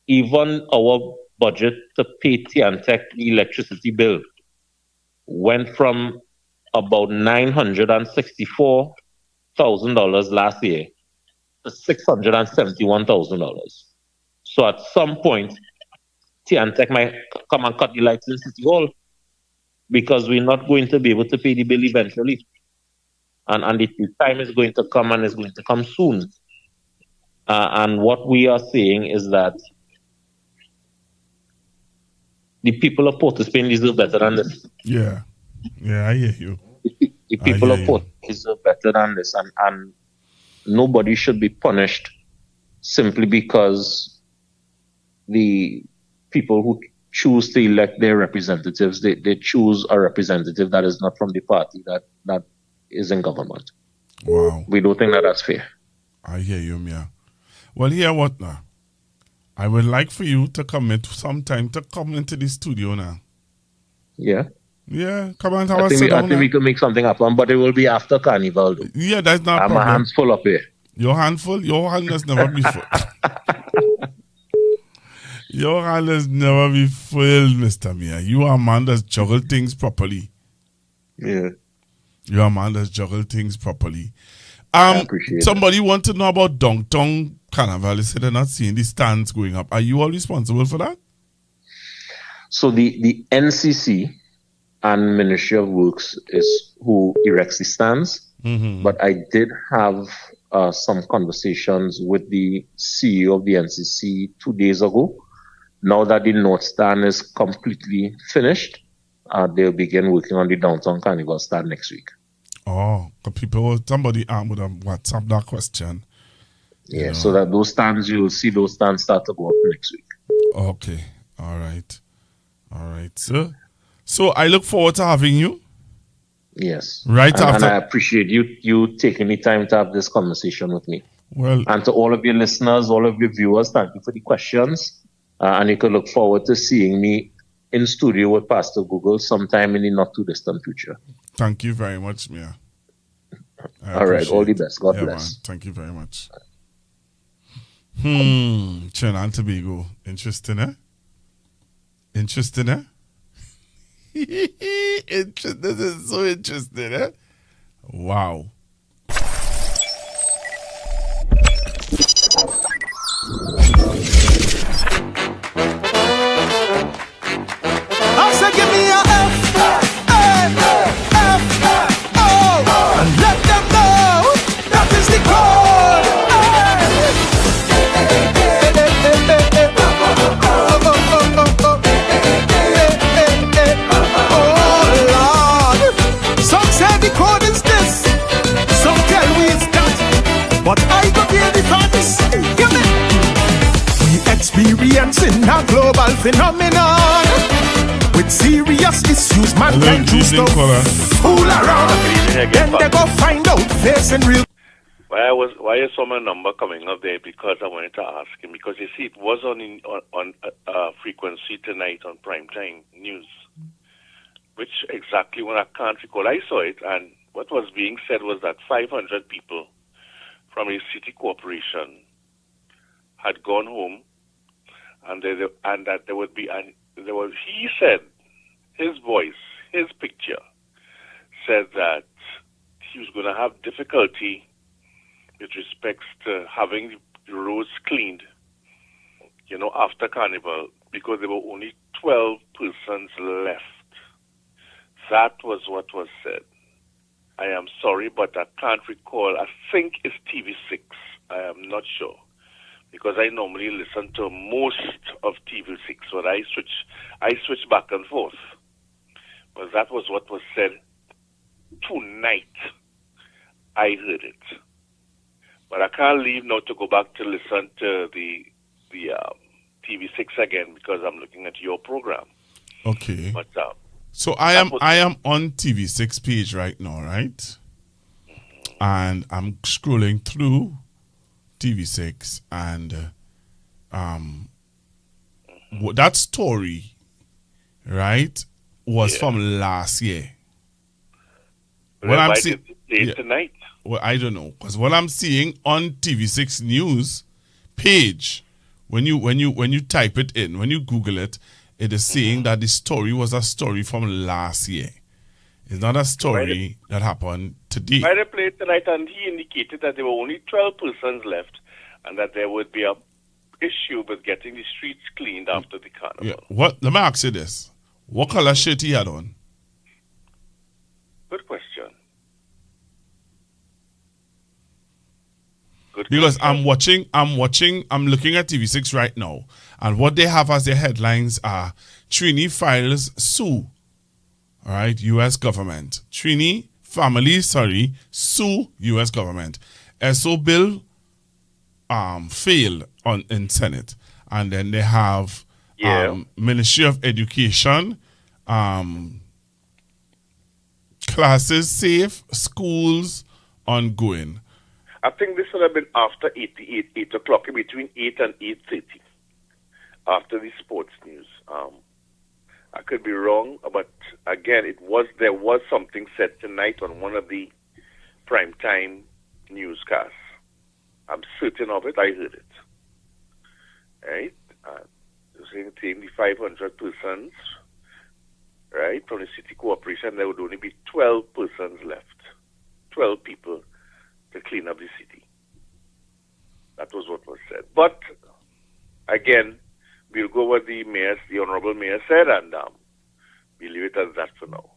Even our budget to pay Tiantec the electricity bill went from about $964,000 last year to $671,000. So at some point, Tiantec might come and cut the lights in City Hall because we're not going to be able to pay the bill eventually. And the time is going to come, and it's going to come soon. And what we are saying is that the people of Port of Spain deserve better than this. Yeah, I hear you. The people of Port deserve better than this, and nobody should be punished simply because the people who choose to elect their representatives, they choose a representative that is not from the party that is in government. Wow. We don't think that that's fair. I hear you, Mia. Well, hear what now? I would like for you to commit some time to come into the studio now. Yeah. Yeah, come on, have I a think, sit down I think we can make something happen, but it will be after Carnival. Though. Yeah, that's not a my problem. hands full up here. Your hand full? Your hand has never be full. Your hand has never be full, Mr. Mia. You are a man that's juggled things properly. Yeah. You are a man that's juggled things properly. I appreciate somebody want to know about Downtown Carnival. They said they're not seeing the stands going up. Are you all responsible for that? So the NCC and Ministry of Works is who erects the stands. Mm-hmm. But I did have some conversations with the CEO of the NCC 2 days ago. Now that the North Stand is completely finished, they'll begin working on the Downtown Carnival stand next week. Oh, somebody would have WhatsApp that question. Yeah, so that those stands, you'll see those stands start to go up next week. Okay, all right, sir. So I look forward to having you. Yes. Right and after. I appreciate you taking the time to have this conversation with me. Well, and to all of your listeners, all of your viewers, thank you for the questions. And you can look forward to seeing me in studio with Pastor Google sometime in the not too distant future. Thank you very much, Mia. All right, all the best. God bless. Man. Thank you very much. Trinidad and Tobago. Interesting, eh? This is so interesting, eh? Wow. I said give me a F, and let them know that is the code. Oh Lord, some say the code is this, some tell me it's that, but I go hear the facts. Give me. We experiencing a global phenomenon. With serious issues, mankind choose to fool around. Then they go find out facing real. Why is some number coming up there? Because I wanted to ask him. Because you see, it was on frequency tonight on primetime news. Which exactly when I can't recall, I saw it, and what was being said was that 500 people from a city corporation had gone home, and that there would be he said, his voice, his picture, said that he was going to have difficulty with respects to having the roads cleaned, after Carnival, because there were only 12 persons left. That was what was said. I am sorry, but I can't recall. I think it's TV6. I am not sure. Because I normally listen to most of TV6, but I switch back and forth. But that was what was said tonight. I heard it. But I can't leave now to go back to listen to the TV6 again because I'm looking at your program. Okay. But so I am on TV6 page right now, right? And I'm scrolling through TV6 and that story right, was from last year. Well, why did they play it tonight? Well, I don't know, because what I'm seeing on TV6 News page, when you type it in, when you Google it, it is saying that the story was a story from last year. It's not a story that happened today. Why they played tonight, and he indicated that there were only 12 persons left, and that there would be a issue with getting the streets cleaned after the carnival. Yeah. What? Let me ask you this: what color shirt he had on? Good question. Because I'm looking at TV6 right now, and what they have as their headlines are Trini files sue. All right, U.S. government. Trini family, sue U.S. government. SO bill failed in Senate, and then they have Ministry of Education, classes safe, schools ongoing. I think this would have been after 8 o'clock, between 8 and 8:30, after the sports news. I could be wrong, but again, there was something said tonight on one of the primetime newscasts. I'm certain of it. I heard it. Right? Saying the 500 persons, right, from the city corporation, there would only be 12 persons left. 12 people to clean up the city. That was what was said. But again, we'll go what the honorable mayor said, and we'll leave it as that for now.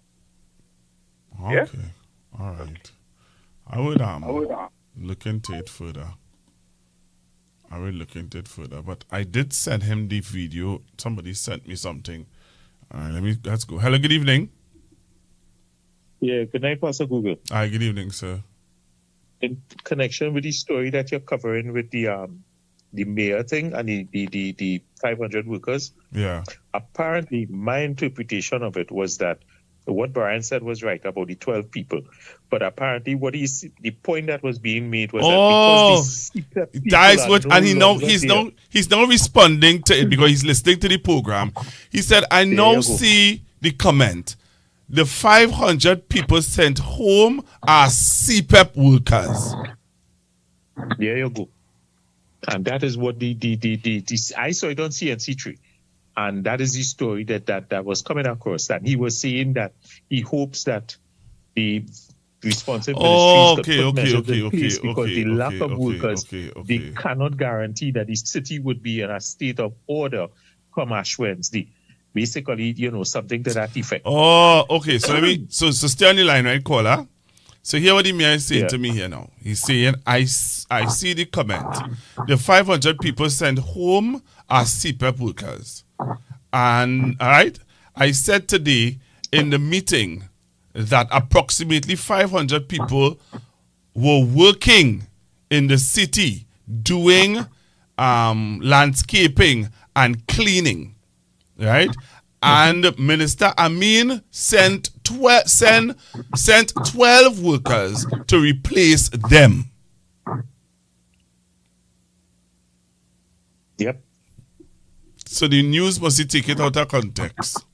Okay. Yeah? All right. I would look into it further. But I did send him the video. Somebody sent me something. All right, let's go. Hello, good evening. Yeah, good night, Pastor Google. Hi, good evening, sir. In connection with the story that you're covering with the mayor thing and the 500 workers, yeah. Apparently, my interpretation of it was that what Brian said was right about the 12 people, but apparently, the point that was being made was that because he's now responding to it because he's listening to the program. He said, "I now see the comment. The 500 people sent home are CPEP workers." There you go. And that is what I saw it on CNC3. And that is the story that was coming across. And he was saying that he hopes that the responsive ministries could put measures in place because the lack of workers, they cannot guarantee that the city would be in a state of order come Ash Wednesday. Basically, something to that effect. Oh, okay. So so stay on the line, right, caller? So hear what the mayor is saying to me here now. He's saying, I see the comment. The 500 people sent home are CPEP workers. And, all right, I said today in the meeting that approximately 500 people were working in the city doing landscaping and cleaning. Right? And Minister Amin sent 12 workers to replace them. Yep. So the news must take it out of context.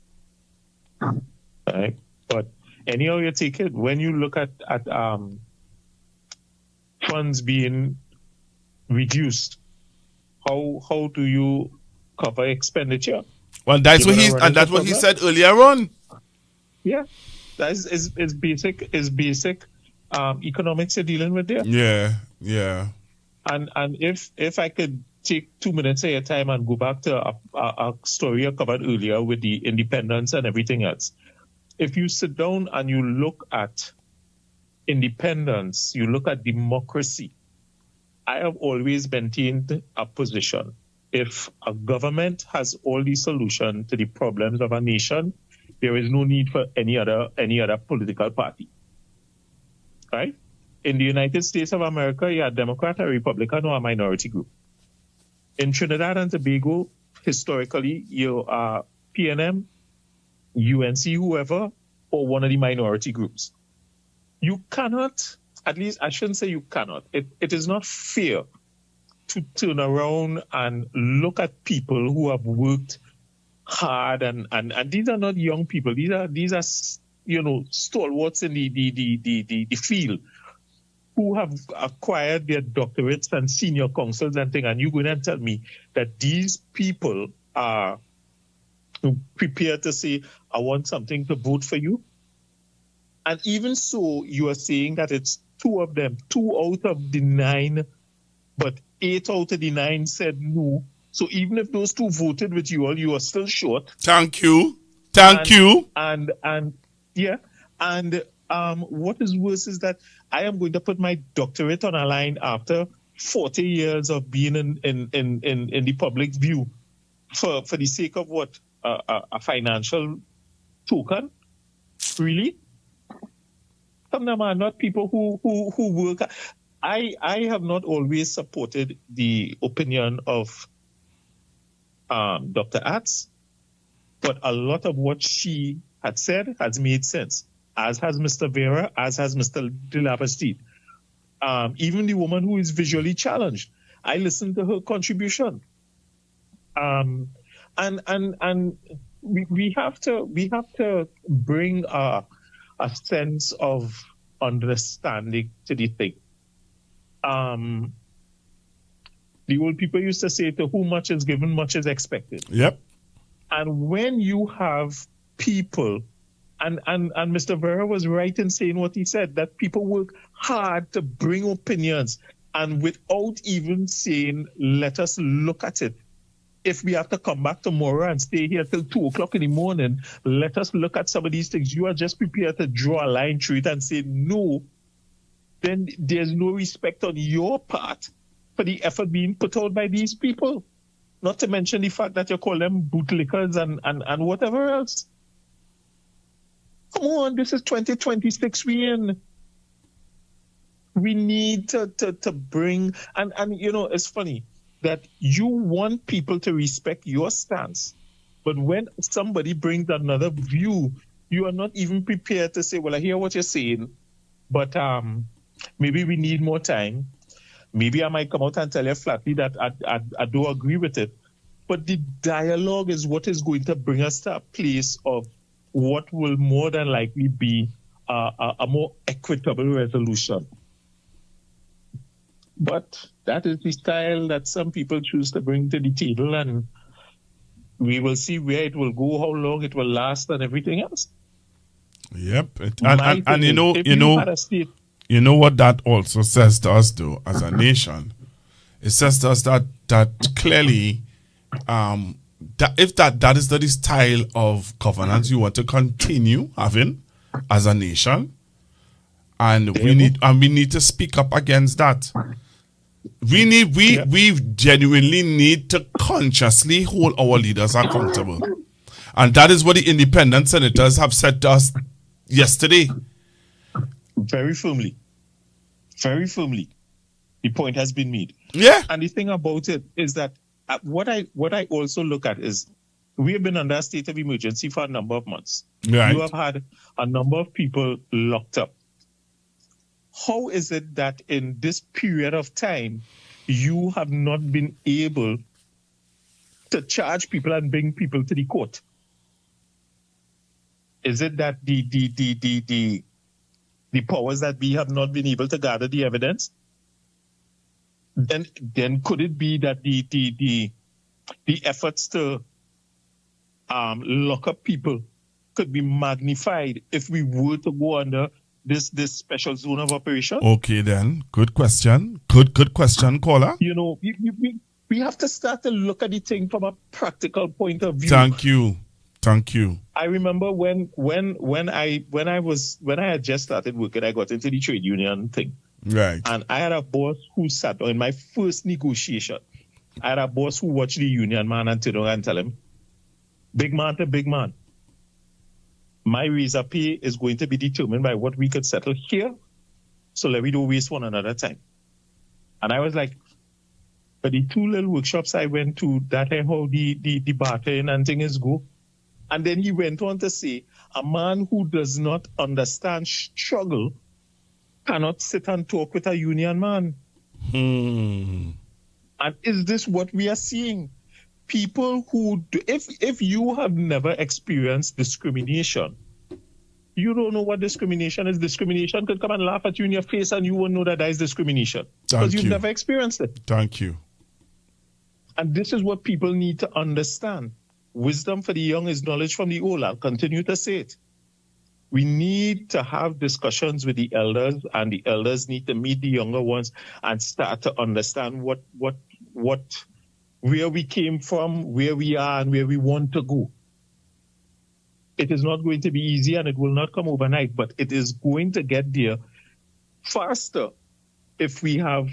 Right. But anyhow you take it, when you look at funds being reduced, how do you cover expenditure? Well, that's what he said earlier on. Yeah, that is basic. Is basic economics you're dealing with there. Yeah. And if I could take 2 minutes of your time and go back to a story I covered earlier with the independence and everything else. If you sit down and you look at independence, you look at democracy. I have always maintained a position. If a government has all the solution to the problems of a nation, there is no need for any other political party. Right? In the United States of America, you're a Democrat, a Republican, or a minority group. In Trinidad and Tobago, historically, you are PNM, UNC, whoever, or one of the minority groups. You cannot, at least I shouldn't say you cannot, it is not fair to turn around and look at people who have worked hard, and these are not young people. These are stalwarts in the field who have acquired their doctorates and senior counsels and things. And you're going to tell me that these people are prepared to say, I want something to vote for you? And even so, you are saying that it's 2 of them, 2 out of the 9, but 8 out of the 9 said no. So even if those 2 voted with you all, you are still short. Thank you. Thank you. And what is worse is that I am going to put my doctorate on a line after 40 years of being in the public view for the sake of what? A financial token? Really? Some of them are not people who work. I have not always supported the opinion of Dr. Atz, but a lot of what she had said has made sense, as has Mr. Vera, as has Mr. Delabastide. Even the woman who is visually challenged, I listened to her contribution. And we have to bring a sense of understanding to the thing. The old people used to say, to whom much is given, much is expected. Yep. And when you have people, and Mr. Vera was right in saying what he said, that people work hard to bring opinions, and without even saying, let us look at it. If we have to come back tomorrow and stay here till 2 o'clock in the morning, let us look at some of these things. You are just prepared to draw a line through it and say no, then there's no respect on your part for the effort being put out by these people. Not to mention the fact that you call them bootlickers and whatever else. Come on, this is 2026 we in. We need to bring, and it's funny that you want people to respect your stance, but when somebody brings another view, you are not even prepared to say, well, I hear what you're saying, but maybe we need more time. Maybe I might come out and tell you flatly that I don't agree with it. But the dialogue is what is going to bring us to a place of what will more than likely be a more equitable resolution. But that is the style that some people choose to bring to the table, and we will see where it will go, how long it will last, and everything else. Yep. And you know what that also says to us, though, as a nation? It says to us that clearly, that if that is the style of governance you want to continue having as a nation, and we need to speak up against that. We genuinely need to consciously hold our leaders accountable, and that is what the independent senators have said to us yesterday. Very firmly. The point has been made. Yeah. And the thing about it is that what I also look at is we have been under a state of emergency for a number of months. Right. You have had a number of people locked up. How is it that in this period of time you have not been able to charge people and bring people to the court? Is it that the powers that be have not been able to gather the evidence? Then could it be that the efforts to lock up people could be magnified if we were to go under this special zone of operation? Okay, then. Good question. Good question, caller. We have to start to look at the thing from a practical point of view. Thank you. I remember when I had just started working, I got into the trade union thing. Right. And I had a boss who sat in my first negotiation. I had a boss who watched the union man and turn around and tell him, big man to big man, my raise of pay is going to be determined by what we could settle here. So let me don't waste one another time. And I was like, but the 2 little workshops I went to, that is how the bartering and things go. And then he went on to say, a man who does not understand struggle cannot sit and talk with a union man. And is this what we are seeing? people who do, if you have never experienced discrimination, you don't know what discrimination is. Discrimination could come and laugh at you in your face and you won't know that is discrimination because you've never experienced it. Thank you. And this is what people need to understand. Wisdom for the young is knowledge from the old. I'll continue to say it. We need to have discussions with the elders, and the elders need to meet the younger ones and start to understand where we came from, where we are, and where we want to go. It is not going to be easy, and it will not come overnight, but it is going to get there faster if we have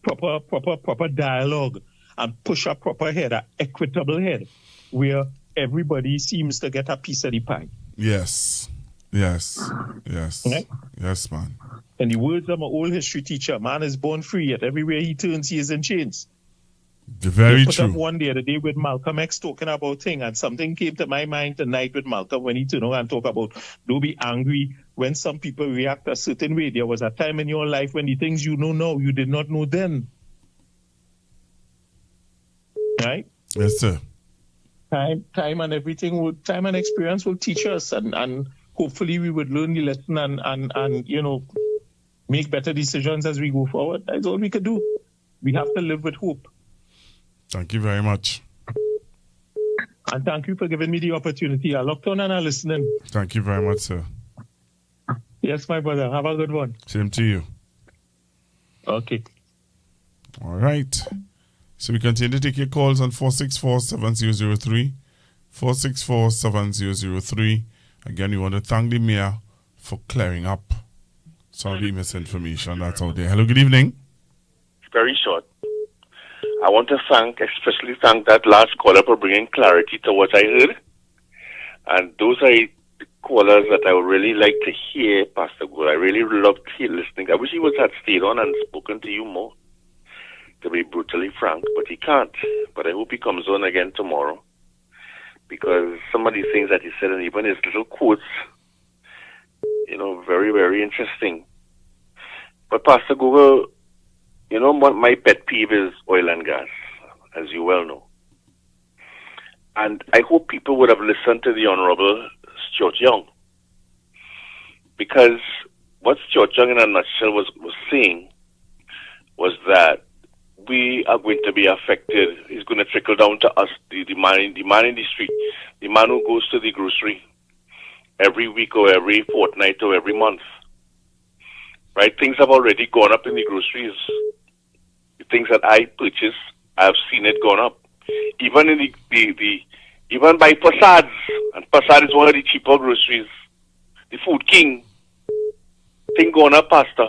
proper dialogue and push a proper head, an equitable head, where everybody seems to get a piece of the pie. Yes. Right? Yes, man. In the words of my old history teacher, man is born free, yet everywhere he turns, he is in chains. Very put true. Up one day, the day with Malcolm X talking about things, and something came to my mind tonight with Malcolm when he turned around and talk about don't be angry when some people react a certain way. There was a time in your life when the things you know now, you did not know then. Right? Yes, sir. Time and everything time and experience will teach us, and hopefully we would learn the lesson and make better decisions as we go forward. That's all we could do. We have to live with hope. Thank you very much. And thank you for giving me the opportunity. I looked on and I listening. Thank you very much, sir. Yes, my brother. Have a good one. Same to you. Okay. All right. So we continue to take your calls on 464-7003. 464-7003. Again, we want to thank the mayor for clearing up some of the misinformation that's out there. Hello, good evening. Very short. I want to especially thank that last caller for bringing clarity to what I heard. And those are the callers that I would really like to hear, Pastor Gould. I really loved listening. I wish he had stayed on and spoken to you more, to be brutally frank, but he can't. But I hope he comes on again tomorrow, because some of these things that he said, and even his little quotes, very, very interesting. But Pastor Google, what my pet peeve is oil and gas, as you well know. And I hope people would have listened to the Honorable Stuart Young, because what Stuart Young in a nutshell was saying was that we are going to be affected. It's going to trickle down to us, the man in the street, the man who goes to the grocery every week or every fortnight or every month. Right? Things have already gone up in the groceries. The things that I purchase, I've seen it gone up. Even in even by Passad's, and Passad is one of the cheaper groceries, the Food King, thing gone up, Pastor.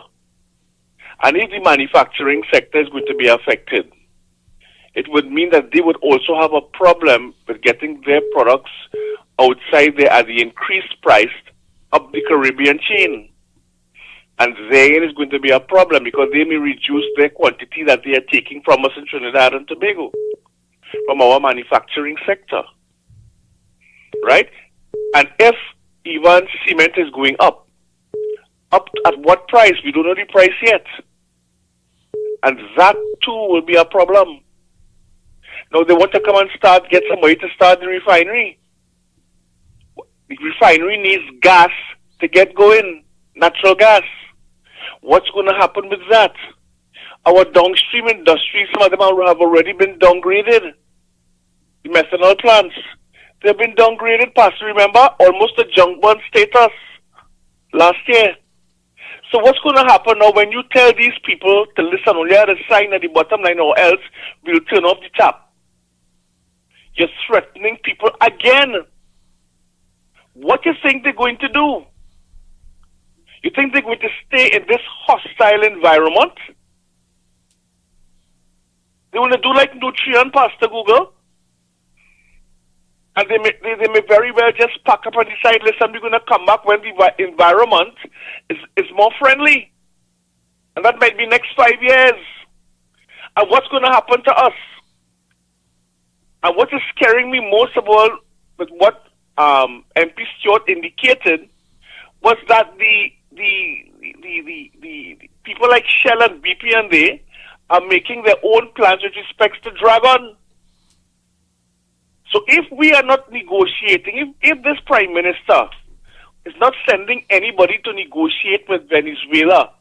And if the manufacturing sector is going to be affected, it would mean that they would also have a problem with getting their products outside there at the increased price up the Caribbean chain. And then it's going to be a problem because they may reduce their quantity that they are taking from us in Trinidad and Tobago, from our manufacturing sector. Right? And if even cement is going up at what price? We don't know the price yet. And that too will be a problem. Now they want to come and get somebody to start the refinery. The refinery needs gas to get going, natural gas. What's going to happen with that? Our downstream industries, some of them have already been downgraded. The methanol plants, they've been downgraded, Pastor, remember? Almost a junk burn status last year. So what's going to happen now when you tell these people to listen only at a sign at the bottom line or else we'll turn off the tap? You're threatening people again. What do you think they're going to do? You think they're going to stay in this hostile environment? They want to do like Nutrient, Pastor Google? And they may very well just pack up and decide, listen, we're going to come back when the environment is more friendly. And that might be next 5 years. And what's going to happen to us? And what is scaring me most of all with what MP Stewart indicated was that the people like Shell and BP and they are making their own plans with respect to Dragon. So if we are not negotiating, if this Prime Minister is not sending anybody to negotiate with Venezuela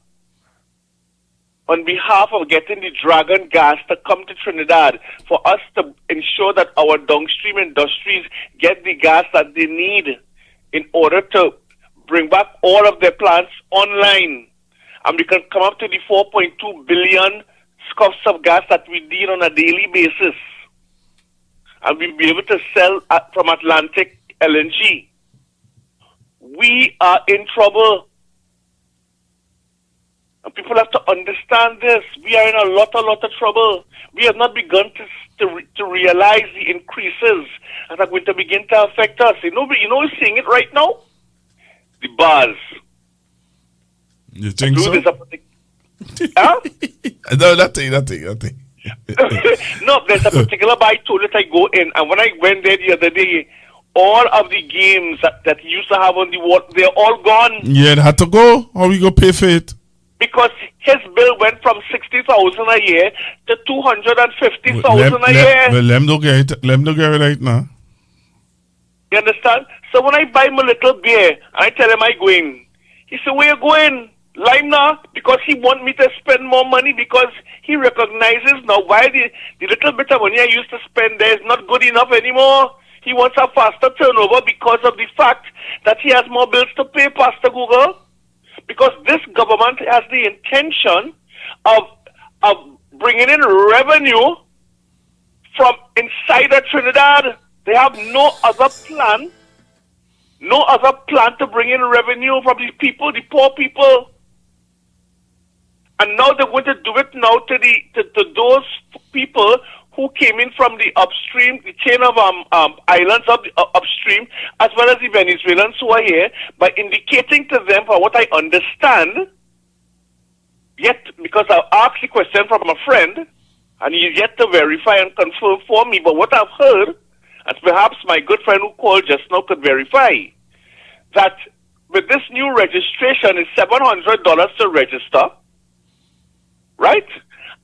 on behalf of getting the Dragon gas to come to Trinidad for us to ensure that our downstream industries get the gas that they need in order to bring back all of their plants online, and we can come up to the 4.2 billion scuffs of gas that we need on a daily basis, and we'll be able to sell from Atlantic LNG. We are in trouble. And people have to understand this. We are in a lot of trouble. We have not begun to realize the increases that are going to begin to affect us. You know who's seeing it right now? The bars. You think so? Huh? No, nothing. No, there's a particular bar I told that I go in, and when I went there the other day, all of the games that he used to have on the wall, they're all gone. Yeah, it had to go. How we go pay for it? Because his bill went from 60,000 a year to 250,000 a year. Well, let him don't get it right now. You understand? So when I buy my little beer, I tell him I going. He said, "Where you going?" Lime now, because he want me to spend more money, because he recognizes now why the little bit of money I used to spend there is not good enough anymore. He wants a faster turnover because of the fact that he has more bills to pay, Pastor Google. Because this government has the intention of bringing in revenue from inside of Trinidad. They have no other plan to bring in revenue from these people, the poor people. And now they're going to do it now to those people who came in from the upstream, the chain of islands of the upstream, as well as the Venezuelans who are here, by indicating to them, for what I understand, yet because I asked the question from a friend, and he's yet to verify and confirm for me, but what I've heard, and perhaps my good friend who called just now could verify, that with this new registration, it's $700 to register, right?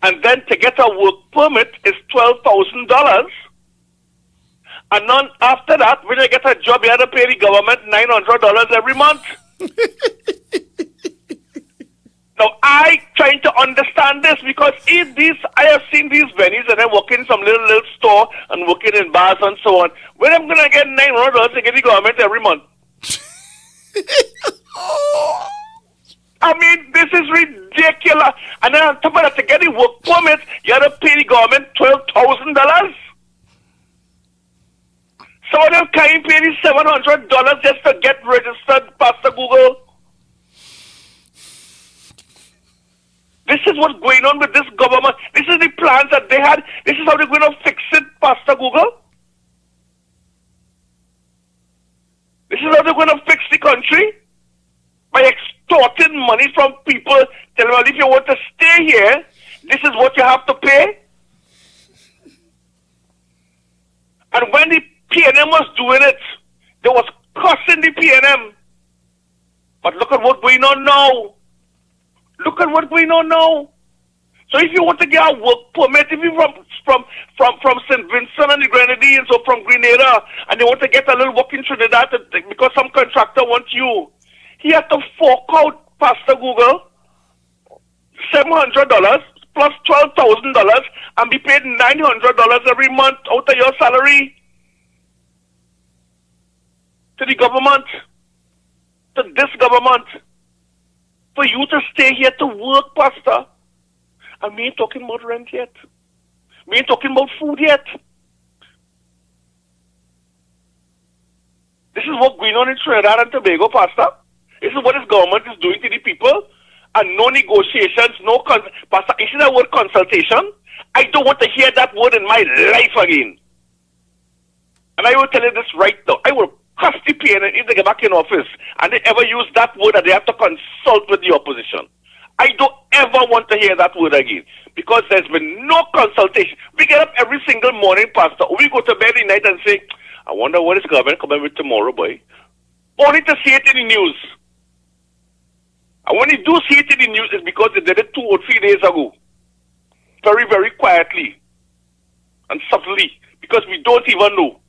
And then to get a work permit is $12,000. And then after that, when you get a job, you have to pay the government $900 every month. Now, I trying to understand this, because I have seen these venues and I work in some little store and working in bars and so on. Where I'm going to get $900 to get the government every month? I mean, this is ridiculous. And then on top of that, to get a work permit, you have to pay the government $12,000. Some of them can't pay the $700 just to get registered, Pastor Google. This is what's going on with this government. This is the plans that they had. This is how they're going to fix it, Pastor Google. This is how they're going to fix the country. By extorting money from people, tell them, if you want to stay here, this is what you have to pay. And when the PNM was doing it, they was cussing the PNM. But look at what's going on now. Look at what's going on now. So if you want to get a work permit, if you're from St. Vincent and the Grenadines or from Grenada, and they want to get a little work in Trinidad because some contractor wants you, he had to fork out, Pastor Google, $700 plus $12,000 and be paid $900 every month out of your salary to the government, to this government, for you to stay here to work, Pastor. And we ain't talking about rent yet. We ain't talking about food yet. This is what's going on in Trinidad and Tobago, Pastor. This is what this government is doing to the people. And no negotiations, Pastor, you see that word consultation? I don't want to hear that word in my life again. And I will tell you this right now. I will cuss the PNN if they get back in office and they ever use that word that they have to consult with the opposition. I don't ever want to hear that word again, because there's been no consultation. We get up every single morning, Pastor. We go to bed at night and say, I wonder what is government coming with tomorrow, boy. Only to see it in the news. And when you do see it in the news, it's because they did it 2 or 3 days ago. Very, very quietly and subtly, because we don't even know.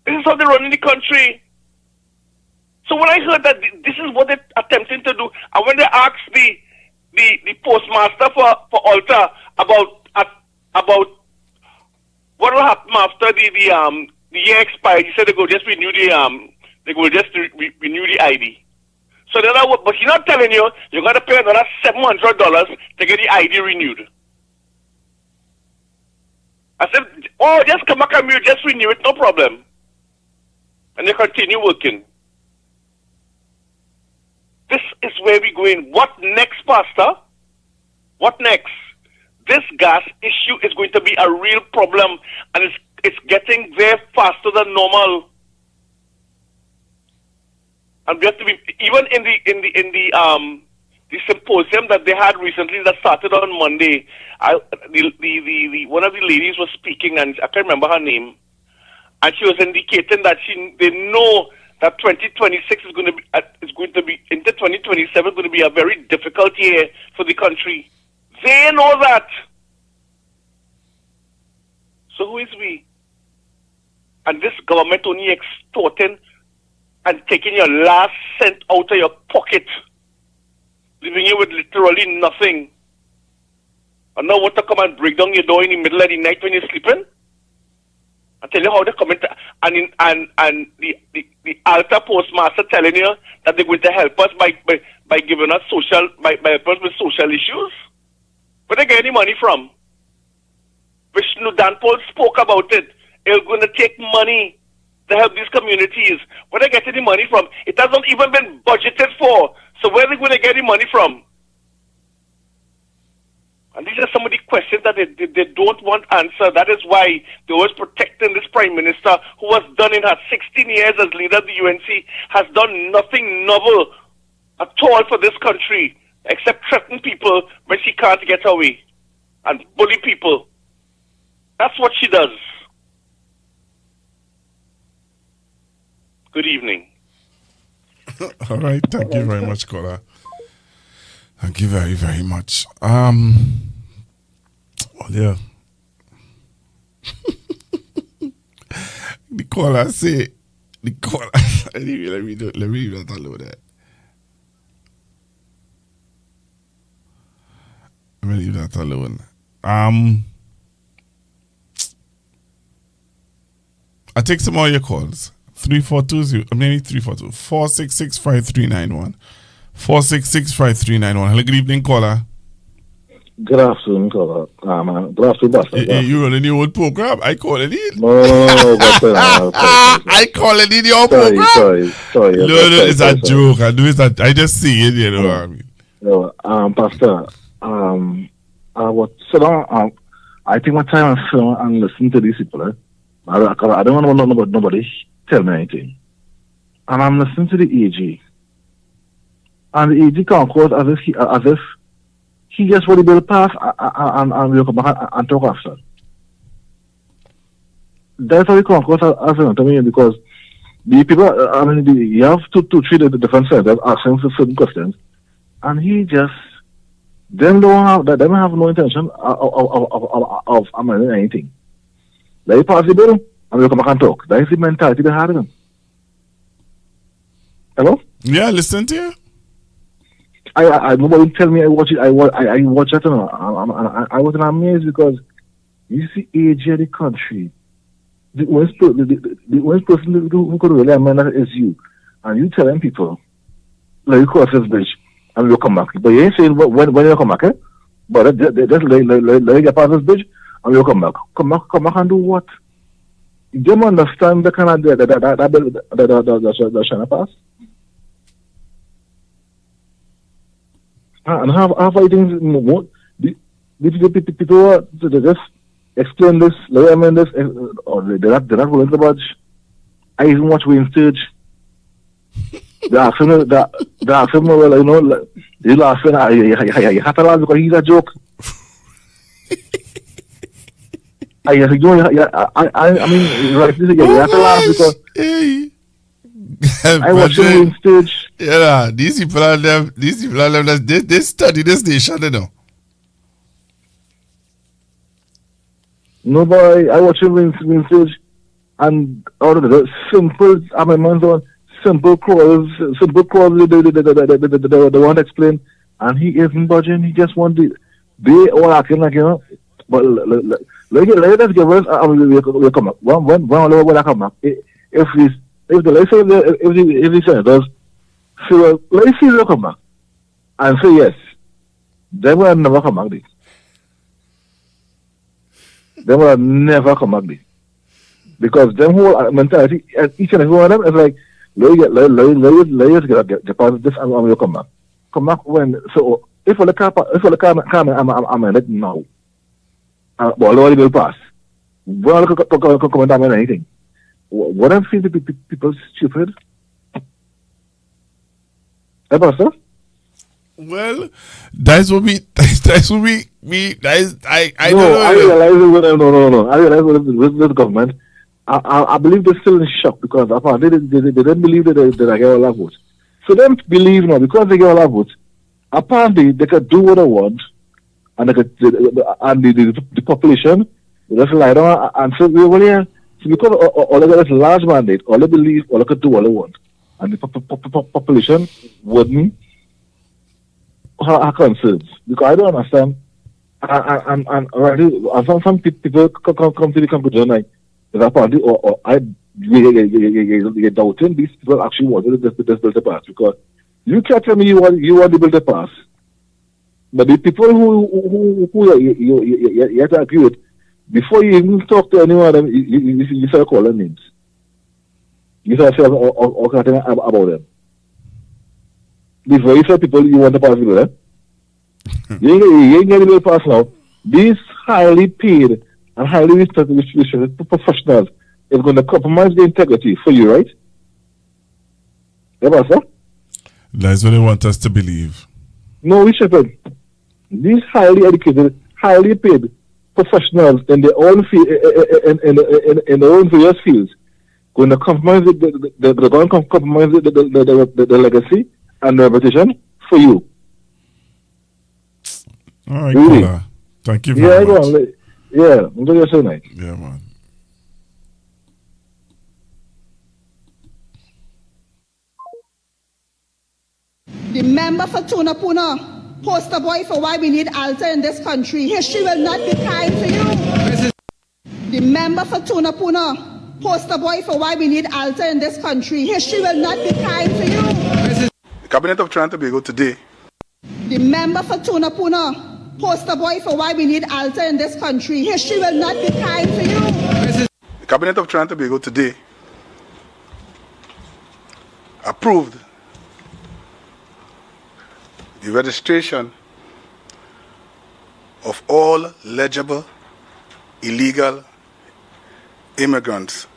This is how they run in the country. So when I heard that this is what they're attempting to do, and when they asked the postmaster for Alta about what will happen after the year expired, he said they go just renew renew the ID. So then but he's not telling you you're gonna pay another $700 to get the ID renewed. I said, oh, just come back and just renew it, no problem. And they continue working. This is where we're going. What next, Pastor? What next? This gas issue is going to be a real problem, and it's getting there faster than normal. And we have to be even in the symposium that they had recently that started on Monday. One of the ladies was speaking, and I can't remember her name, and she was indicating that they know that 2026 is going to be into 2027 is going to be a very difficult year for the country. They know that. So who is we? And this government only extorting and taking your last cent out of your pocket, leaving you with literally nothing. And now want to come and break down your door in the middle of the night when you're sleeping? I tell you how they come in, and the Alta postmaster telling you that they're going to help us by giving us help us with social issues. Where they get any money from? Vishnu Danpol spoke about it. They're going to take money to help these communities. Where they get any money from? It hasn't even been budgeted for. So where are they going to get the money from? And these are some of the questions that they don't want answered. That is why they're always protecting this Prime Minister, who has done in her 16 years as leader of the UNC, has done nothing novel at all for this country, except threaten people when she can't get her way and bully people. That's what she does. Good evening. All right. Thank you very much, caller. Thank you very, very much. Well, yeah. The caller, let me read that a little bit. Let me leave that alone. I take some more of your calls. 466-5391. 466-5391. Hello, good evening, caller. Good afternoon, caller. Good afternoon, Pastor. You running your own program? I call it in. No, I call it in your program. Sorry. No, it's a joke. I just see it, you know what I mean. No, Pastor, I think my time I'm sitting and listening to these people. I don't want to know about nobody tell me anything. And I'm listening to the AG. And the AG can't quote as if he just want the bill pass and we'll come back and talk after. That's how he can't quote as to me, because the people, you have to treat the different senators asking for certain questions, and he just they don't have no intention of amending anything. They pass the bill and we'll come back and talk. That is the mentality they have in them. Hello? Yeah, listen to you. I nobody tell me I watch it. I watch it, and I was amazed because you see age of the country. The only person who could really amend that is you, and you telling people, let you cross this bridge and we'll come back. But you ain't saying when you come back, eh? But just let you get past this bridge and we'll come back. Come back and do what? You don't understand the kind of that China pass. And how I think more the people just explain this, let me amend this, or they're not willing to budge. I even watch Wayne Sturge. They ask him, well, you know, they laughing. You have to laugh because he's a joke. I mean, right? You have to laugh because I watch Wayne Sturge. Yeah, these people are them. They study this nation, you know. No, boy, I watch him Wayne Sturge. And all of the simple amendments on simple clauses, they want to explain, and he isn't budging. He just want to. They all acting like, you know. But let's give us. We'll come up. When I come up, if the senators say, let's see, they'll come back and say yes, they will never come back. They will never come back. Because them whole mentality, each and every one of them is like, let's get past this and we'll come back. Come back when, so if the car, I'm in it now. But already will pass. We're not going to comment on anything. What I'm seeing people stupid. Pastor? Well, that's what we I no, don't know. I realize no. I realize with the government, I believe they're still in shock because apparently they didn't believe that they get all our votes. So they believe now because they get all our votes. Apparently they could do what they want, and the population just lie down and say, well, yeah. So because all they got is large mandate, all they believe, all they could do what they want, and the population wouldn't have concerns because I don't understand. And some people come to the conclusion like that apparently, or you're doubting these people actually wanted this bill to pass because you can't tell me you want the bill to pass, but the people who you have to agree with before you even talk to anyone of them, you start calling names. You start saying all kind of things about them. These very same people you want to pass the bill, eh? You ain't getting the bill passed now. These highly paid and highly respected professionals is going to compromise the integrity for you, right? Yeah, sir? That's what they want us to believe. No, we shouldn't. These highly educated, highly paid professionals in their own field, in their own various fields, going to compromise the legacy and the reputation for you. All right, really? Paula. Thank you very much. I'm going to say nice. Yeah, man. The member for Tunapuna, poster boy for why we need altar in this country. History will not be kind to you. The member for Tunapuna, poster boy for why we need altar in this country. History will not be kind to you. The Cabinet of Trinidad and Tobago today. The member for Tunapuna, poster boy for why we need altar in this country. History will not be kind to you. The Cabinet of Trinidad and Tobago today approved the registration of all legible illegal immigrants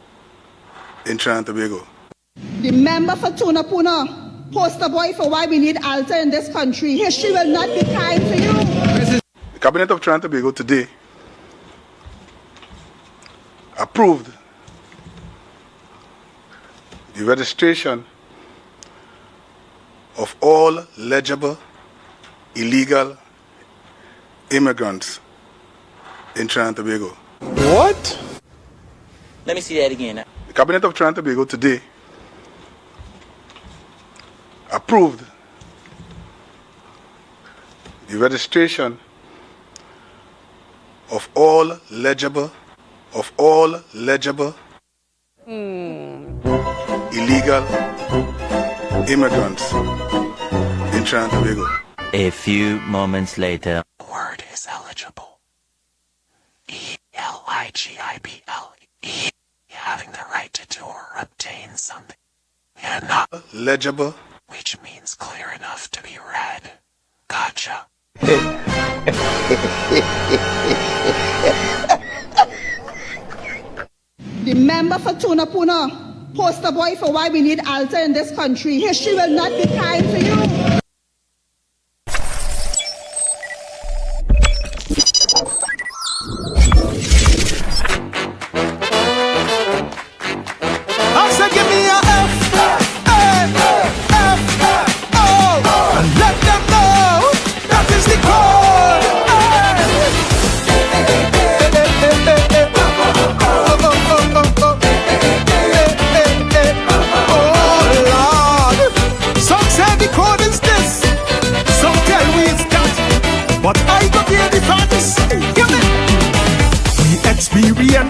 in Trinidad and Tobago. The member for Tunapuna, poster boy for why we need altar in this country. History will not be kind to you. The Cabinet of Trinidad and Tobago today approved the registration of all legible illegal immigrants in Trinidad and Tobago. What? Let me see that again. The Cabinet of Trinidad and Tobago today approved the registration of all legible illegal immigrants in Trinidad and Tobago. A few moments later. Word is eligible. ELIGIBL. Having the right to do or obtain something. And not legible. Which means clear enough to be read. Gotcha. The member for Tunapuna, poster boy for why we need altar in this country. History will not be kind to you. I said give me a F, A, F, O, and let them know that is the code.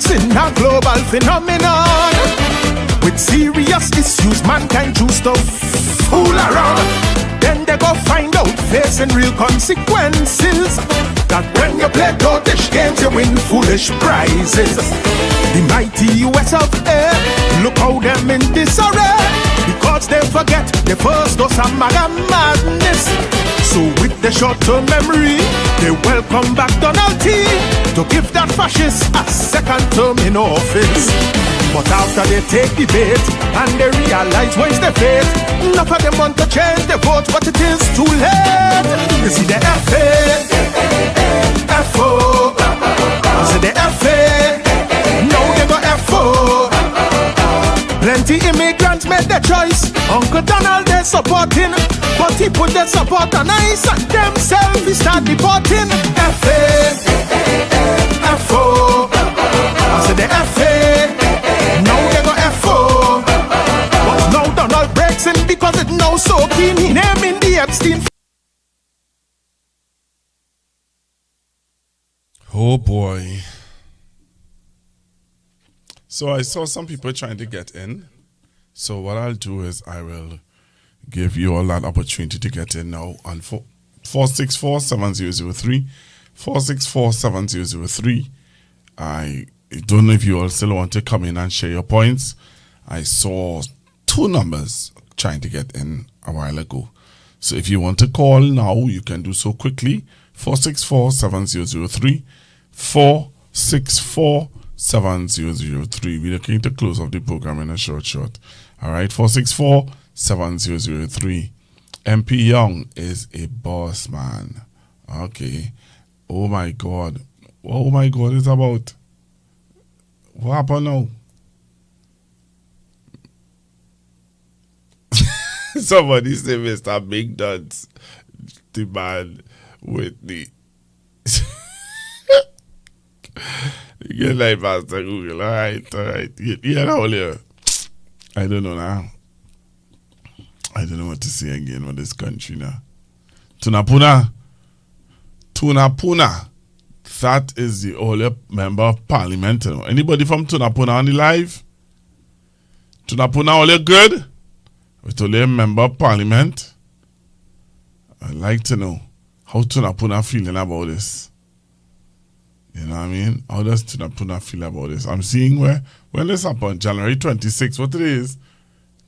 fixing a global phenomenon. With serious issues, mankind choose to fool around. Then they go find out, facing real consequences, that when you play totish games, you win foolish prizes. The mighty US of A, look how them in disarray, because they forget the first dose of madness. So with the short-term memory, they welcome back Donald T to give that fascist a second term in office. But after they take the bait and they realize where's the fate, enough of them want to change the vote, but it is too late. You see the FA, FO, you see the FA, now they go FO. Plenty immigrants made their choice. Uncle Donald they supporting, but he put their support on ice and themselves he start deporting. FA, FO, I said the FA, now they go FO. But now Donald breaks in because it now so keen, he naming the Epstein. Oh boy. So I saw some people trying to get in. So what I'll do is I will give you all that opportunity to get in now on 464-7003. 464-7003. I don't know if you all still want to come in and share your points. I saw two numbers trying to get in a while ago. So if you want to call now, you can do so quickly. 464-7003. 464-7003. We're looking to close off the program in a short. All right, 464-7003. MP Young is a boss man. Okay. Oh my God. It's about. What happened now? Somebody say Mr. Big Duds, the man with the. You get like Master Google. All right. Yeah, now here. I don't know now. I don't know what to say again with this country now. Tunapuna. That is the only member of parliament. Anybody from Tunapuna on the live? Tunapuna, all good? With only a member of parliament? I'd like to know how Tunapuna feeling about this. You know what I mean? How does Tunapuna feel about this? I'm seeing when this happened, January 26th. What it is?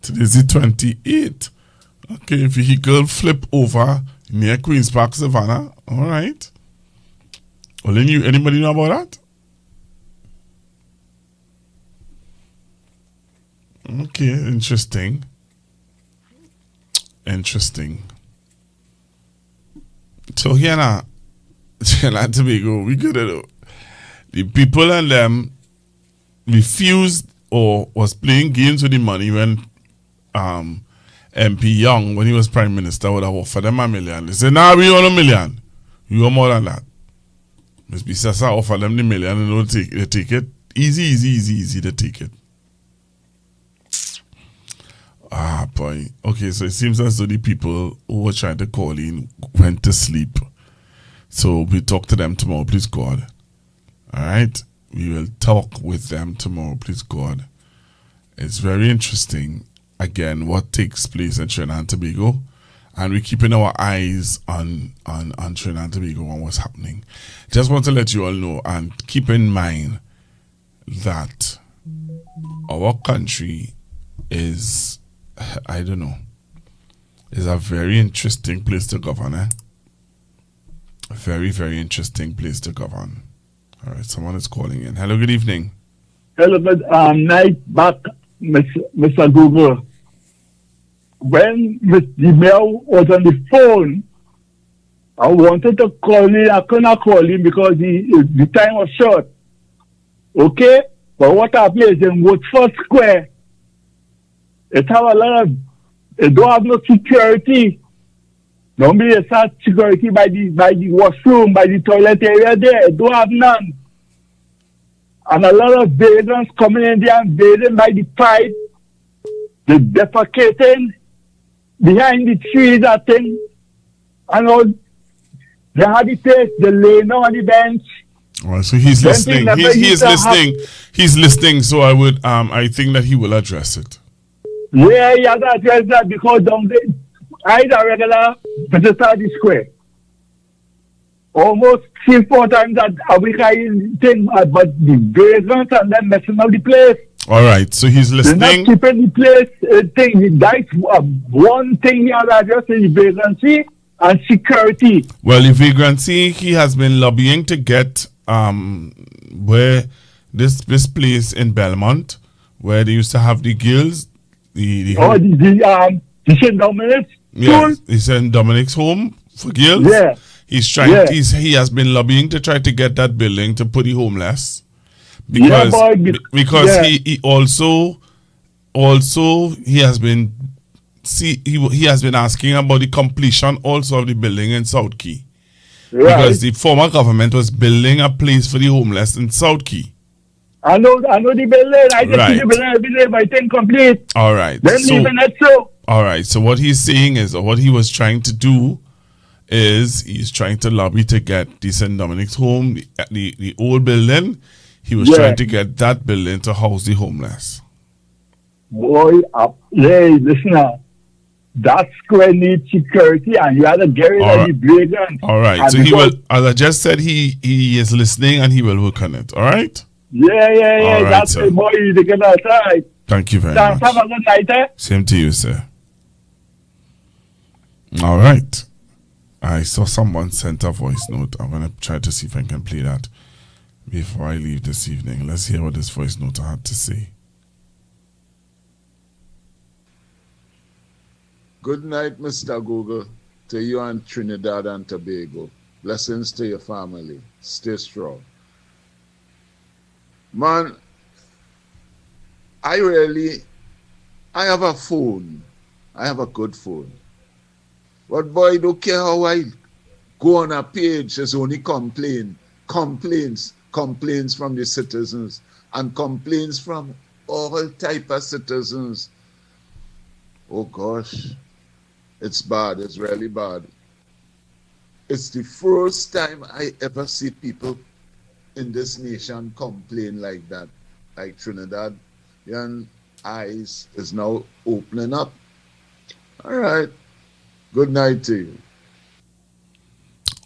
Today's the 28th. Okay, vehicle flip over near Queen's Park, Savannah. All right. Well, anybody know about that? Okay, interesting. So here now, Trinidad and Tobago, we could have the people and them refused or was playing games with the money when MP Young, when he was Prime Minister, would have offered them $1 million. They said, nah, we want $1 million. We want more than that. Ms. Bissassa offer them the $1 million and they take it. Easy to take it. Ah, boy. Okay, so it seems as though the people who were trying to call in went to sleep. So we'll talk to them tomorrow, please God. All right? We will talk with them tomorrow, please God. It's very interesting, again, what takes place in Trinidad and Tobago. And we're keeping our eyes on Trinidad and Tobago and what's happening. Just want to let you all know and keep in mind that our country is, I don't know, is a very interesting place to govern. A very, very interesting place to govern. All right, someone is calling in. Hello, good evening. Hello, night back, Mr. Google. When the mayor was on the phone, I wanted to call him. I could not call him because the time was short. Okay? But what happened is in Woodford Square, it have a lot of, it don't have no security. Normally it's not security by the washroom, by the toilet area there. It don't have none. And a lot of bathers coming in there and bathing by the pipe. They defecating behind the trees, I think. And all, they had the place, they lay down on the bench. All right, so he's Then listening. remember, He is listening. He's listening. So I would, I think that he will address it. Yeah, that address that because down there, I a regular visitor the square. Almost 3-4 times a week I think, but the vagrants and them messing up the place. All right, so he's They're listening. not keeping the place thing. That's one thing he has addressed is vagrancy and security. Well, the vagrancy, he has been lobbying to get where this place in Belmont, where they used to have the girls, the St. Dominic's yes, the St. Dominic's home for girls. Yeah. He's trying. Yeah. He has been lobbying to try to get that building to put the homeless Yeah, because boy, because yeah. he also he has been he has been asking about the completion also of the building in South Key. Right. Because the former government was building a place for the homeless in South Key. I know the building. I just see Right. the building every day, but it ain't complete. All right. Then leaving it so. All right. So what he's saying is, or what he was trying to do is, he's trying to lobby to get the St. Dominic's home, the old building. He was Yeah. trying to get that building to house the homeless. Boy, hey, listen now. That square needs security, and you have to get rid of the vagrants. All right. And So he will, because- as I just said, he is listening and he will work on it. All right. Yeah. All right, That's sir. the boy. You get outside. Thank you very Thanks. much. Have a good night, eh? Same to you, sir. All right. I saw someone sent a voice note. I'm going to try to see if I can play that before I leave this evening. Let's hear what this voice note had to say. Good night, Mr. Google, to you and Trinidad and Tobago. Blessings to your family. Stay strong. Man, I have a phone. I have a good phone. But boy, don't care how I go on a page, there's only complaints from the citizens and complaints from all type of citizens. Oh gosh, it's bad, it's really bad. It's the first time I ever see people in this nation complain like that. Like Trinidad and eyes is now opening up. All right. Good night to you.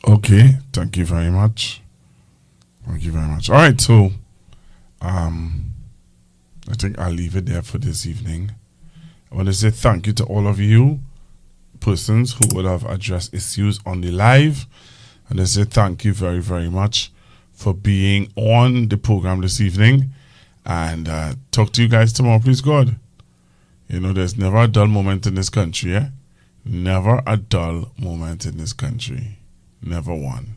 Okay. Thank you very much. Thank you very much. All right. So, I think I'll leave it there for this evening. I want to say thank you to all of you persons who would have addressed issues on the live. And I say thank you very, very much for being on the program this evening. And talk to you guys tomorrow, please God. You know, there's never a dull moment in this country, eh? Never a dull moment in this country. Never one.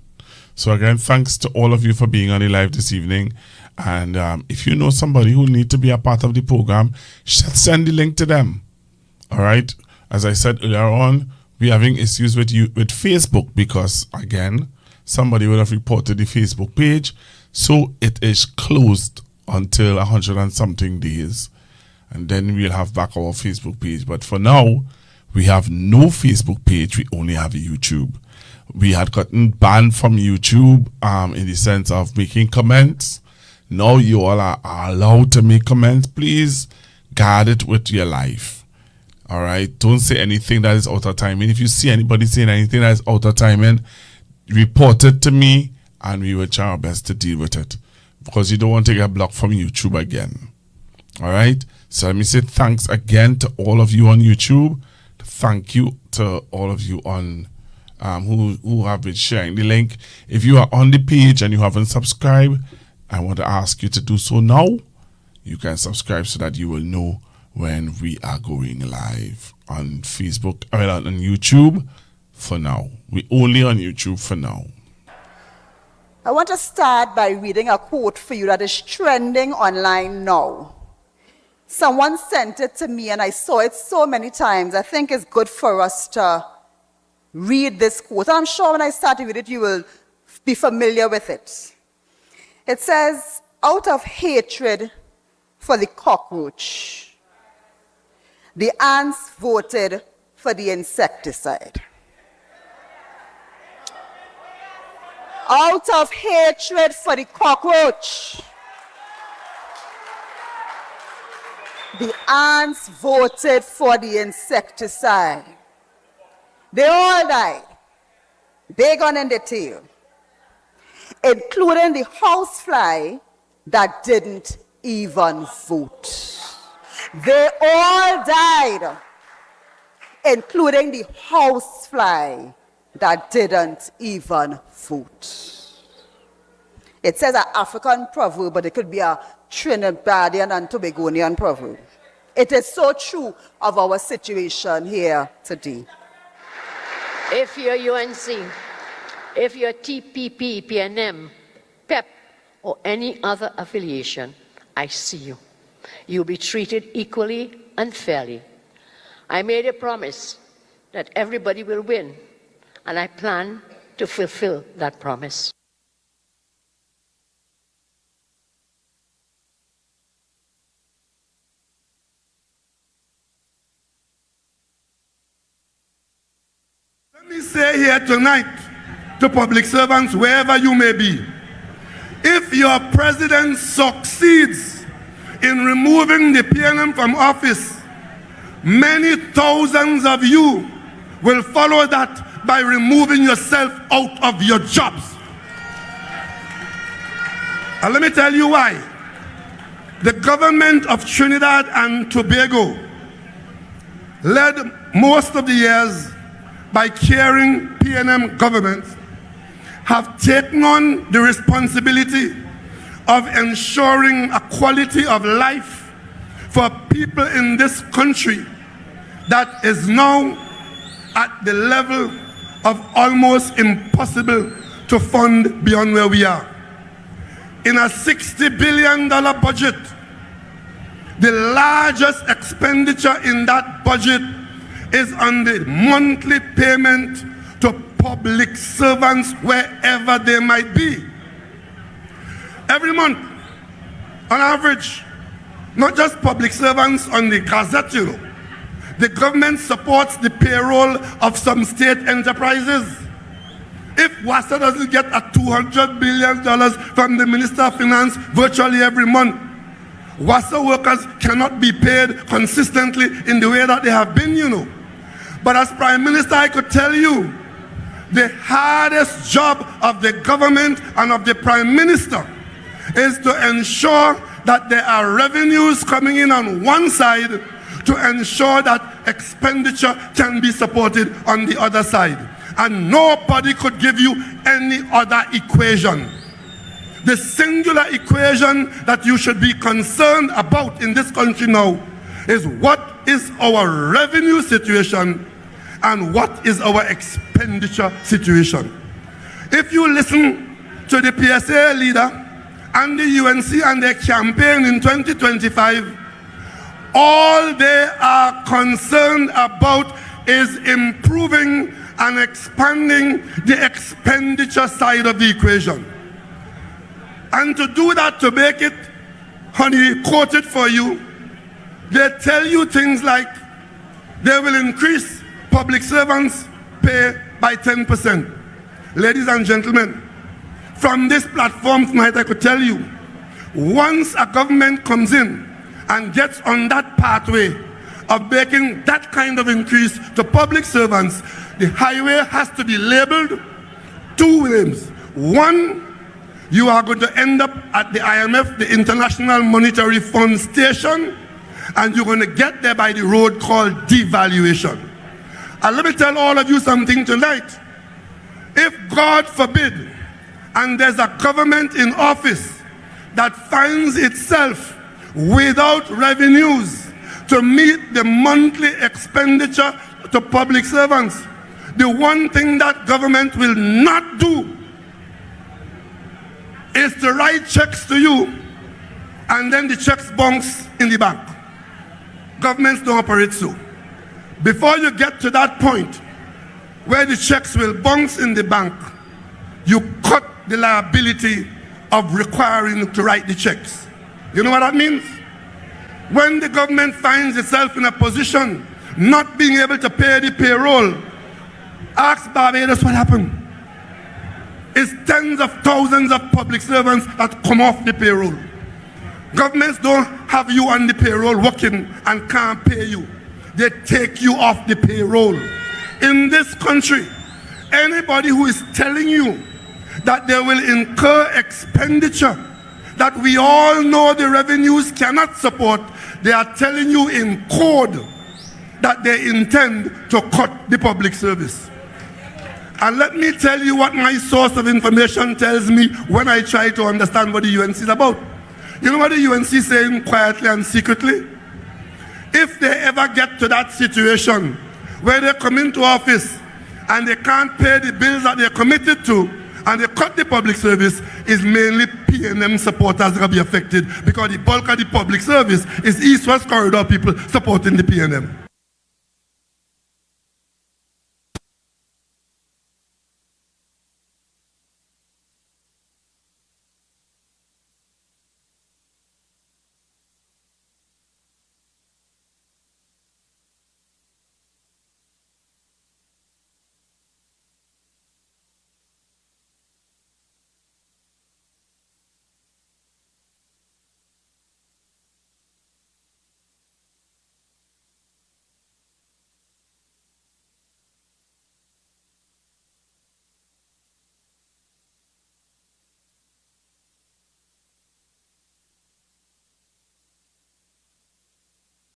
So again, thanks to all of you for being on the live this evening. And if you know somebody who needs to be a part of the program, send the link to them. All right. As I said earlier on, we're having issues with Facebook because, again, somebody would have reported the Facebook page. So it is closed until 100 and something days. And then we'll have back our Facebook page. But for now, we have no Facebook page. We only have YouTube. We had gotten banned from YouTube in the sense of making comments. Now you all are allowed to make comments. Please guard it with your life. All right. Don't say anything that is out of timing. If you see anybody saying anything that is out of timing, report it to me and we will try our best to deal with it. Because you don't want to get blocked from YouTube again. All right. So let me say thanks again to all of you on YouTube. Thank you to all of you on who have been sharing the link. If you are on the page and you haven't subscribed, I want to ask you to do so now. You can subscribe so that you will know when we are going live on Facebook, on YouTube for now. We're only on YouTube for now. I want to start by reading a quote for you that is trending online now. Someone sent it to me and I saw it so many times. I think it's good for us to read this quote. I'm sure when I start to read it, you will be familiar with it. It says, out of hatred for the cockroach, the ants voted for the insecticide. out of hatred for the cockroach, the ants voted for the insecticide. They all died. They gone in the tail, including the housefly that didn't even vote. They all died, including the housefly that didn't even vote. It says an African proverb, but it could be a Trinidadian and Tobagonian proverb. It is so true of our situation here today. If you're UNC, if you're TPP, PNM, PEP, or any other affiliation, I see you. You'll be treated equally and fairly. I made a promise that everybody will win, and I plan to fulfill that promise. Let me say here tonight to public servants, wherever you may be, if your president succeeds in removing the PNM from office, many thousands of you will follow that by removing yourself out of your jobs. And let me tell you why. The government of Trinidad and Tobago led most of the years by caring PNM governments, have taken on the responsibility of ensuring a quality of life for people in this country that is now at the level of almost impossible to fund beyond where we are. In a $60 billion budget, the largest expenditure in that budget is on the monthly payment to public servants wherever they might be. Every month, on average, not just public servants on the Gazette, you know, the government supports the payroll of some state enterprises. If WASA doesn't get a $200 billion from the Minister of Finance virtually every month, WASA workers cannot be paid consistently in the way that they have been, you know. But as Prime Minister, I could tell you, the hardest job of the government and of the Prime Minister is to ensure that there are revenues coming in on one side to ensure that expenditure can be supported on the other side. And nobody could give you any other equation. The singular equation that you should be concerned about in this country now is what is our revenue situation and what is our expenditure situation. If you listen to the PSA leader and the UNC and their campaign in 2025, all they are concerned about is improving and expanding the expenditure side of the equation. And to do that, to make it, honey, quote it for you, they tell you things like they will increase public servants' pay by 10%. Ladies and gentlemen, from this platform tonight, I could tell you, once a government comes in and gets on that pathway of making that kind of increase to public servants, the highway has to be labeled two names. One, you are going to end up at the IMF, the International Monetary Fund station, and you're going to get there by the road called devaluation. And let me tell all of you something tonight. If God forbid, and there's a government in office that finds itself without revenues to meet the monthly expenditure to public servants, the one thing that government will not do is to write checks to you and then the checks bounce in the bank. Governments don't operate so. Before you get to that point where the checks will bounce in the bank, you cut the liability of requiring to write the checks. You know what that means? When the government finds itself in a position not being able to pay the payroll, ask Barbados what happened. It's tens of thousands of public servants that come off the payroll. Governments don't have you on the payroll working and can't pay you. They take you off the payroll. In this country, anybody who is telling you that they will incur expenditure that we all know the revenues cannot support, they are telling you in code that they intend to cut the public service. And let me tell you what my source of information tells me when I try to understand what the UNC is about. You know what the UNC is saying quietly and secretly? If they ever get to that situation where they come into office and they can't pay the bills that they're committed to, and they cut the public service, is mainly PNM supporters that will be affected, because the bulk of the public service is East-West Corridor people supporting the PNM.